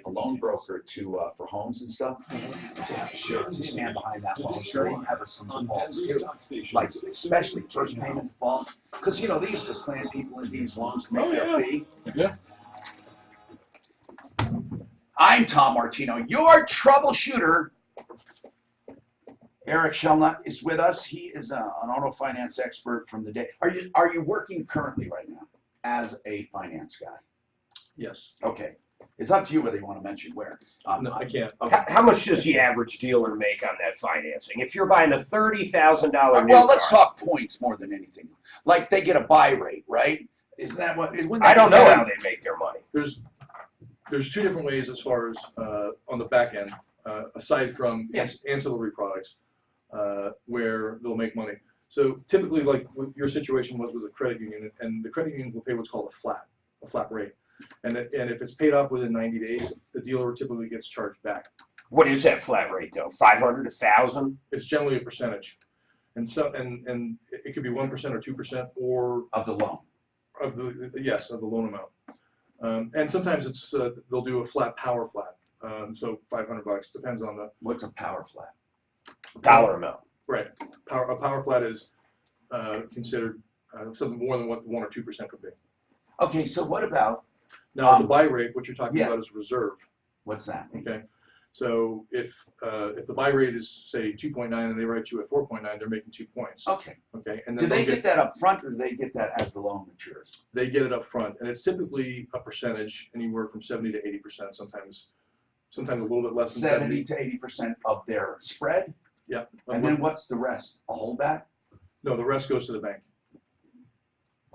loan broker to for homes and stuff to stand behind that loan. So they have some defaults too, like especially first payment default, because you know they used to slam people in these loans to make their fee.
Yeah.
I'm Tom Martino, your troubleshooter. Eric Shellnut is with us. He is an auto finance expert from the day. Are you working currently right now as a finance guy?
Yes.
Okay. It's up to you whether you want to mention where.
No, I can't.
Okay.
How much does the average dealer make on that financing? If you're buying a $30,000 new
Well, let's
car,
talk points more than anything. Like they get a buy rate, right? Isn't that what?
I don't know how they make their money.
There's two different ways as far as on the back end, aside from ancillary products, where they'll make money. So typically, like what your situation was with a credit union, and the credit union will pay what's called a flat rate. And if it's paid off within 90 days, the dealer typically gets charged back.
What is that flat rate though? 500, 1,000?
It's generally a percentage, and and it could be 1% or 2% or
of the loan.
Of the loan amount. And sometimes it's they'll do a flat power flat. So $500 depends on the.
What's a power flat?
Dollar amount.
Right. A power flat is considered something more than what 1 or 2% could be.
Okay, so what about
now the buy rate? What you're talking about is reserve.
What's that?
Okay. So if the buy rate is say 2.9 and they write you at 4.9, they're making 2 points.
Okay.
Okay. And then
do they get that up front, or do they get that as the loan matures?
They get it up front, and it's typically a percentage, anywhere from 70 to 80%. Sometimes a little bit less than
70 to 80% of their spread.
Yeah.
And then what's the rest? A holdback?
No, the rest goes to the bank.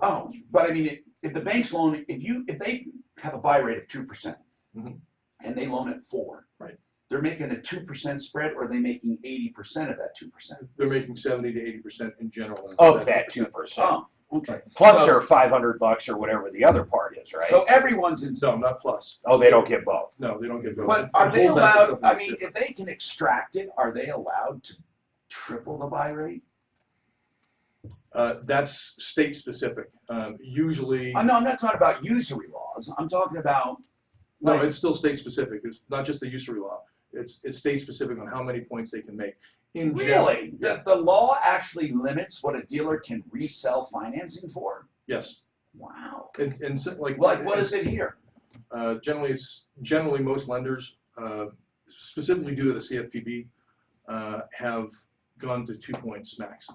Oh, but I mean, if the bank's loan, if they have a buy rate of 2%, and they loan at 4%,
right?
They're making a 2% spread, or are they making 80% of that 2%?
They're making 70 to 80% in general.
Of that 2%.
Oh, okay.
Plus their $500 or whatever the other part is, right?
So everyone's in.
No, not plus.
Oh, they don't get both.
No, they don't get both.
But are they allowed? I mean, if they can extract it, are they allowed to triple the buy rate?
That's state specific. Usually.
No, I'm not talking about usury laws. I'm talking about.
No, it's still state specific. It's not just the usury law. It's state specific on how many points they can make.
Really? The law actually limits what a dealer can resell financing for?
Yes.
Wow.
And like
what is it here?
Generally most lenders, specifically due to the CFPB, have gone to 2 points max.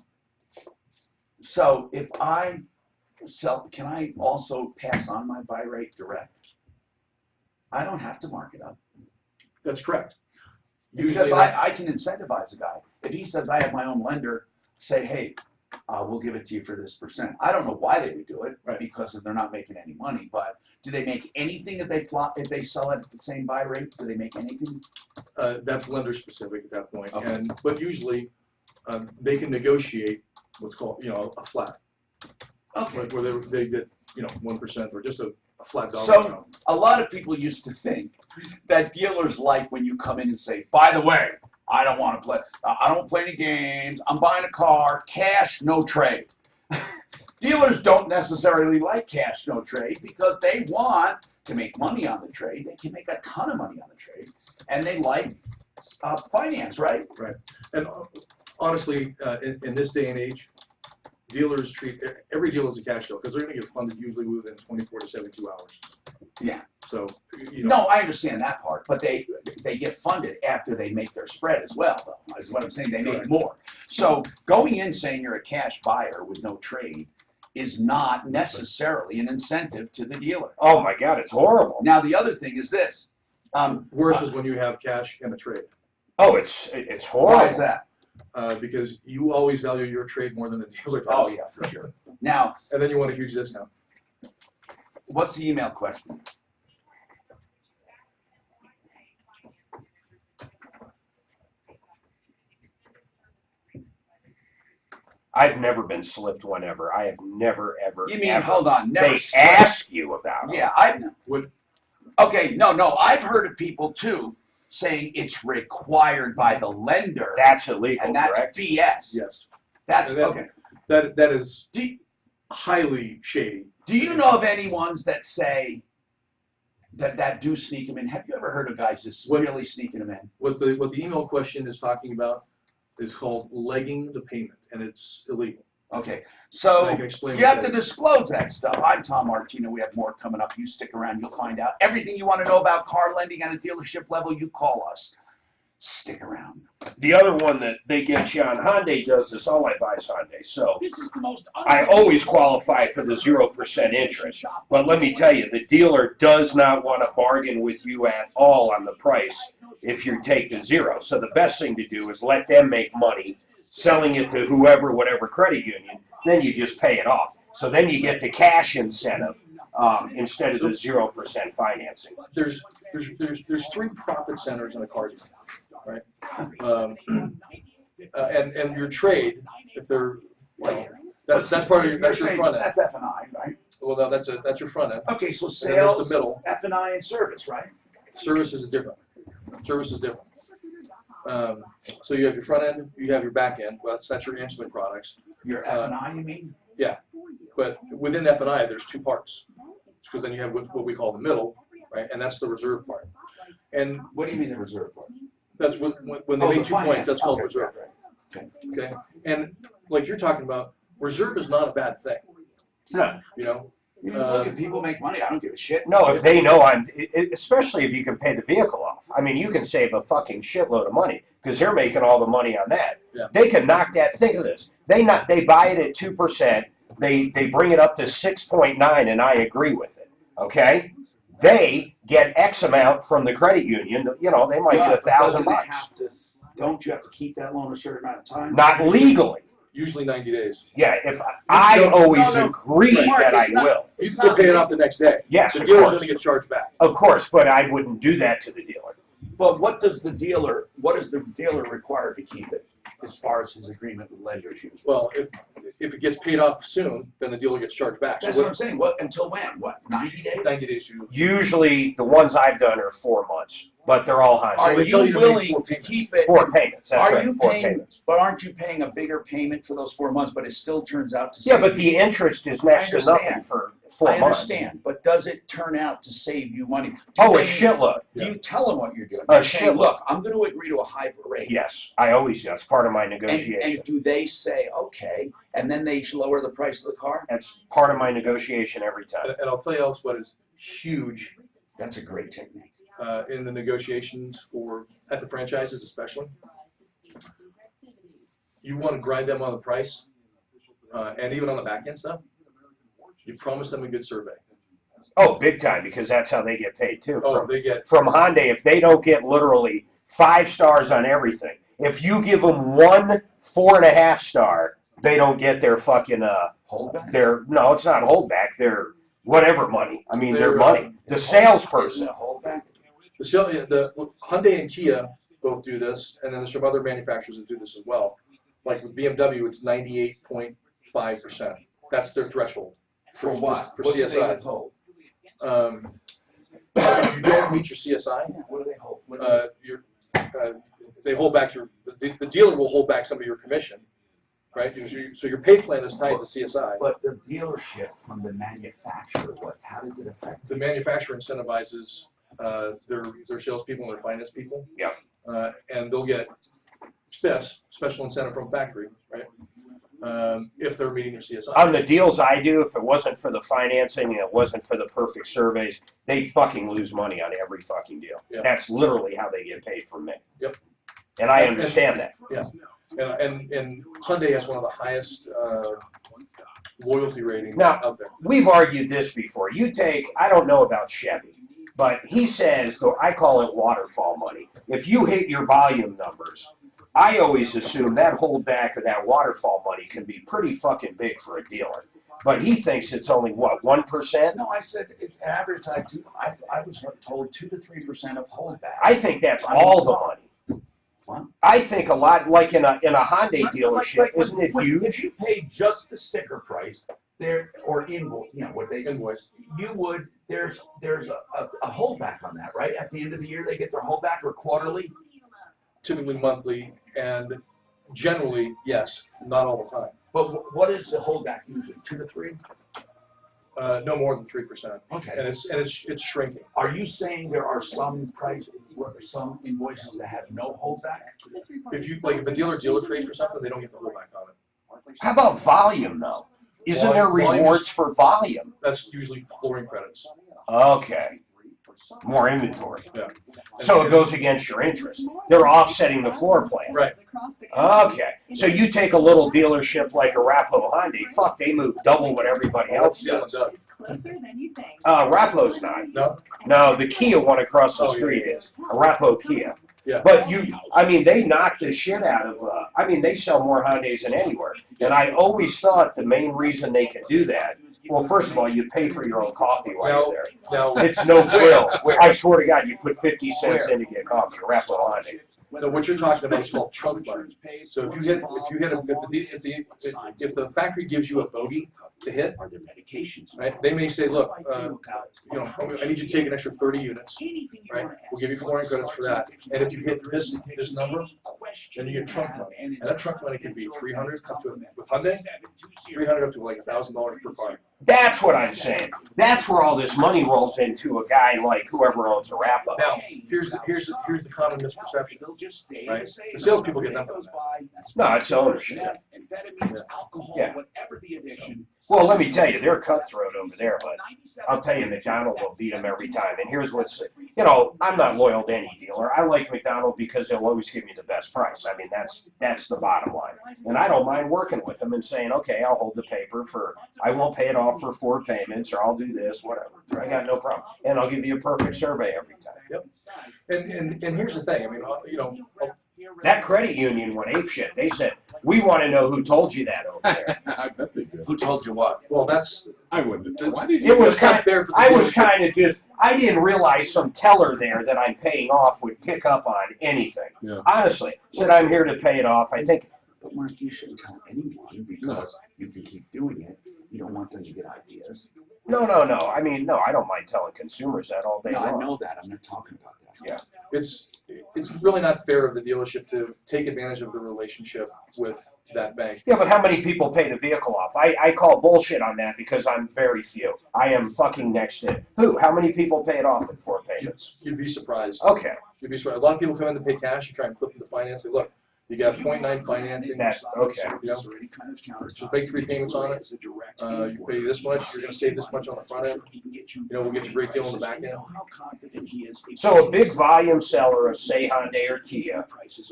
So if I sell, can I also pass on my buy rate direct? I don't have to mark it up.
That's correct.
Because I can incentivize a guy. If he says, I have my own lender, say, hey, we'll give it to you for this percent. I don't know why they would do it, because they're not making any money. But do they make anything if they sell it at the same buy rate? Do they make anything?
That's lender specific at that point.
Okay.
But usually they can negotiate what's called a flat.
Okay.
Where they get 1% or just a flat dollar
So
amount.
a lot of people used to think that dealers like when you come in and say, by the way, I don't want to play. I don't play any games. I'm buying a car, cash, no trade. Dealers don't necessarily like cash, no trade, because they want to make money on the trade. They can make a ton of money on the trade, and they like finance, right?
Right. And honestly, in this day and age, dealers treat every deal as a cash deal because they're going to get funded usually within 24 to 72 hours.
Yeah.
So,
No, I understand that part, but they get funded after they make their spread as well, though, is what I'm saying. They make more. So going in saying you're a cash buyer with no trade is not necessarily an incentive to the dealer.
Oh my God, it's horrible.
Now the other thing is this.
Worse is when you have cash and a trade.
Oh, it's horrible.
Why is that?
Because you always value your trade more than the dealer does.
Oh yeah, for sure. Now,
and then you want a huge discount.
What's the email question?
I've never been slipped one ever. I have never, ever.
You mean,
ever.
hold on, never
They
slipped.
ask you about it.
Yeah, okay, no, I've heard of people too saying it's required by the lender.
That's illegal,
and that's
correct?
BS.
Yes.
That's
And that,
okay.
That is highly shady.
Do you know of any ones that say that do sneak them in? Have you ever heard of guys just really sneaking them in?
What the email question is talking about is called legging the payment, and it's illegal.
Okay, so
I can explain
you
what
have
that
to
is.
disclose that stuff. I'm Tom Martino. We have more coming up. You stick around. You'll find out everything you want to know about car lending at a dealership level. You call us. stick around.
The other one that they get you on Hyundai does this, all I buy is Hyundai, so I always qualify for the 0% interest. But let me tell you, the dealer does not want to bargain with you at all on the price if you take the 0. So the best thing to do is let them make money selling it to whoever, whatever credit union, then you just pay it off. So then you get the cash incentive instead of the 0% financing.
There's 3 profit centers in the car dealer, right? And your trade, if they're, that's part of your, that's your front end.
That's F&I, right?
Well, no, that's your front end.
Okay, so
And then there's
sales,
the middle.
F&I, and service, right?
Service is different. Service is different. So you have your front end, you have your back end. Well, that's your instrument products.
Your F&I, you mean?
Yeah, but within F&I, there's 2 parts. Because then you have what we call the middle, right? And that's the reserve part. And
what do you mean the reserve part?
That's when they make 2 points. That's called reserve. Okay. And like you're talking about, reserve is not a bad thing.
No.
You know.
Look, if people make money, I don't give a shit.
No, if they know especially if you can pay the vehicle off. I mean, you can save a fucking shitload of money because they're making all the money on that.
Yeah.
They can knock that. Think of this. They buy it at 2%. They bring it up to 6.9, and I agree with it. Okay. They get X amount from the credit union. You know, they might get $1,000 bucks.
Don't you have to keep that loan a certain amount of time?
Not legally.
Usually 90 days.
Yeah, if I always agree that I will.
You can pay it off the next day.
Yes,
the
of
dealer's
course.
going to get charged back.
Of course, but I wouldn't do that to the dealer.
But what is the dealer required to keep it as far as his agreement with lenders usually?
Well, if it gets paid off soon, then the dealer gets charged back.
That's what I'm saying. What until when? What, 90 days?
90 days.
Usually, the ones I've done are 4 months, but they're all high.
Are you willing to keep it?
4 payments. That's
Are
right,
you
4
paying?
payments.
But aren't you paying a bigger payment for those 4 months? But it still turns out to.
Yeah, but the interest is next to nothing for 4 months.
I understand, but does it turn out to save you money?
Oh, a shitload.
Do you tell them what you're doing?
A
You're saying,
shitload.
look, I'm going to agree to a higher rate.
Yes, I always do. It's part of my negotiation.
And do they say, okay, and then they lower the price of the car?
That's part of my negotiation every time.
And I'll tell you else what is huge.
That's a great technique.
In the negotiations at the franchises especially, you want to grind them on the price, and even on the back end stuff. You promise them a good survey.
Oh, big time, because that's how they get paid too.
Oh, they get
from Hyundai. If they don't get literally 5 stars on everything, if you give them 1 4.5 star, they don't get their fucking
holdback.
No, it's not holdback. Their whatever money. I mean, their money. The salesperson.
Holdback.
The Hyundai and Kia both do this, and then there's some other manufacturers that do this as well. Like with BMW, it's 98.5%. That's their threshold.
For what?
For
what
CSI.
Do they withhold?
If you don't meet your CSI,
what do they hold?
They hold back the dealer will hold back some of your commission, right? So your pay plan is tied to CSI.
But the dealership from the manufacturer, how does it affect?
The manufacturer incentivizes their salespeople and their finance people.
Yeah.
And they'll get special incentive from factory, right? If they're meeting their CSI.
On the deals I do, if it wasn't for the financing and it wasn't for the perfect surveys, they fucking lose money on every fucking deal.
Yeah.
That's literally how they get paid from me.
Yep.
And I understand that.
Yeah. And Hyundai has one of the highest loyalty ratings out there.
We've argued this before. I don't know about Chevy, but he says, I call it waterfall money. If you hit your volume numbers, I always assume that holdback or that waterfall money can be pretty fucking big for a dealer. But he thinks it's only, what, 1%?
No, I said it's average. I was told 2 to 3% of holdback.
I think that's all the money.
What?
I think a lot, like in a Hyundai dealership, isn't it huge?
If you pay just the sticker price, or invoice, what they
invoice,
there's a holdback on that, right? At the end of the year, they get their holdback, or quarterly.
Typically monthly, and generally, yes, not all the time.
But what is the holdback usually? 2 to 3?
No more than 3%.
Okay.
And it's shrinking.
Are you saying there are some some invoices that have no holdback?
If a dealer trades for something, they don't get the holdback on it.
How about volume, though? Isn't there rewards for volume?
That's usually flooring credits.
Okay. more inventory.
Yeah.
So it goes against your interest. They're offsetting the floor plan.
Right.
Okay. So you take a little dealership like a Rappo Hyundai, fuck, they move double what everybody else does. Rappo's not.
No?
No, the Kia one across the street is. A Rappo Kia.
Yeah.
But I mean, they knock the shit out of, I mean, they sell more Hyundais than anywhere. And I always thought the main reason they could do that, well, first of all, you pay for your own coffee while you're there. It's no frill. I swear to God, you put 50 cents in to get coffee, a Rappo Hyundai.
So what you're talking about is called trunk money. So if the factory gives you a bogey to hit, right? They may say, look, you know, I need you to take an extra 30 units, right? We'll give you flooring credits for that. And if you hit this number, then you get trunk money. And that trunk money can be $300 up to, with Hyundai, $300 up to like $1,000 per car.
That's what I'm saying. That's where all this money rolls into a guy like whoever owns a Rappo.
Now, here's the common misperception, right? The salespeople get nothing.
No, it's ownership. Yeah. Well, let me tell you, they're cutthroat over there, but I'll tell you, McDonald will beat them every time. And here's what's, you know, I'm not loyal to any dealer. I like McDonald because they'll always give me the best price. I mean, that's the bottom line. And I don't mind working with them and saying, okay, I'll hold the paper for, I won't pay it off for 4 payments, or I'll do this, whatever. I got no problem. And I'll give you a perfect survey every time.
Yep. And here's the thing. I mean, you know,
that credit union went apeshit. They said, we want to know who told you that over there.
I bet they did.
Who told you what?
Well, that's...
I wouldn't have. Why did you?
It was kind of, I was kind of just, I didn't realize some teller there that I'm paying off would pick up on anything.
Yeah.
Honestly, said I'm here to pay it off. I think.
But Mark, you shouldn't tell anyone because you can keep doing it. You don't want them to get ideas.
No. I mean, no, I don't mind telling consumers that all day
No,
long.
I know that. I'm not talking about that.
Yeah.
It's really not fair of the dealership to take advantage of the relationship with that bank.
Yeah, but how many people pay the vehicle off? I call bullshit on that because I'm very few. I am fucking next to who? How many people pay it off in 4 payments?
You'd be surprised.
Okay.
You'd be surprised. A lot of people come in to pay cash. You try and flip them to finance. They look. You got 0.9 financing.
That's okay.
You know, so make 3 payments on it. You pay this much. You're going to save this much on the front end. You know, we'll get you a great deal on the back end.
So a big volume seller of say Hyundai or Kia,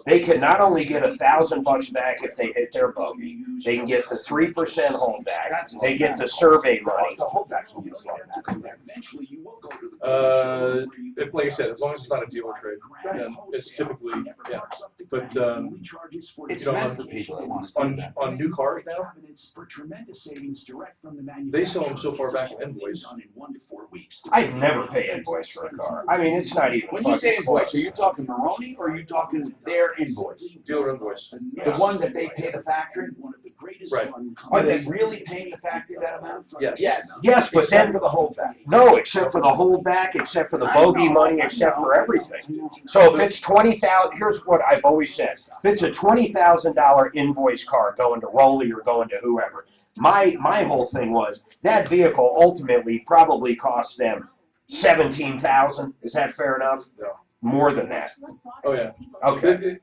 they can not only get $1,000 back if they hit their bogey, they can get the 3% holdback. They get the survey money.
If, like I said, as long as it's not a dealer trade, then it's typically, yeah. But
It's meant for people that want to do that.
On new cars now, they sell them so far back in invoice.
I'd never pay invoice for a car. I mean, it's not even.
When you say invoice, are you talking Maroni or are you talking their invoice?
Dealer invoice.
The one that they pay the factory?
Right.
Are they really paying the factory that amount?
Yes.
Yes, but
Except
then
for the holdback.
no, except for the holdback, except for the bogey money, except for everything. So if it's $20,000, here's what I've always said: if it's a $20,000 invoice car going to Rolly or going to whoever, my whole thing was that vehicle ultimately probably cost them $17,000. Is that fair enough?
No.
More than that.
Oh yeah.
Okay.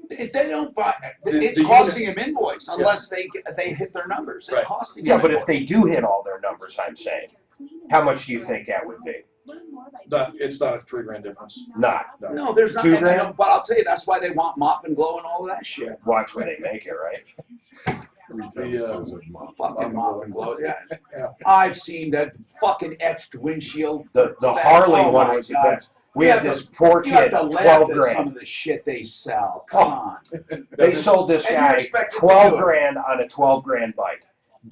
They don't buy. It's costing them invoice unless they hit their numbers. It's costing them.
Yeah, but if they do hit all their numbers, I'm saying, how much do you think that would be?
It's not a $3,000 difference.
Not.
No, there's not.
$2,000?
But I'll tell you, that's why they want mop and glow and all of that shit.
Watch where they make it, right?
Fucking mop and glow. Yeah. I've seen that fucking etched windshield.
The Harley one was the best. We had this poor kid, 12 grand.
Some of the shit they sell. Come on.
They sold this guy 12 grand on a 12 grand bike.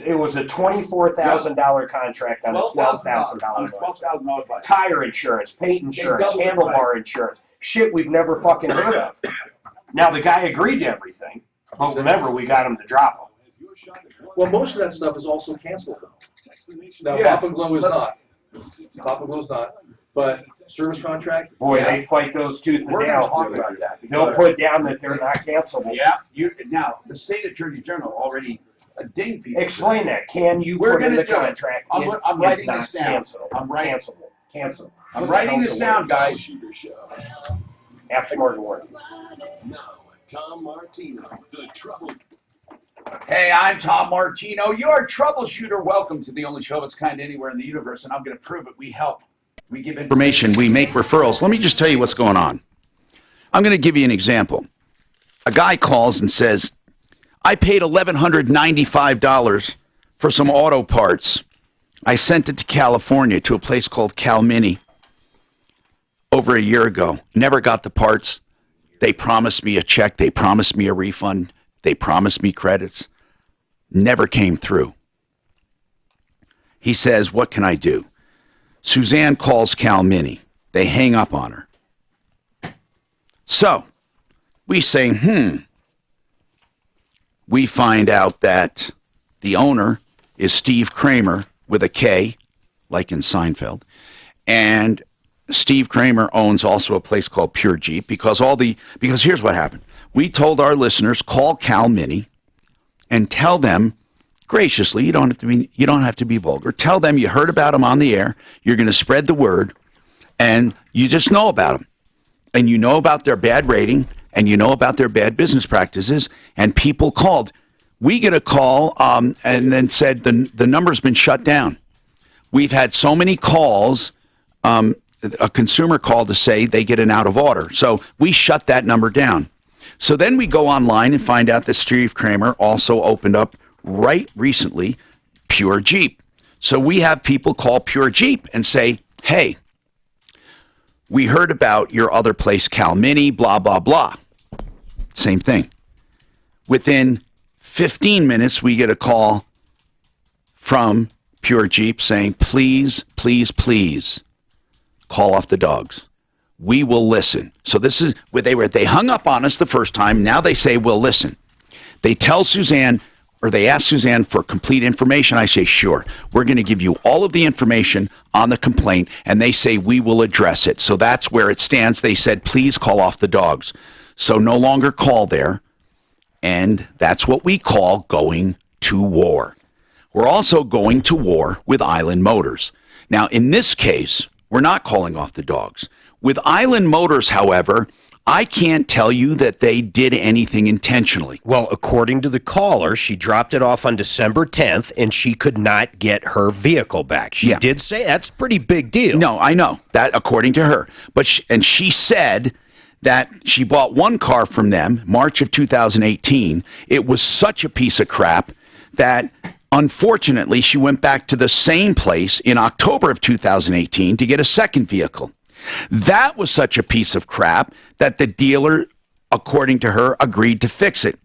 It was a $24,000 contract on a $12,000 bike. Tire insurance, paint insurance, handlebar insurance. Shit we've never fucking heard of. Now the guy agreed to everything, but remember we got him to drop him.
Well, most of that stuff is also cancelable. Now, Pop and Glow is not. Pop and Glow is not. But service contract.
Boy, they fight those tooth and nail. They'll put down that they're not cancelable.
Yeah. Now, the state attorney general already dinged people.
Explain that. Can you put in the contract?
I'm writing this down. I'm writing.
Cancel.
I'm writing this down, guys.
Aftermarket warranty.
Now, Tom Martino, the trouble.
Hey, I'm Tom Martino, your troubleshooter. Welcome to the only show of its kind anywhere in the universe, and I'm going to prove it. We help
We give information. We make referrals. Let me just tell you what's going on. I'm going to give you an example. A guy calls and says, I paid $1,195 for some auto parts. I sent it to California to a place called Cal Mini over a year ago. Never got the parts. They promised me a check. They promised me a refund. They promised me credits. Never came through. He says, what can I do? Suzanne calls Cal Mini. They hang up on her. So, we say, We find out that the owner is Steve Kramer with a K, like in Seinfeld, and Steve Kramer owns also a place called Pure Jeep because here's what happened. We told our listeners, call Cal Mini and tell them graciously, you don't have to be vulgar. Tell them you heard about them on the air. You're going to spread the word, and you just know about them, and you know about their bad rating, and you know about their bad business practices. And people called. We get a call and then said the number's been shut down. We've had so many calls. A consumer called to say they get an out of order. So we shut that number down. So then we go online and find out that Steve Kramer also opened up right recently Pure Jeep. So we have people call Pure Jeep and say, hey, we heard about your other place, Cal Mini, blah, blah, blah. Same thing. Within 15 minutes, we get a call from Pure Jeep saying, please, please, please, call off the dogs. We will listen. So this is where they hung up on us the first time. Now they say, we'll listen. They tell Suzanne, or they ask Suzanne for complete information. I say, sure. We're going to give you all of the information on the complaint. And they say, we will address it. So that's where it stands. They said, please call off the dogs. So no longer call there. And that's what we call going to war. We're also going to war with Island Motors. Now, in this case, we're not calling off the dogs. With Island Motors, however, I can't tell you that they did anything intentionally.
Well, according to the caller, she dropped it off on December 10th, and she could not get her vehicle back. She did say that's a pretty big deal.
No, I know. That according to her. But she said that she bought one car from them, March of 2018. It was such a piece of crap that, unfortunately, she went back to the same place in October of 2018 to get a second vehicle. That was such a piece of crap that the dealer, according to her, agreed to fix it.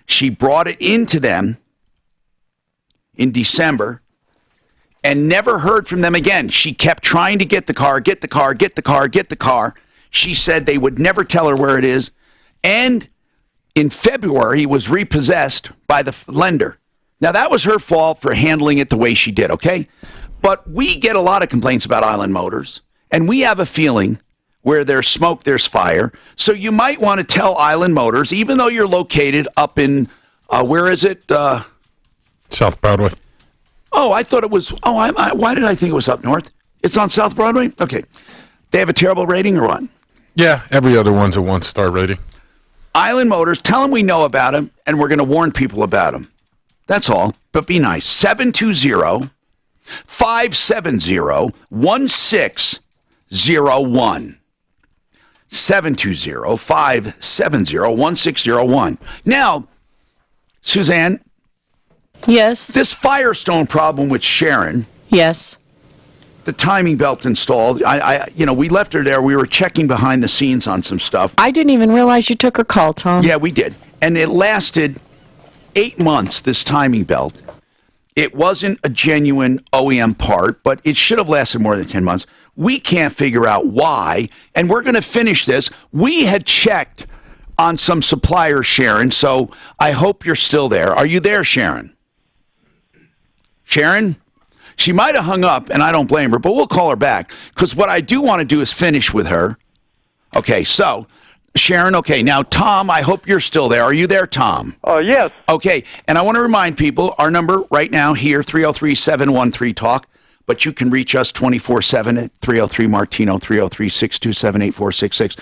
She brought it into them in December and never heard from them again. She kept trying to get the car, get the car, get the car, get the car. She said they would never tell her where it is. And in February, it was repossessed by the lender. Now, that was her fault for handling it the way she did, okay? But we get a lot of complaints about Island Motors. And we have a feeling where there's smoke, there's fire. So you might want to tell Island Motors, even though you're located up in, where is it?
South Broadway.
Oh, I thought it was, why did I think it was up north? It's on South Broadway? Okay. They have a terrible rating or what?
Yeah, every other one's a 1-star rating.
Island Motors, tell them we know about them, and we're going to warn people about them. That's all. But be nice. 720-570-1601. 720-570-1601. Now, Suzanne.
Yes.
This Firestone problem with Sharon.
Yes.
The timing belt installed. We left her there. We were checking behind the scenes on some stuff.
I didn't even realize you took her call, Tom.
Yeah, we did. And it lasted 8 months, this timing belt. It wasn't a genuine OEM part, but it should have lasted more than 10 months. We can't figure out why, and we're going to finish this. We had checked on some suppliers, Sharon, so I hope you're still there. Are you there, Sharon? Sharon? She might have hung up, and I don't blame her, but we'll call her back, because what I do want to do is finish with her. Okay, so, Sharon, okay, now, Tom, I hope you're still there. Are you there, Tom?
Yes.
Okay, and I want to remind people, our number right now here, 303-713-TALK, but you can reach us 24/7 at 303-MARTINO, 303-627-8466.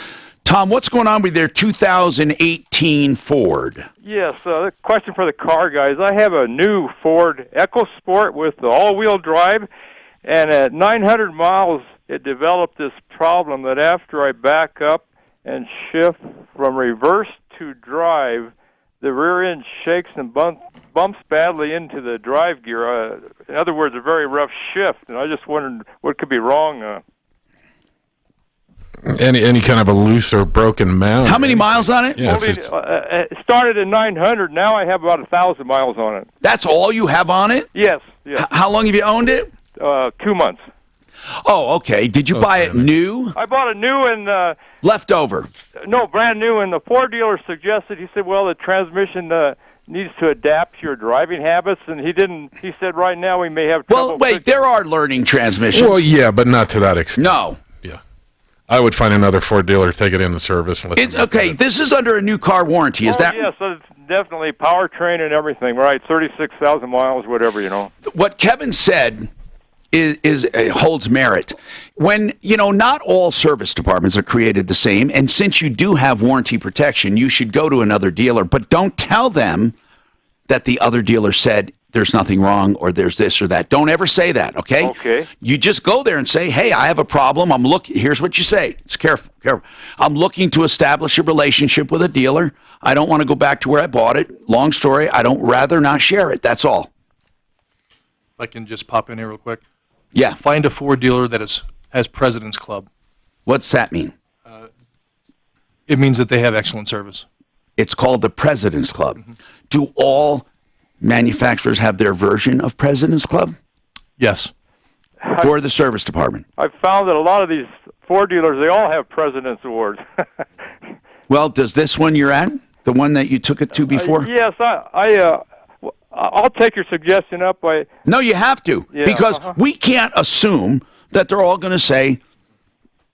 Tom, what's going on with their 2018 Ford?
Yes, question for the car guys. I have a new Ford EcoSport with the all-wheel drive, and at 900 miles, it developed this problem that after I back up and shift from reverse to drive, the rear end shakes and bumps badly into the drive gear. In other words, a very rough shift, and I just wondered what could be wrong.
Any kind of a loose or broken mount.
How many miles on it?
Yeah,
It started at 900. Now I have about 1,000 miles on it.
That's all you have on it?
Yes. Yes.
How long have you owned it?
2 months.
Oh, okay. Did you buy it new?
I bought a new and
leftover.
No, brand new. And the Ford dealer suggested. He said, "Well, the transmission needs to adapt to your driving habits." And he didn't. He said, "Right now we may have trouble."
Well, wait. There are learning transmissions.
Well, yeah, but not to that extent.
No.
Yeah. I would find another Ford dealer, take it into service. And let
It's okay. This is under a new car warranty. Is that?
Yes, it's definitely powertrain and everything. Right, 36,000 miles, whatever, you know.
What Kevin said is holds merit. When, not all service departments are created the same, and since you do have warranty protection, you should go to another dealer, but don't tell them that the other dealer said there's nothing wrong or there's this or that. Don't ever say that, okay?
Okay.
You just go there and say, "Hey, I have a problem. Here's what you say." It's careful. "I'm looking to establish a relationship with a dealer. I don't want to go back to where I bought it. Long story. I don't rather not share it." That's all.
If I can just pop in here real quick.
Yeah.
Find a Ford dealer that has President's Club.
What's that mean?
It means that they have excellent service.
It's called the President's Club. Do all manufacturers have their version of President's Club?
Yes.
For the service department.
I found that a lot of these Ford dealers, they all have President's Awards.
Well, does this one you're at, the one that you took it to before?
Yes, I'll take your suggestion up.
No, you have to, because we can't assume that they're all going to say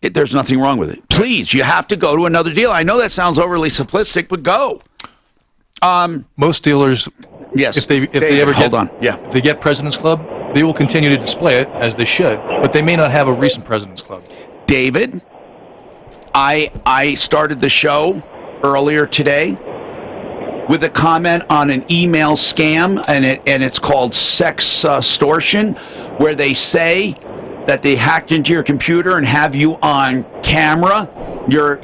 there's nothing wrong with it. Please, you have to go to another dealer. I know that sounds overly simplistic, but go.
Most dealers,
yes,
if they ever
if
they get President's Club, they will continue to display it as they should, but they may not have a recent President's Club.
David, I started the show earlier today with a comment on an email scam, and it's called sextortion, where they say that they hacked into your computer and have you on camera, your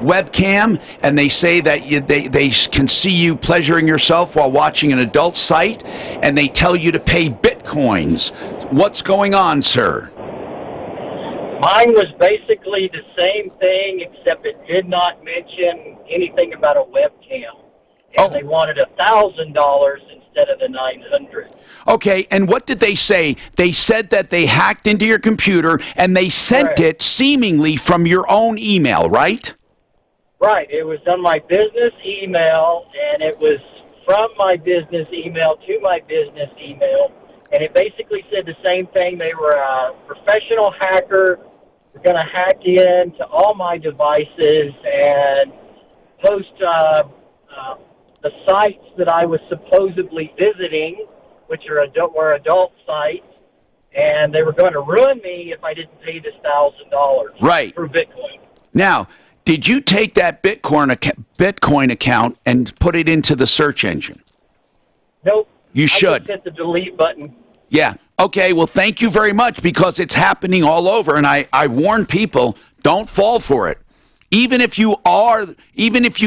webcam, and they say that they can see you pleasuring yourself while watching an adult site, and they tell you to pay bitcoins. What's going on, sir?
Mine was basically the same thing, except it did not mention anything about a webcam. And they wanted $1,000 instead of the $900.
Okay, and what did they say? They said that they hacked into your computer and they sent it seemingly from your own email, right?
Right. It was on my business email, and it was from my business email to my business email. And it basically said the same thing. They were a professional hacker. They're going to hack into all my devices and post the sites that I was supposedly visiting, which were adult sites, and they were going to ruin me if I didn't pay this $1,000
right
through Bitcoin.
Now, did you take that Bitcoin account and put it into the search engine?
Nope.
You should.
I just hit the delete button.
Yeah. Okay, well, thank you very much, because it's happening all over, and I warn people, don't fall for it. Even if you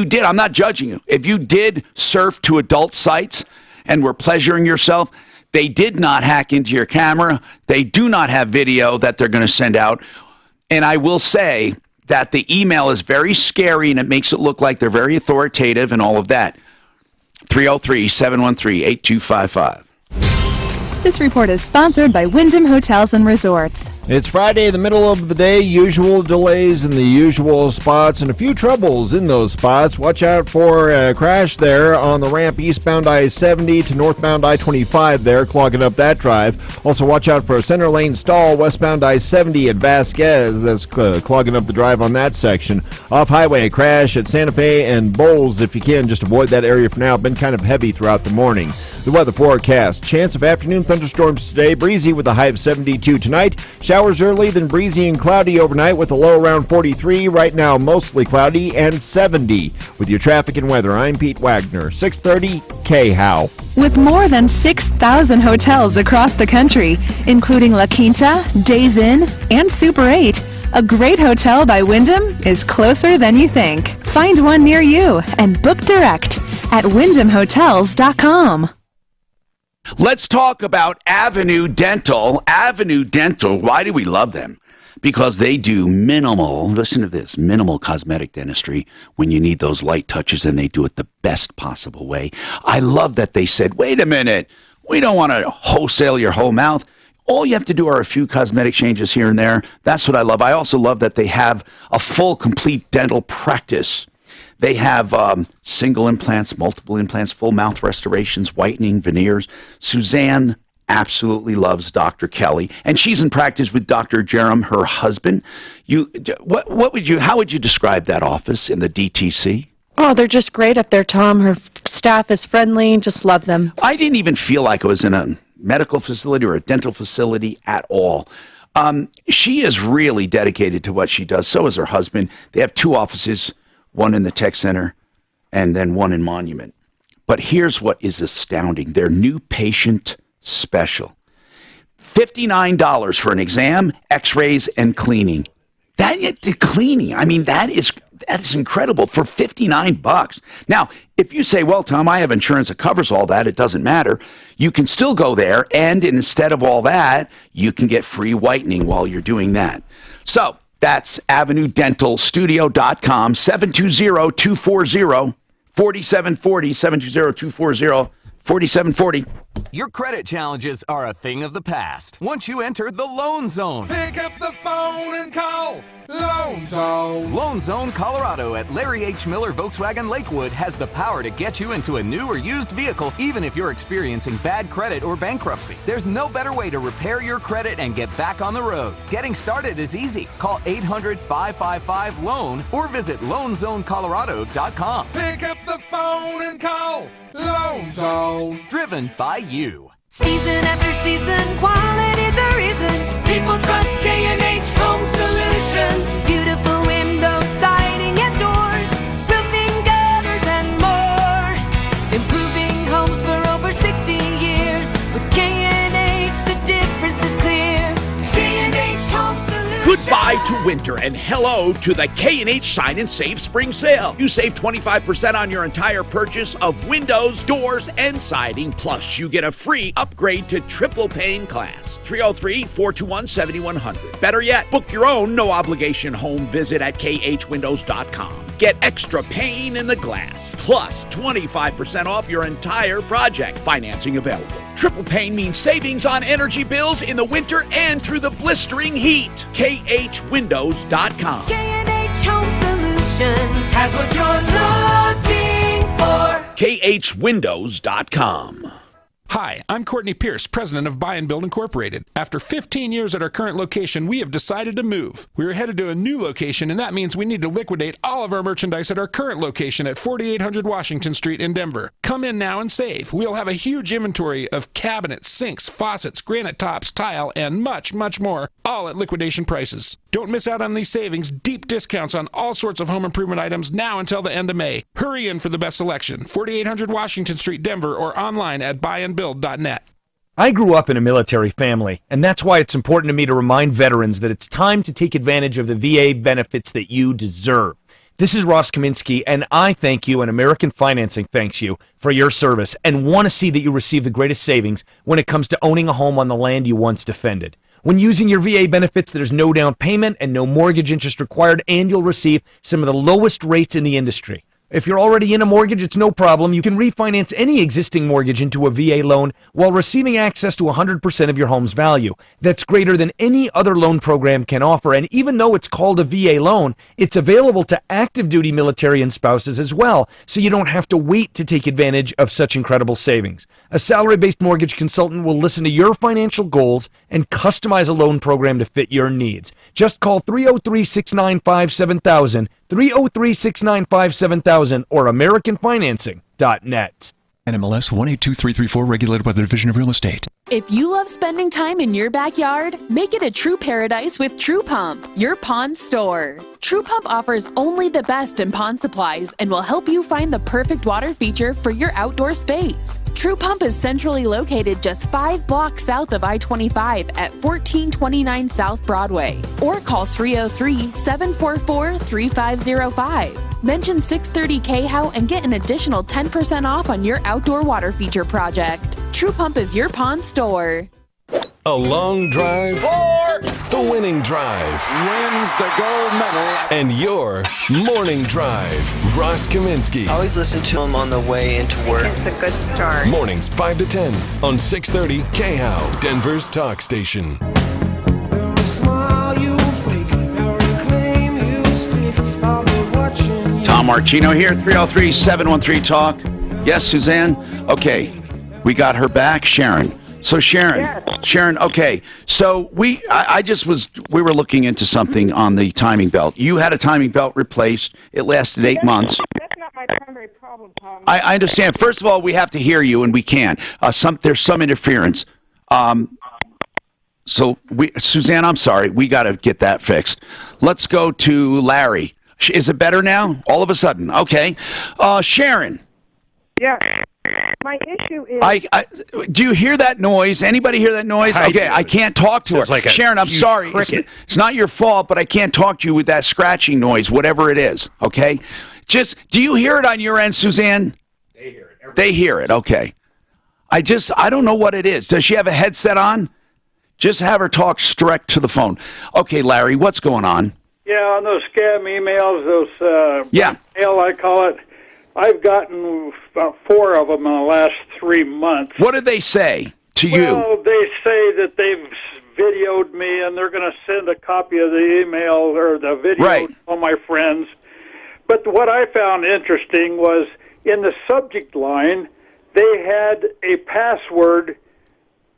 did, I'm not judging you. If you did surf to adult sites and were pleasuring yourself, they did not hack into your camera. They do not have video that they're going to send out. And I will say that the email is very scary, and it makes it look like they're very authoritative and all of that. 303-713-8255.
This report is sponsored by Wyndham Hotels and Resorts.
It's Friday, the middle of the day, usual delays in the usual spots and a few troubles in those spots. Watch out for a crash there on the ramp eastbound I-70 to northbound I-25 there, clogging up that drive. Also watch out for a center lane stall westbound I-70 at Vasquez. That's clogging up the drive on that section. Off-highway, a crash at Santa Fe and Bowles. If you can, just avoid that area for now. Been kind of heavy throughout the morning. The weather forecast. Chance of afternoon thunderstorms today. Breezy with a high of 72 tonight. Showers early, then breezy and cloudy overnight with a low around 43. Right now, mostly cloudy and 70. With your traffic and weather, I'm Pete Wagner, 630 KHOW.
With more than 6,000 hotels across the country, including La Quinta, Days Inn, and Super 8, a great hotel by Wyndham is closer than you think. Find one near you and book direct at wyndhamhotels.com.
Let's talk about Avenue Dental. Avenue Dental, why do we love them? Because they do minimal, listen to this, minimal cosmetic dentistry when you need those light touches, and they do it the best possible way. I love that they said, wait a minute, we don't want to wholesale your whole mouth. All you have to do are a few cosmetic changes here and there. That's what I love. I also love that they have a full, complete dental practice. They have single implants, multiple implants, full mouth restorations, whitening, veneers. Suzanne absolutely loves Dr. Kelly, and she's in practice with Dr. Jerem, her husband. How would you describe that office in the DTC?
Oh, they're just great up there, Tom. Her staff is friendly. Just love them.
I didn't even feel like I was in a medical facility or a dental facility at all. She is really dedicated to what she does. So is her husband. They have 2 offices, one in the tech center and then one in Monument. But here's what is astounding. Their new patient special. $59 for an exam, x-rays, and cleaning. The cleaning, I mean, that is incredible for $59. Now, if you say, well, Tom, I have insurance that covers all that, it doesn't matter, you can still go there, and instead of all that, you can get free whitening while you're doing that. So, that's AvenueDentalStudio.com, 720-240-4740, 720-240-4740.
Your credit challenges are a thing of the past. Once you enter the Loan Zone.
Pick up the phone and call Loan Zone.
Loan Zone Colorado at Larry H. Miller Volkswagen Lakewood has the power to get you into a new or used vehicle even if you're experiencing bad credit or bankruptcy. There's no better way to repair your credit and get back on the road. Getting started is easy. Call 800-555-LOAN or visit LoanZoneColorado.com.
Pick up the phone and call Loan Zone.
Driven by you.
Season after season, quality's the reason people trust K&H Home Solutions. Beautiful windows, siding and doors, roofing, gutters and more. Improving homes for over 60 years. With K&H, the difference is clear. K&H Home Solutions.
Goodbye to winter and hello to the K&H Sign and Save Spring Sale. You save 25% on your entire purchase of windows, doors, and siding. Plus, you get a free upgrade to triple pane glass. 303-421-7100. Better yet, book your own no-obligation home visit at khwindows.com. Get extra pane in the glass, plus 25% off your entire project. Financing available. Triple pane means savings on energy bills in the winter and through the blistering heat. khwindows.com.
K&H Home Solutions has what you're looking for.
khwindows.com.
Hi, I'm Courtney Pierce, president of Buy and Build Incorporated. After 15 years at our current location, we have decided to move. We are headed to a new location, and that means we need to liquidate all of our merchandise at our current location at 4800 Washington Street in Denver. Come in now and save. We'll have a huge inventory of cabinets, sinks, faucets, granite tops, tile, and much, much more, all at liquidation prices. Don't miss out on these savings. Deep discounts on all sorts of home improvement items now until the end of May. Hurry in for the best selection. 4800 Washington Street, Denver, or online at buyandbuild.net.
I grew up in a military family, and that's why it's important to me to remind veterans that it's time to take advantage of the VA benefits that you deserve. This is Ross Kaminsky, and I thank you, and American Financing thanks you for your service, and want to see that you receive the greatest savings when it comes to owning a home on the land you once defended. When using your VA benefits, there's no down payment and no mortgage interest required, and you'll receive some of the lowest rates in the industry. If you're already in a mortgage, it's no problem. You can refinance any existing mortgage into a VA loan while receiving access to 100% of your home's value. That's greater than any other loan program can offer, and even though it's called a VA loan, it's available to active duty military and spouses as well, so you don't have to wait to take advantage of such incredible savings. A salary-based mortgage consultant will listen to your financial goals and customize a loan program to fit your needs. Just call 303-695-7000, 303-695-7000, or AmericanFinancing.net.
NMLS 182334, regulated by the Division of Real Estate.
If you love spending time in your backyard, make it a true paradise with True Pump, your pond store. True Pump offers only the best in pond supplies and will help you find the perfect water feature for your outdoor space. True Pump is centrally located just 5 blocks south of I-25 at 1429 South Broadway. Or call 303-744-3505. Mention 630-KHOW and get an additional 10% off on your outdoor water feature project. True Pump is your pond store.
A long drive, the winning drive, wins the gold medal, and your morning drive. Ross Kaminsky.
Always listen to him on the way into work. It's a good start.
Mornings 5 to 10 on 630 KHOW, Denver's talk station.
Tom Martino here, 303-713-TALK. Yes, Suzanne? Okay, we got her back, Sharon. So Sharon,
Yes.
Sharon, okay. So we were looking into something on the timing belt. You had a timing belt replaced. It lasted 8 months.
That's not my primary problem, Tom.
I understand. First of all, we have to hear you, and we can't. There's some interference. Suzanne, I'm sorry. We got to get that fixed. Let's go to Larry. Is it better now? All of a sudden. Okay. Sharon.
Yeah. My issue is...
do you hear that noise? Anybody hear that noise?
I
Okay,
do.
I can't talk to her.
Like a
Sharon, I'm
huge
sorry.
cricket.
It's not your fault, but I can't talk to you with that scratching noise, whatever it is, okay? Do you hear it on your end, Suzanne?
They hear it.
They hear it, okay. I don't know what it is. Does she have a headset on? Just have her talk direct to the phone. Okay, Larry, what's going on?
Yeah, on those scam emails,
mail,
I call it, I've gotten about 4 of them in the last 3 months.
What did they say to you?
Well, they say that they've videoed me and they're going to send a copy of the email or the video to all my friends. But what I found interesting was in the subject line, they had a password.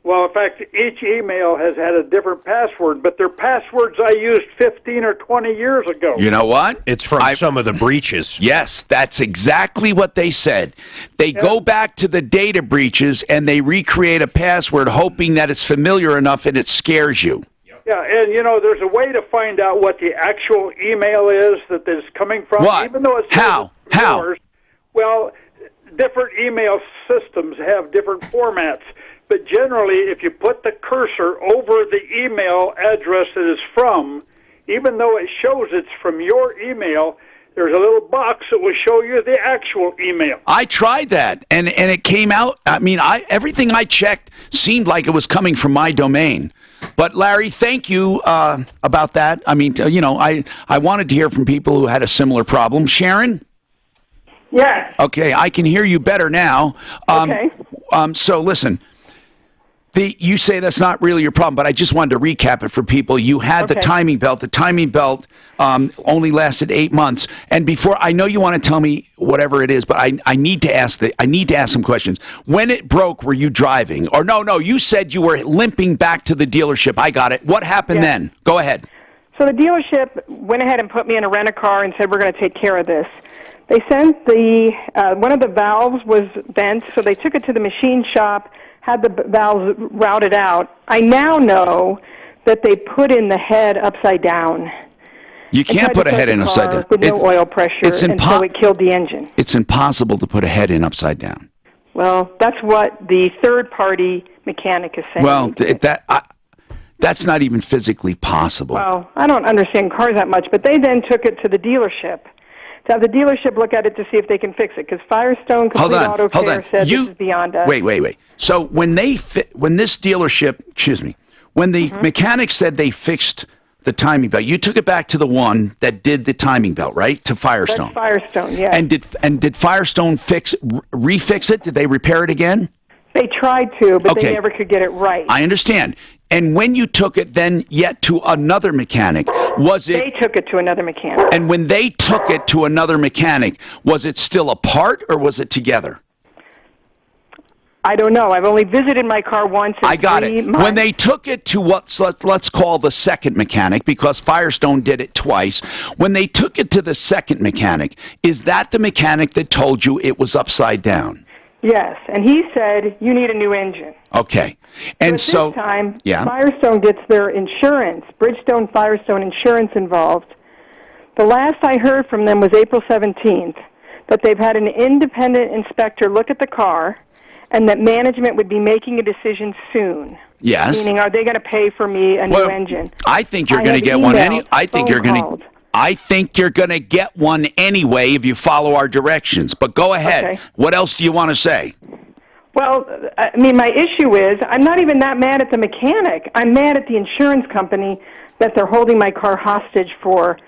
Well, in fact, each email has had a different password, but they're passwords I used 15 or 20 years ago.
You know what?
It's from some of the breaches.
Yes, that's exactly what they said. They go back to the data breaches and they recreate a password hoping that it's familiar enough and it scares you.
Yeah, and there's a way to find out what the actual email is that is coming from.
What?
Even though it's
How?
yours. Well, different email systems have different formats. But generally, if you put the cursor over the email address it is from, even though it shows it's from your email, there's a little box that will show you the actual email.
I tried that, and it came out. I mean, everything I checked seemed like it was coming from my domain. But, Larry, thank you about that. I mean, I wanted to hear from people who had a similar problem. Sharon?
Yes.
Okay, I can hear you better now.
Okay.
So, listen. You say that's not really your problem, but I just wanted to recap it for people. You had the timing belt. The timing belt only lasted 8 months. And before, I know you want to tell me whatever it is, but I need to ask some questions. When it broke, were you driving? Or no, you said you were limping back to the dealership. I got it. What happened then? Go ahead.
So the dealership went ahead and put me in a rent-a-car and said, we're going to take care of this. They sent one of the valves was bent, so they took it to the machine shop, had the valves routed out. I now know that they put in the head upside down.
You can't put a head in upside down.
With no oil pressure, and so it killed the engine.
It's impossible to put a head in upside down.
Well, that's what the third-party mechanic is saying.
Well, that's not even physically possible.
Well, I don't understand cars that much, but they then took it to the dealership to have the dealership look at it to see if they can fix it, because Firestone Complete Auto Care said this is beyond us.
Wait. So when this dealership, when the mechanic said they fixed the timing belt, you took it back to the one that did the timing belt, right? To Firestone.
That's Firestone, yeah.
And did Firestone refix it? Did they repair it again?
They tried to, but they never could get it right.
I understand. And when you took it then yet to another mechanic, was it...
They took it to another mechanic.
And when they took it to another mechanic, was it still apart or was it together?
I don't know. I've only visited my car once in 3 months.
I got it. When they took it to let's call the second mechanic, because Firestone did it twice, when they took it to the second mechanic, is that the mechanic that told you it was upside down?
Yes, and he said, you need a new engine.
Okay. And
but
so,
this time,
yeah.
Firestone gets their insurance, Bridgestone Firestone insurance involved. The last I heard from them was April 17th, that they've had an independent inspector look at the car and that management would be making a decision soon.
Yes.
Meaning, are they going to pay for me a new engine?
I think you're going to get one I think you're going to get one anyway if you follow our directions. But go ahead.
Okay.
What else do you want to say?
Well, I mean, my issue is I'm not even that mad at the mechanic. I'm mad at the insurance company that they're holding my car hostage for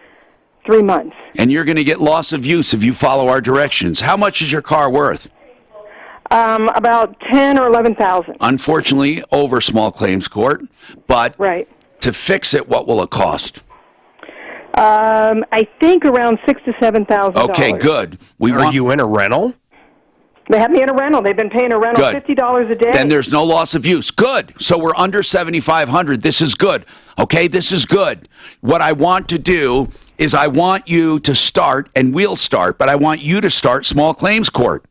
3 months.
And you're going to get loss of use if you follow our directions. How much is your car worth?
About 10 or 11,000.
Unfortunately, over small claims court. But to fix it, what will it cost?
I think around $6,000 to $7,000.
Okay, good.
Are you in a rental?
They have me in a rental. They've been paying a rental $50 a day.
Then there's no loss of use. Good. So we're under $7,500. This is good. Okay, this is good. What I want to do is I want you to start, and we'll start, but I want you to start small claims court.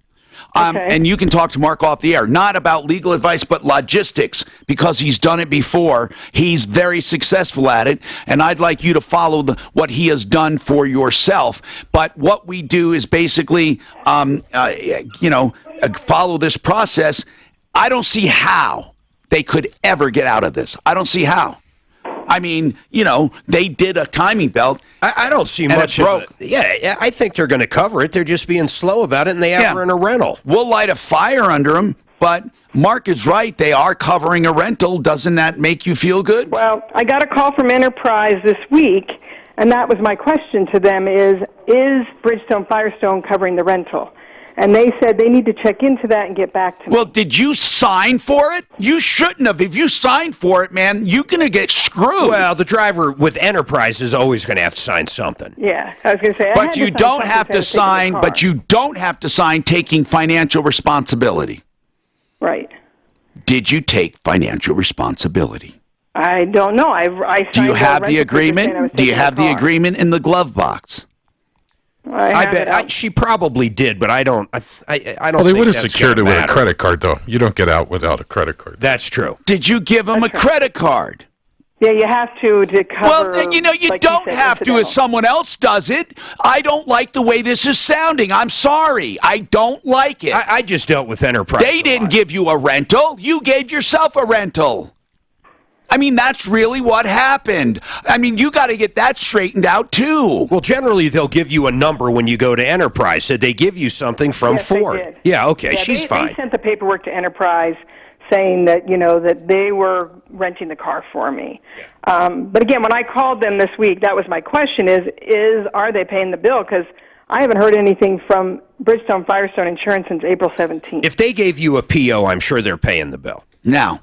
And you can talk to Mark off the air, not about legal advice, but logistics, because he's done it before. He's very successful at it, and I'd like you to follow what he has done for yourself. But what we do is basically, follow this process. I don't see how they could ever get out of this. I don't see how. I mean, they did a timing belt.
I don't see much of it. Yeah, I think they're going to cover it. They're just being slow about it, and they are in a rental.
We'll light a fire under them, but Mark is right. They are covering a rental. Doesn't that make you feel good?
Well, I got a call from Enterprise this week, and that was my question to them is Bridgestone Firestone covering the rental? And they said they need to check into that and get back to me.
Well, did you sign for it? You shouldn't have. If you signed for it, man, you're going to get screwed.
Well, the driver with Enterprise is always going to have to sign something.
Yeah, I was going to say.
But you don't have to sign. But you don't have to sign taking financial responsibility.
Right.
Did you take financial responsibility?
I don't know. I signed.
Do you have the agreement? Do you have the agreement in the glove box?
I bet she probably did, but I don't. I don't.
Well, they
think
would have
that's
secured it
gonna
with a
matter.
credit card, though. You don't get out without a credit card.
That's true.
Did you give them a credit card?
Yeah, you have to cover.
Well, then, you don't have to if someone else does it. I don't like the way this is sounding. I'm sorry. I don't like it.
I just dealt with Enterprise.
They didn't give you a rental. You gave yourself a rental. I mean, that's really what happened. I mean, you got to get that straightened out, too.
Well, generally, they'll give you a number when you go to Enterprise. Did they give you something from Ford?
They did.
Yeah, okay,
Yeah,
she's fine.
They sent the paperwork to Enterprise saying that, that they were renting the car for me. But again, when I called them this week, that was my question are they paying the bill? Because I haven't heard anything from Bridgestone Firestone Insurance since April 17th.
If they gave you a PO, I'm sure they're paying the bill.
Now,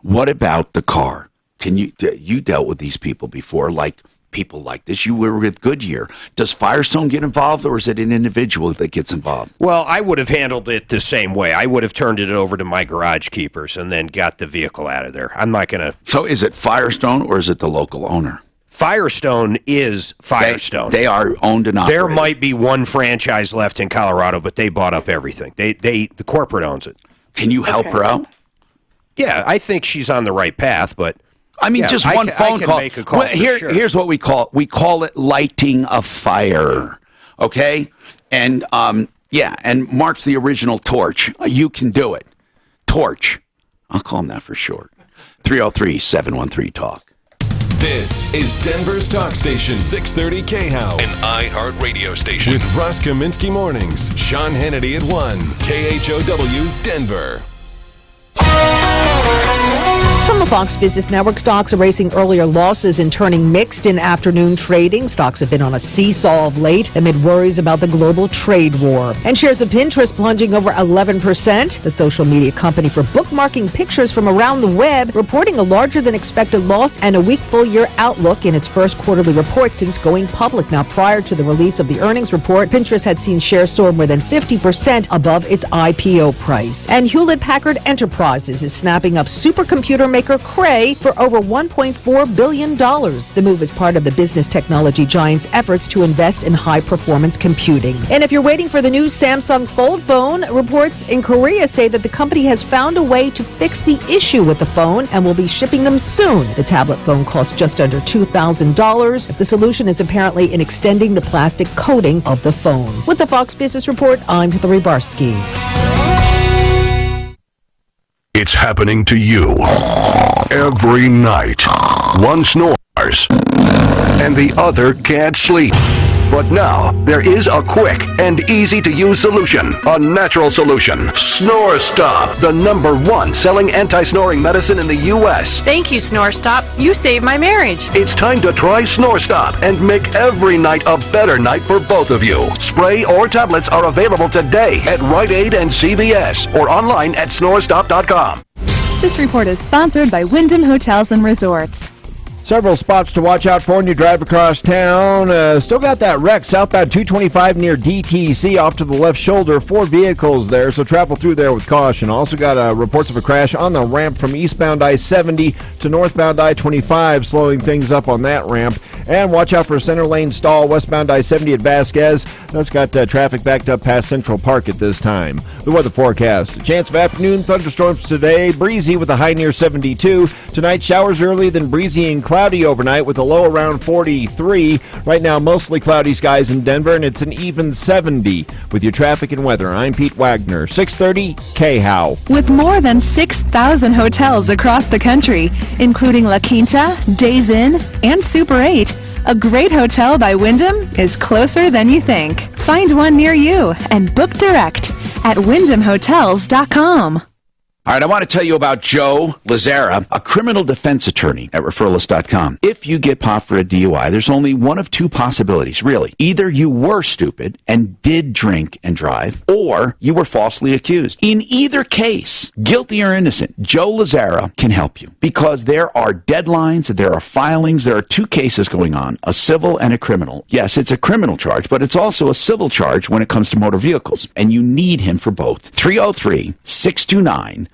what about the car? You dealt with these people before, like people like this. You were with Goodyear. Does Firestone get involved, or is it an individual that gets involved?
Well, I would have handled it the same way. I would have turned it over to my garage keepers and then got the vehicle out of there. I'm not going to...
So is it Firestone, or is it the local owner?
Firestone is Firestone.
They are owned and operated.
There might be one franchise left in Colorado, but they bought up everything. The corporate owns it.
Can you help her out?
Yeah, I think she's on the right path, but...
I mean, just one phone call.
Make a call
Here's what we call it. We call it lighting a fire. Okay? And, and Mark's the original torch. You can do it. Torch. I'll call him that for short. 303-713-TALK.
This is Denver's talk station, 630 KHOW, an iHeart radio station. With Ross Kaminsky Mornings, Sean Hannity at 1, KHOW, Denver.
From the Fox Business Network, stocks are racing earlier losses and turning mixed in afternoon trading. Stocks have been on a seesaw of late amid worries about the global trade war. And shares of Pinterest plunging over 11%. The social media company for bookmarking pictures from around the web reporting a larger than expected loss and a weak full-year outlook in its first quarterly report since going public. Now, prior to the release of the earnings report, Pinterest had seen shares soar more than 50% above its IPO price. And Hewlett-Packard Enterprises is snapping up supercomputer maker maker Cray for over $1.4 billion. The move is part of the business technology giant's efforts to invest in high-performance computing. And if you're waiting for the new Samsung Fold phone, reports in Korea say that the company has found a way to fix the issue with the phone and will be shipping them soon. The tablet phone costs just under $2,000. The solution is apparently in extending the plastic coating of the phone. With the Fox Business Report, I'm Hillary Barsky.
It's happening to you every night. One snores, and the other can't sleep. But now, there is a quick and easy-to-use solution, a natural solution. Snore Stop, the #1 selling anti-snoring medicine in the U.S.
Thank you, Snore Stop. You saved my marriage.
It's time to try Snore Stop and make every night a better night for both of you. Spray or tablets are available today at Rite Aid and CVS or online at snorestop.com.
This report is sponsored by Wyndham Hotels and Resorts.
Several spots to watch out for when you drive across town. Still got that wreck southbound 225 near DTC off to the left shoulder. 4 vehicles there, so travel through there with caution. Also got reports of a crash on the ramp from eastbound I-70 to northbound I-25, slowing things up on that ramp. And watch out for a center lane stall westbound I-70 at Vasquez. That's got traffic backed up past Central Park at this time. The weather forecast. A chance of afternoon thunderstorms today. Breezy with a high near 72. Tonight, showers early, then breezy and cloudy overnight with a low around 43. Right now, mostly cloudy skies in Denver, and it's an even 70. With your traffic and weather, I'm Pete Wagner, 630 KHOW.
With more than 6,000 hotels across the country, including La Quinta, Days Inn, and Super 8, a great hotel by Wyndham is closer than you think. Find one near you and book direct at wyndhamhotels.com.
All right, I want to tell you about Joe Lazzara, a criminal defense attorney at Referralist.com. If you get popped for a DUI, there's only one of 2 possibilities, really. Either you were stupid and did drink and drive, or you were falsely accused. In either case, guilty or innocent, Joe Lazzara can help you because there are deadlines, there are filings, there are 2 cases going on, a civil and a criminal. Yes, it's a criminal charge, but it's also a civil charge when it comes to motor vehicles, and you need him for both. 303-629-6200.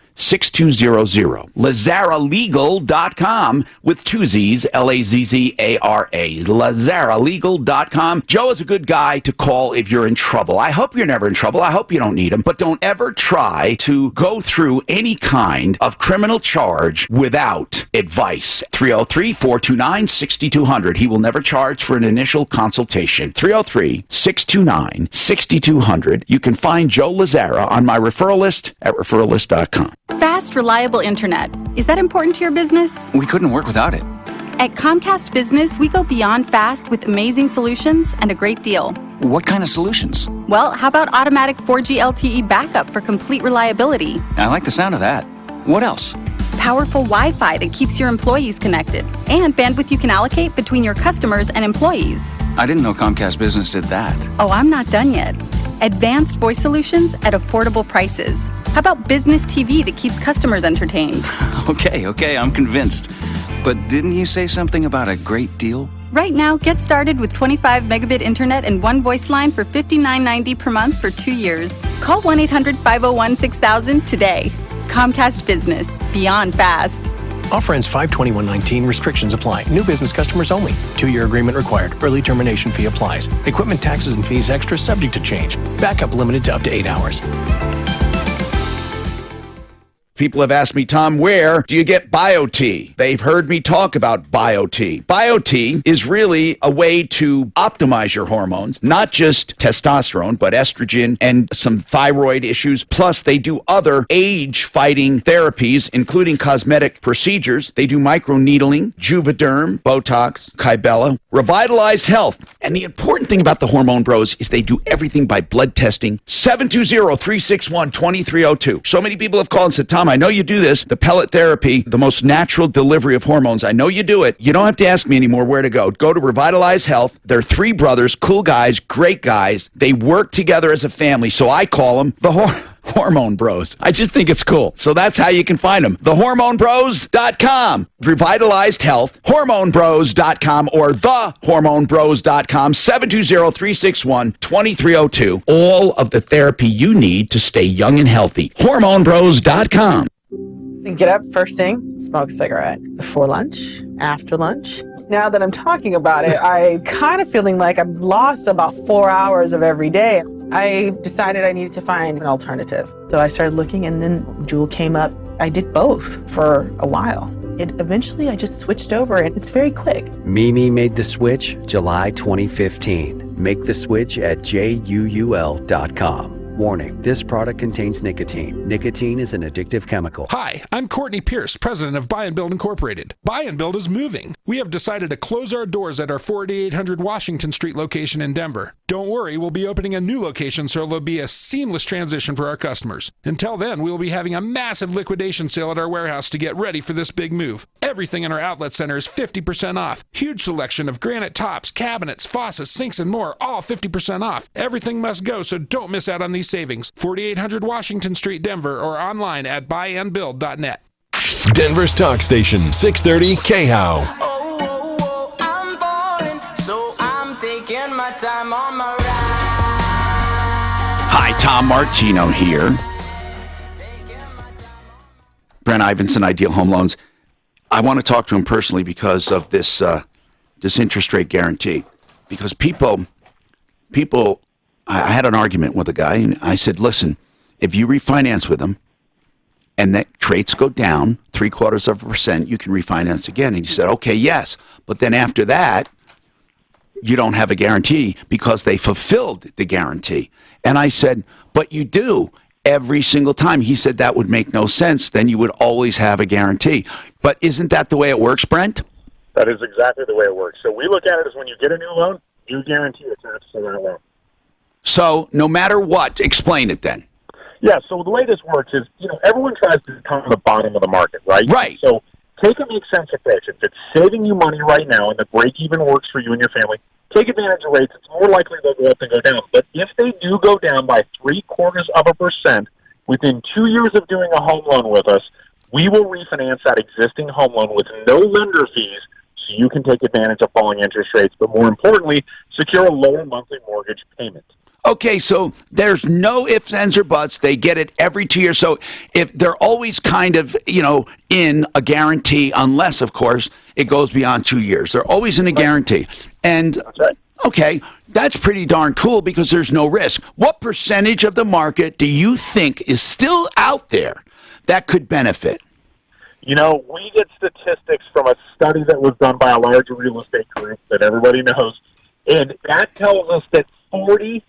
LazzaraLegal.com with 2 Z's, Lazzara. LazzaraLegal.com. Joe is a good guy to call if you're in trouble. I hope you're never in trouble. I hope you don't need him. But don't ever try to go through any kind of criminal charge without advice. 303-429-6200. He will never charge for an initial consultation. 303-629-6200. You can find Joe Lazzara on my referral list at Referralist.com.
Fast, reliable internet. Is that important to your business?
We couldn't work without it.
At Comcast Business, we go beyond fast with amazing solutions and a great deal.
What kind of solutions?
Well, how about automatic 4G LTE backup for complete reliability?
I like the sound of that. What else?
Powerful Wi-Fi that keeps your employees connected, and bandwidth you can allocate between your customers and employees.
I didn't know Comcast Business did that.
Oh, I'm not done yet. Advanced voice solutions at affordable prices. How about business TV that keeps customers entertained?
Okay, I'm convinced. But didn't you say something about a great deal?
Right now, get started with 25 megabit internet and 1 voice line for $59.90 per month for 2 years. Call 1-800-501-6000 today. Comcast Business. Beyond fast.
Offer ends 5/21/19. Restrictions apply. New business customers only. 2-year agreement required. Early termination fee applies. Equipment taxes and fees extra subject to change. Backup limited to up to 8 hours.
People have asked me, Tom, where do you get BioT? They've heard me talk about BioT. BioT is really a way to optimize your hormones, not just testosterone, but estrogen and some thyroid issues. Plus, they do other age-fighting therapies, including cosmetic procedures. They do microneedling, Juvederm, Botox, Kybella, Revitalize Health. And the important thing about the Hormone Bros is they do everything by blood testing. 720-361-2302. So many people have called and said, Tom, I know you do this, the pellet therapy, the most natural delivery of hormones. I know you do it. You don't have to ask me anymore where to go. Go to Revitalize Health. They're 3 brothers, cool guys, great guys. They work together as a family, so I call them the Hormone Bros. I just think it's cool. So that's how you can find them. TheHormoneBros.com. Revitalized Health, HormoneBros.com, or TheHormoneBros.com, 720-361-2302. All of the therapy you need to stay young and healthy. HormoneBros.com.
Get up first thing, smoke a cigarette. Before lunch, after lunch. Now that I'm talking about it, I'm kind of feeling like I've lost about 4 hours of every day. I decided I needed to find an alternative. So I started looking, and then Juul came up. I did both for a while. Eventually, I just switched over, and it's very quick.
Mimi made the switch July 2015. Make the switch at JUUL.com. Warning, this product contains nicotine. Nicotine is an addictive chemical.
Hi, I'm Courtney Pierce, president of Buy and Build Incorporated. Buy and Build is moving. We have decided to close our doors at our 4800 Washington Street location in Denver. Don't worry, we'll be opening a new location, so there'll be a seamless transition for our customers. Until then, we'll be having a massive liquidation sale at our warehouse to get ready for this big move. Everything in our outlet center is 50% off. Huge selection of granite tops, cabinets, faucets, sinks, and more, all 50% off. Everything must go, so don't miss out on these savings. 4800 Washington Street, Denver, or online at buyandbuild.net.
Denver's talk station, 630 KHOW.
I'm falling, so I'm taking my time on my ride.
Hi, Tom Martino here. Brent Ivinson, Ideal Home Loans. I want to talk to him personally because of this interest rate guarantee. Because people, I had an argument with a guy, and I said, listen, if you refinance with them, and that rates go down 0.75%, you can refinance again. And he said, okay, yes, but then after that, you don't have a guarantee because they fulfilled the guarantee. And I said, but you do every single time. He said that would make no sense. Then you would always have a guarantee. But isn't that the way it works, Brent?
That is exactly the way it works. So we look at it as when you get a new loan, you guarantee attached to that loan.
So no matter what, explain it then.
Yeah, so the way this works is, everyone tries to come to the bottom of the market, right?
Right.
So take a make sense approach. If it's saving you money right now and the break even works for you and your family, take advantage of rates. It's more likely they'll go up than go down. But if they do go down by 0.75% within 2 years of doing a home loan with us, we will refinance that existing home loan with no lender fees so you can take advantage of falling interest rates, but more importantly, secure a lower monthly mortgage payment.
Okay, so there's no ifs, ands, or buts. They get it every 2 years. So if they're always kind of, in a guarantee, unless, of course, it goes beyond 2 years. They're always in a guarantee. And, okay, that's pretty darn cool because there's no risk. What percentage of the market do you think is still out there that could benefit?
We get statistics from a study that was done by a large real estate group that everybody knows, and that tells us that 47%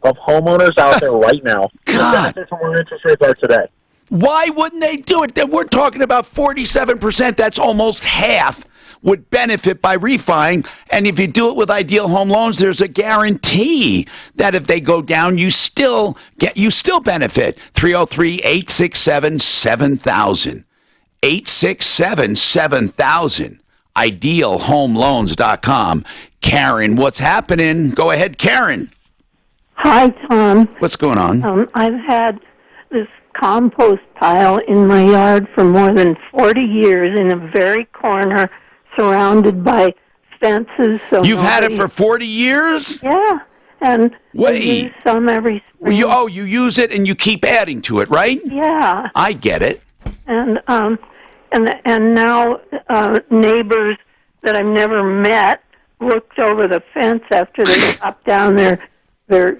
of homeowners out there right now benefit from where interest rates are today.
Why wouldn't they do it? We're talking about 47%. That's almost half would benefit by refining. And if you do it with Ideal Home Loans, there's a guarantee that if they go down, you still benefit. 303-867-7000. 867-7000. IdealHomeLoans.com. Karen, what's happening? Go ahead, Karen.
Hi, Tom.
What's going on?
I've had this compost pile in my yard for more than 40 years in a very corner, surrounded by fences. So
you've had it for 40 years?
Yeah, and I use some every spring.
You use it and you keep adding to it, right?
Yeah.
I get it.
And now neighbors that I've never met looked over the fence after they chopped down their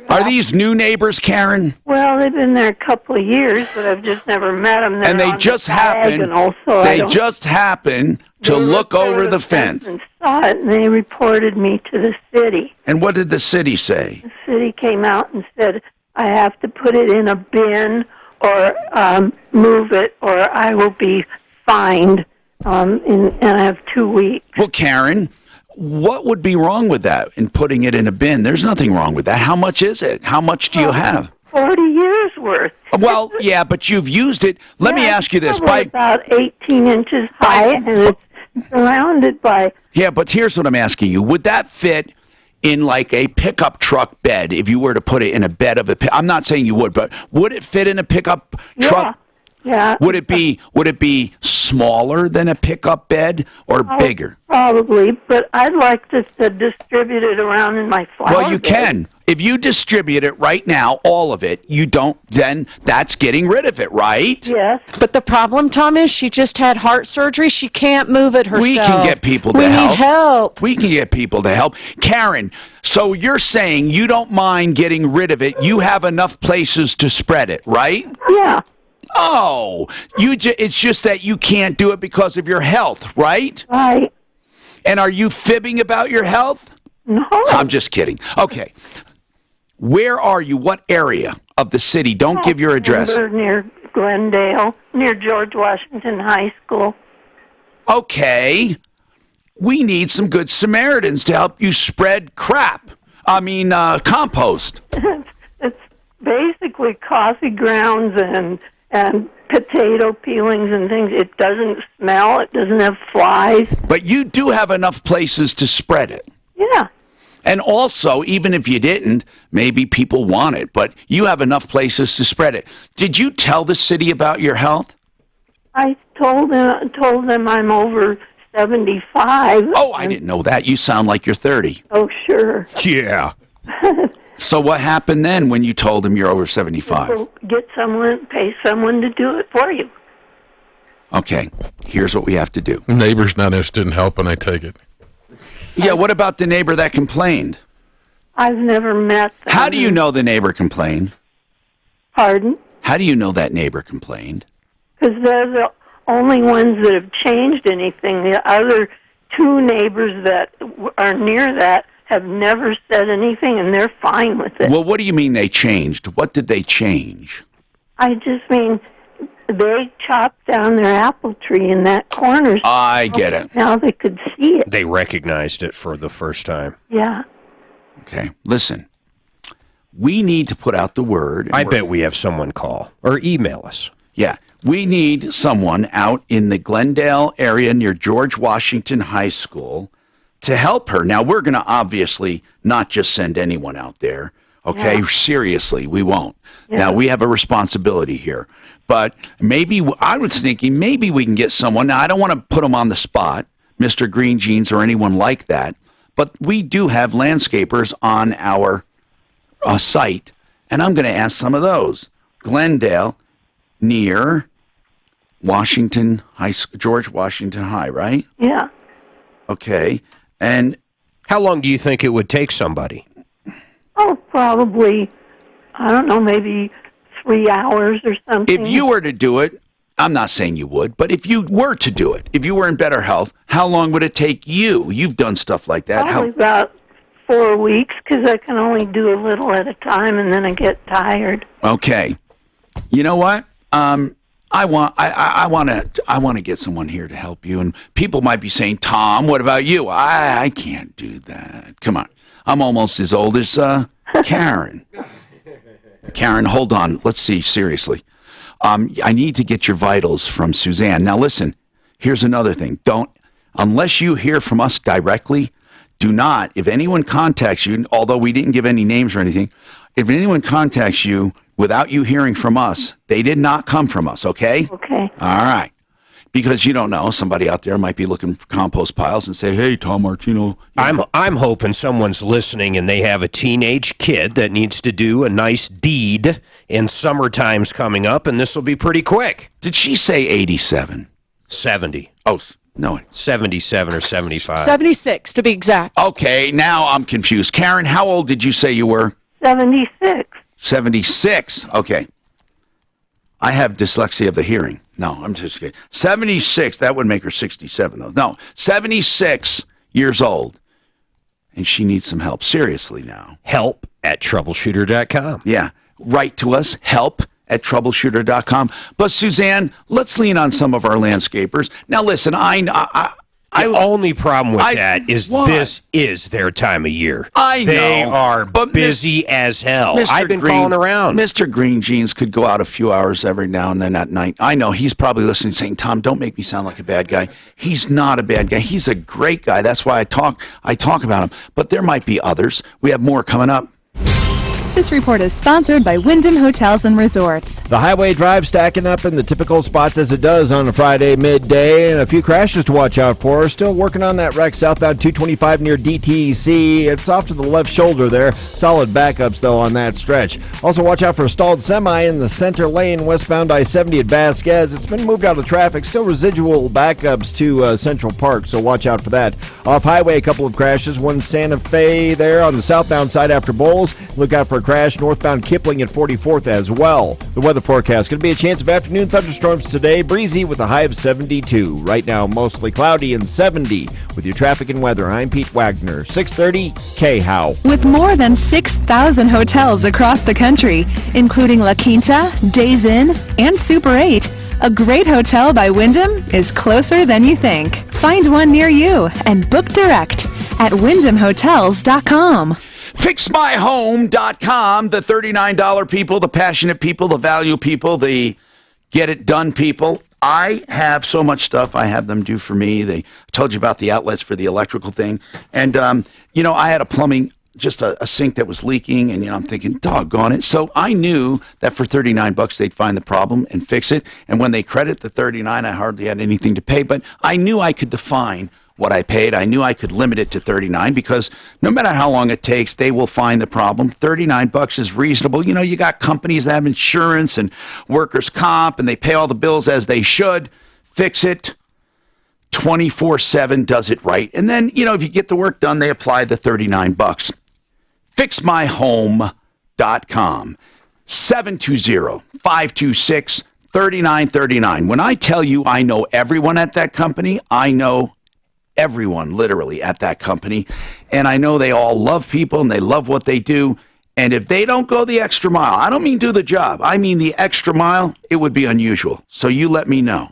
Are these new neighbors, Karen?
Well, they've been there a couple of years, but I've just never met them.
And they just happen to look over the fence.
And saw it, and they reported me to the city.
And what did the city say?
The city came out and said, I have to put it in a bin or move it, or I will be fined, and I have 2 weeks.
Well, Karen, what would be wrong with that in putting it in a bin? There's nothing wrong with that. How much is it? How much do you have?
40 years worth.
Well, yeah, but you've used it. Let me ask you this.
By about 18 inches high, and it's surrounded by...
Yeah, but here's what I'm asking you. Would that fit in like a pickup truck bed if you were to put it in a bed of a... I'm not saying you would, but would it fit in a pickup truck?
Yeah.
Would it be smaller than a pickup bed or bigger?
Probably, but I'd like this to distribute it around in my flower
Well, you
bed.
can. If you distribute it right now, all of it, then that's getting rid of it, right?
Yes.
But the problem, Tom, is she just had heart surgery. She can't move it herself.
We can get people to
We
help.
need help.
We can get people to help. Karen, so you're saying you don't mind getting rid of it. You have enough places to spread it, right?
Yeah.
Oh, it's just that you can't do it because of your health, right?
Right.
And are you fibbing about your health?
No.
I'm just kidding. Okay. Where are you? What area of the city? Don't give your address.
Near Glendale, near George Washington High School.
Okay. We need some good Samaritans to help you spread compost.
It's basically coffee grounds and potato peelings and things. It doesn't smell. It doesn't have flies.
But you do have enough places to spread it.
Yeah.
And also, even if you didn't, maybe people want it, but you have enough places to spread it. Did you tell the city about your health?
I told them I'm over 75.
Oh, I didn't know that. You sound like you're 30.
Oh, sure.
Yeah. So what happened then when you told them you're over 75?
So pay someone to do it for you.
Okay, here's what we have to do.
Neighbor's not interested in helping, I take it.
Yeah, what about the neighbor that complained?
I've never met them.
How do you know the neighbor complained?
Pardon?
How do you know that neighbor complained?
Because they're the only ones that have changed anything. The other two neighbors that are near that have never said anything, and they're fine with it.
Well, what do you mean they changed? What did they change?
I just mean they chopped down their apple tree in that corner.
I get it.
Now they could see it.
They recognized it for the first time.
Yeah.
Okay, listen. We need to put out the word.
I bet we have someone call or email us.
Yeah, we need someone out in the Glendale area near George Washington High School to help her. Now, we're going to obviously not just send anyone out there. Okay,
Yeah.
Seriously, we won't.
Yeah.
Now, we have a responsibility here. But maybe, I was thinking, maybe we can get someone. Now, I don't want to put them on the spot, Mr. Green Jeans or anyone like that. But we do have landscapers on our site, and I'm going to ask some of those. Glendale, near Washington High, George Washington High, right?
Yeah.
Okay. And
how long do you think it would take somebody?
Oh, probably, I don't know, maybe 3 hours or something.
If you were to do it, I'm not saying you would, but if you were to do it, if you were in better health, how long would it take you? You've done stuff like that.
Probably about 4 weeks, because I can only do a little at a time, and then I get tired.
Okay. You know what? I want to get someone here to help you, and people might be saying, Tom, what about you? I can't do that. Come on. I'm almost as old as Karen. Karen, hold on. Let's see, seriously. I need to get your vitals from Suzanne. Now listen, here's another thing. Unless you hear from us directly, do not, if anyone contacts you, although we didn't give any names or anything, if anyone contacts you without you hearing from us, they did not come from us, okay?
Okay.
All right. Because you don't know, somebody out there might be looking for compost piles and say, hey, Tom Martino.
I'm hoping someone's listening and they have a teenage kid that needs to do a nice deed, and summertime's coming up, and this will be pretty quick.
Did she say 87?
70.
Oh, no.
77 or 75.
76, to be exact.
Okay, now I'm confused. Karen, how old did you say you were?
76.
76. Okay. I have dyslexia of the hearing. No, I'm just kidding. 76, that would make her 67, though. No, 76 years old. And she needs some help. Seriously now.
Help at troubleshooter.com.
Yeah. Write to us, help at troubleshooter.com. But, Suzanne, let's lean on some of our landscapers. Now, listen,
the only problem with that is this is their time of year.
I know.
They are busy as hell. I've been calling around.
Mr. Green Jeans could go out a few hours every now and then at night. I know. He's probably listening saying, Tom, don't make me sound like a bad guy. He's not a bad guy. He's a great guy. That's why I talk about him. But there might be others. We have more coming up.
This report is sponsored by Wyndham Hotels and Resorts.
The highway drive stacking up in the typical spots as it does on a Friday midday, and a few crashes to watch out for. Still working on that wreck southbound 225 near DTC. It's off to the left shoulder there. Solid backups, though, on that stretch. Also, watch out for a stalled semi in the center lane westbound I-70 at Vasquez. It's been moved out of traffic. Still residual backups to Central Park, so watch out for that. Off-highway, a couple of crashes. One Santa Fe there on the southbound side after Bowles. Look out for a crash northbound Kipling at 44th as well. The weather forecast, going to be a chance of afternoon thunderstorms today. Breezy with a high of 72. Right now, mostly cloudy and 70. With your traffic and weather, I'm Pete Wagner, 630 KHOW.
With more than 6,000 hotels across the country, including La Quinta, Days Inn, and Super 8, a great hotel by Wyndham is closer than you think. Find one near you and book direct at wyndhamhotels.com.
FixMyHome.com, the $39 people, the passionate people, the value people, the get-it-done people. I have so much stuff I have them do for me. They told you about the outlets for the electrical thing. And, you know, I had a plumbing, just a sink that was leaking, and, you know, I'm thinking, doggone it. So I knew that for $39 they'd find the problem and fix it. And when they credit the $39, I hardly had anything to pay. But I knew I could define what I paid. I knew I could limit it to $39 because no matter how long it takes, they will find the problem. $39 is reasonable. You know, you got companies that have insurance and workers' comp, and they pay all the bills as they should. Fix it. 24/7 does it right. And then, you know, if you get the work done, they apply the $39. FixMyHome.com. 720-526-3939. When I tell you I know everyone at that company, I know everyone literally at that company, and I know they all love people and they love what they do, and if they don't go the extra mile, I don't mean do the job, I mean the extra mile, it would be unusual. So you let me know.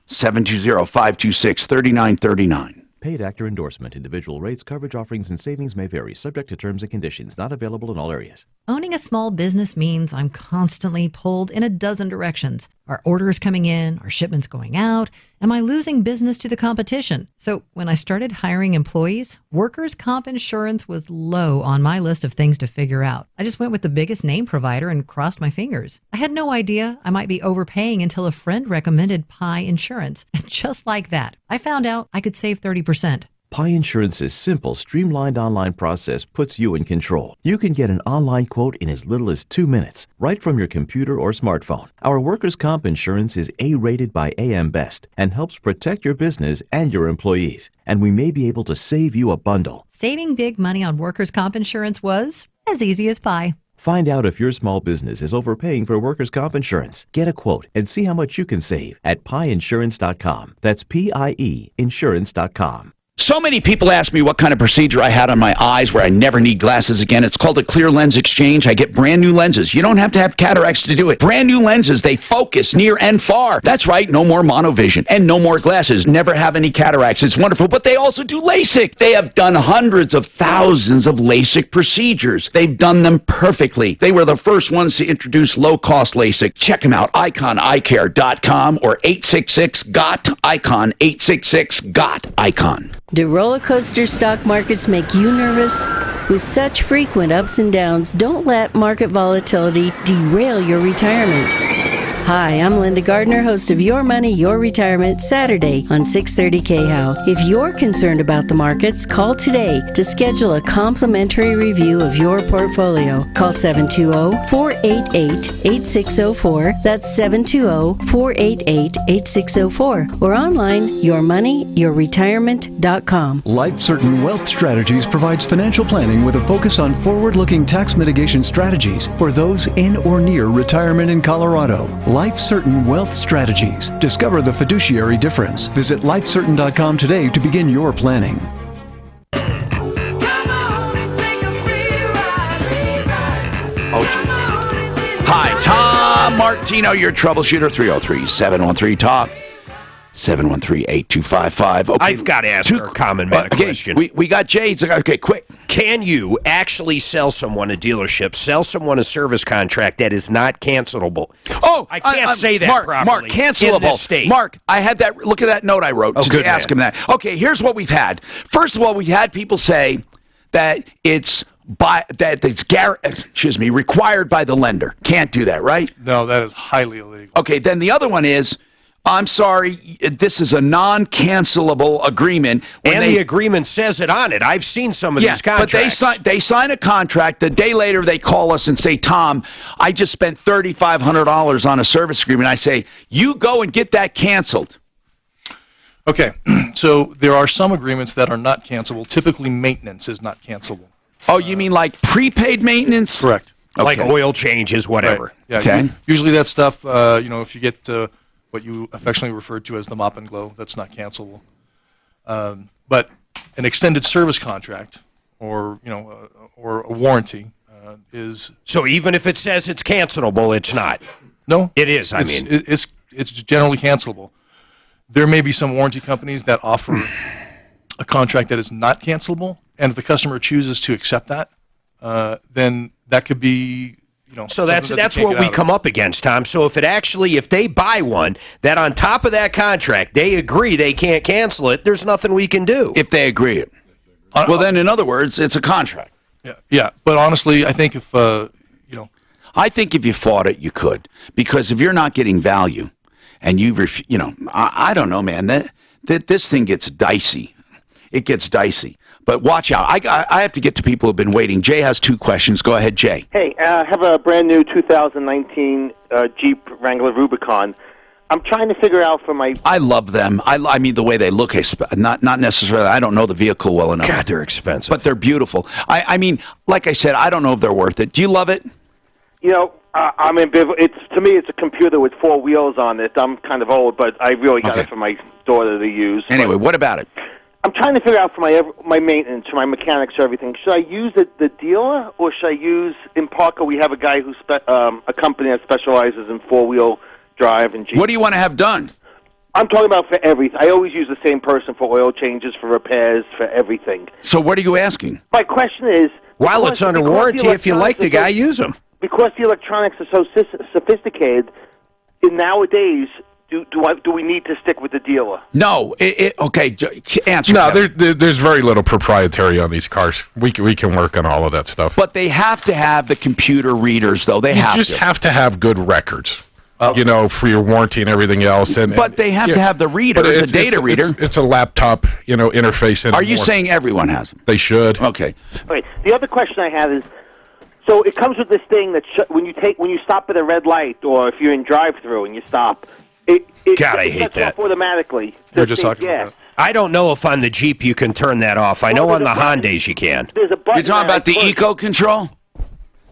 720-526-3939.
Paid actor endorsement. Individual rates, coverage offerings, and savings may vary, subject to terms and conditions. Not available in all areas.
Owning a small business means I'm constantly pulled in a dozen directions. Are orders coming in? Are shipments going out? Am I losing business to the competition? So when I started hiring employees, workers' comp insurance was low on my list of things to figure out. I just went with the biggest name provider and crossed my fingers. I had no idea I might be overpaying until a friend recommended Pi Insurance. And just like that, I found out I could save 30%.
Pi Insurance's simple, streamlined online process puts you in control. You can get an online quote in as little as 2 minutes, right from your computer or smartphone. Our workers' comp insurance is A-rated by AM Best and helps protect your business and your employees. And we may be able to save you a bundle.
Saving big money on workers' comp insurance was as easy as pie.
Find out if your small business is overpaying for workers' comp insurance. Get a quote and see how much you can save at pieinsurance.com. That's P-I-E insurance.com.
So many people ask me what kind of procedure I had on my eyes where I never need glasses again. It's called a clear lens exchange. I get brand new lenses. You don't have to have cataracts to do it. Brand new lenses. They focus near and far. That's right. No more monovision and no more glasses. Never have any cataracts. It's wonderful. But they also do LASIK. They have done hundreds of thousands of LASIK procedures. They've done them perfectly. They were the first ones to introduce low-cost LASIK. Check them out. IconEyeCare.com or 866-GOT ICON. 866-GOT ICON.
Do roller coaster stock markets make you nervous? With such frequent ups and downs, don't let market volatility derail your retirement. Hi, I'm Linda Gardner, host of Your Money, Your Retirement, Saturday on 630 KHOW. If you're concerned about the markets, call today to schedule a complimentary review of your portfolio. Call 720-488-8604. That's 720-488-8604. Or online, yourmoneyyourretirement.com.
Life Certain Wealth Strategies provides financial planning with a focus on forward-looking tax mitigation strategies for those in or near retirement in Colorado. Life Certain Wealth Strategies. Discover the fiduciary difference. Visit lifecertain.com today to begin your planning.
Hi, Tom Martino, your troubleshooter. 303-713-TALK. 713-8255. Okay,
I've got to ask her a common man question.
We got Jay. Okay, quick.
Can you actually sell someone a dealership, sell someone a service contract that is not cancelable?
Oh,
I can't say that properly.
Mark, cancelable.
In this state.
Mark, I had that. Look at that note I wrote to ask him that. Okay, here's what we've had. First of all, we've had people say that it's required by the lender. Can't do that, right?
No, that is highly illegal.
Okay, then the other one is, I'm sorry, this is a non-cancelable agreement.
And the agreement says it on it. I've seen some of these contracts.
But they sign a contract. The day later, they call us and say, Tom, I just spent $3,500 on a service agreement. I say, you go and get that canceled.
Okay, so there are some agreements that are not cancelable. Typically, maintenance is not cancelable.
Oh, you mean like prepaid maintenance?
Correct.
Okay.
Like oil changes, whatever.
Right. Yeah,
okay.
Usually that stuff, if you get what you affectionately refer to as the mop and glow, that's not cancelable. But an extended service contract or a warranty is...
So even if it says it's cancelable, it's not?
No.
It is,
It's generally cancelable. There may be some warranty companies that offer a contract that is not cancelable, and if the customer chooses to accept that, then that could be,
So that's what we come up against, Tom. So if they buy one, that on top of that contract, they agree they can't cancel it, there's nothing we can do.
If they agree. Well, then, in other words, it's a contract.
Yeah. But honestly, I think
I think if you fought it, you could. Because if you're not getting value, and I don't know, man, that this thing gets dicey. It gets dicey. But watch out. I have to get to people who have been waiting. Jay has 2 questions. Go ahead, Jay.
Hey, I have a brand new 2019 Jeep Wrangler Rubicon. I'm trying to figure out for my...
I love them. I mean, the way they look, not necessarily. I don't know the vehicle well enough.
God, they're expensive.
But they're beautiful. I mean, like I said, I don't know if they're worth it. Do you love it?
I'm ambivalent. To me, it's a computer with 4 wheels on it. I'm kind of old, but I really got it for my daughter to use.
Anyway, what about it?
I'm trying to figure out for my maintenance, for my mechanics, for everything. Should I use the dealer, or should I use in Parker? We have a guy who's a company that specializes in 4-wheel drive and Jeep.
What do you want to have done?
I'm talking about for everything. I always use the same person for oil changes, for repairs, for everything.
So what are you asking?
My question is,
while it's under warranty, if you like the guy, use them.
Because the electronics are so sophisticated, nowadays, do we need to stick with the dealer?
No. Okay, answer.
No, there's very little proprietary on these cars. We can work on all of that stuff.
But they have to have the computer readers, though. You
just have to have good records. For your warranty and everything else.
But they have to have the reader, the data reader.
It's a laptop, interface.
Are you saying everyone has them?
They should.
Okay.
Wait. The other question I have is, so it comes with this thing that when you stop at a red light, or if you're in drive-through and you stop, it
I hate
shuts
that.
off automatically.
We're just talking about that.
I don't know if on the Jeep you can turn that off. I know on the Hondas you can.
There's a button.
You're talking about the Eco Control?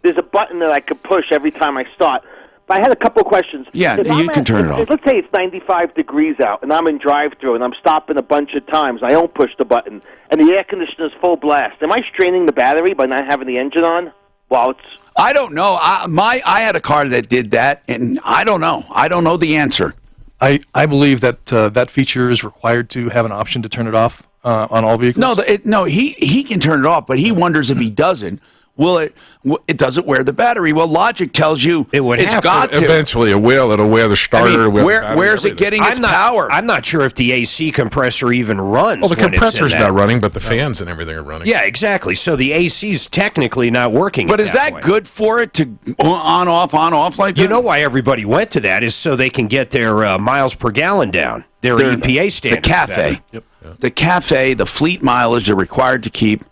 There's a button that I could push every time I start. But I had a couple of questions.
Yeah, you can turn it off.
Let's say it's 95 degrees out, and I'm in drive-through, and I'm stopping a bunch of times. I don't push the button, and the air conditioner's full blast. Am I straining the battery by not having the engine on while it's...
I don't know. I had a car that did that, and I don't know. I don't know the answer.
I believe that that feature is required to have an option to turn it off on all vehicles.
No, he can turn it off, but he wonders if he doesn't. It doesn't wear the battery. Well, logic tells you it's got to.
Eventually, it'll wear the starter.
Where's it getting its power?
I'm not sure if the AC compressor even runs.
Well, the compressor's not running, but the fans and everything are running.
Yeah, exactly. So the AC's technically not working.
But is that good for it to on off like that?
You know why everybody went to that is so they can get their miles per gallon down. Their EPA standards.
The CAFE.
Yep.
The CAFE, the fleet mileage they're required to keep.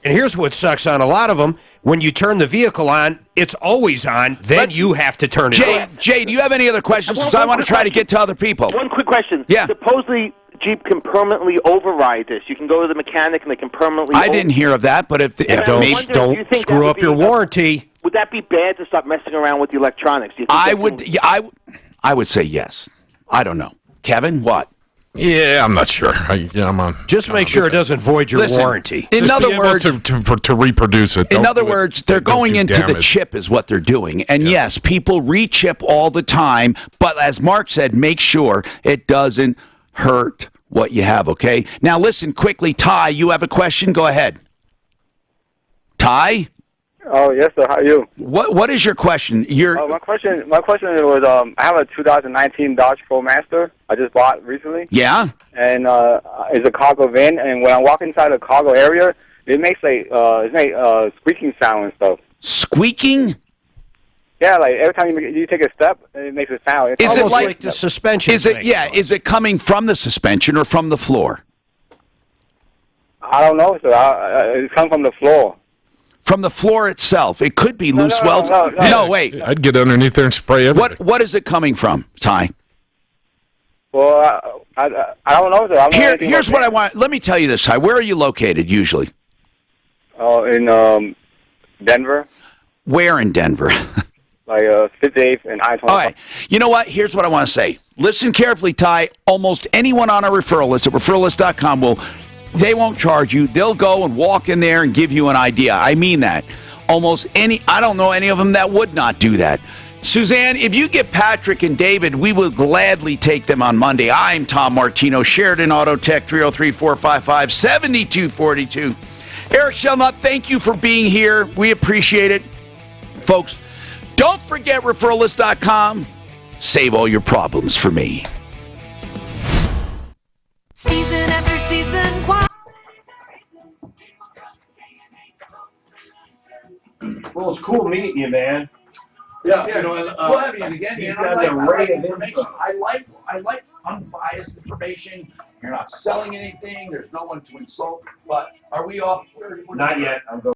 And here's what sucks on a lot of them. When you turn the vehicle on, it's always on. Then you have to turn it off.
Jay, do you have any other questions? Because I want to try to get to other people.
One quick question.
Yeah.
Supposedly, Jeep can permanently override this. You can go to the mechanic and they can permanently...
I didn't hear of that, but if
don't screw up your warranty.
Would that be bad to stop messing around with the electronics? Do you think
I would say yes. I don't know. Kevin, what?
Yeah, I'm not sure. I'm on.
Just make sure it doesn't void your warranty.
In other words,
to reproduce it.
In other words, they're going into the chip is what they're doing. And yes, people re-chip all the time, but as Mark said, make sure it doesn't hurt what you have, okay? Now listen quickly, Ty, you have a question? Go ahead. Ty?
Oh, yes, sir. How are you?
What is your question?
My question was I have a 2019 Dodge ProMaster I just bought recently.
Yeah?
And it's a cargo van, and when I walk inside the cargo area, it makes like squeaking sound and stuff.
Squeaking?
Yeah, like every time you take a step, it makes a sound. It's
Is it
almost
like
the suspension?
Is it Is it coming from the suspension or from the floor?
I don't know, sir. It comes from the floor.
From the floor itself. It could be loose welds.
No,
wait.
I'd get underneath there and spray everything.
What is it coming from, Ty?
Well, I don't know, sir.
Here's what I want. Let me tell you this, Ty. Where are you located usually?
In Denver.
Where in Denver?
Like 58th and I-25.
All right. You know what? Here's what I want to say. Listen carefully, Ty. Almost anyone on our referral list at referrallist.com they won't charge you. They'll go and walk in there and give you an idea. I mean that. I don't know any of them that would not do that. Suzanne, if you get Patrick and David, we will gladly take them on Monday. I'm Tom Martino, Sheridan Auto Tech, 303-455-7242. Eric Shelnut, thank you for being here. We appreciate it. Folks, don't forget referrallist.com. Save all your problems for me.
Season after season,
Well, it's cool meeting you, man.
Yeah,
we'll have you again.
These
I
guys
like
are great
information.
I like unbiased information. You're not selling anything. There's no one to insult. But are we off?
Not yet. I'm going.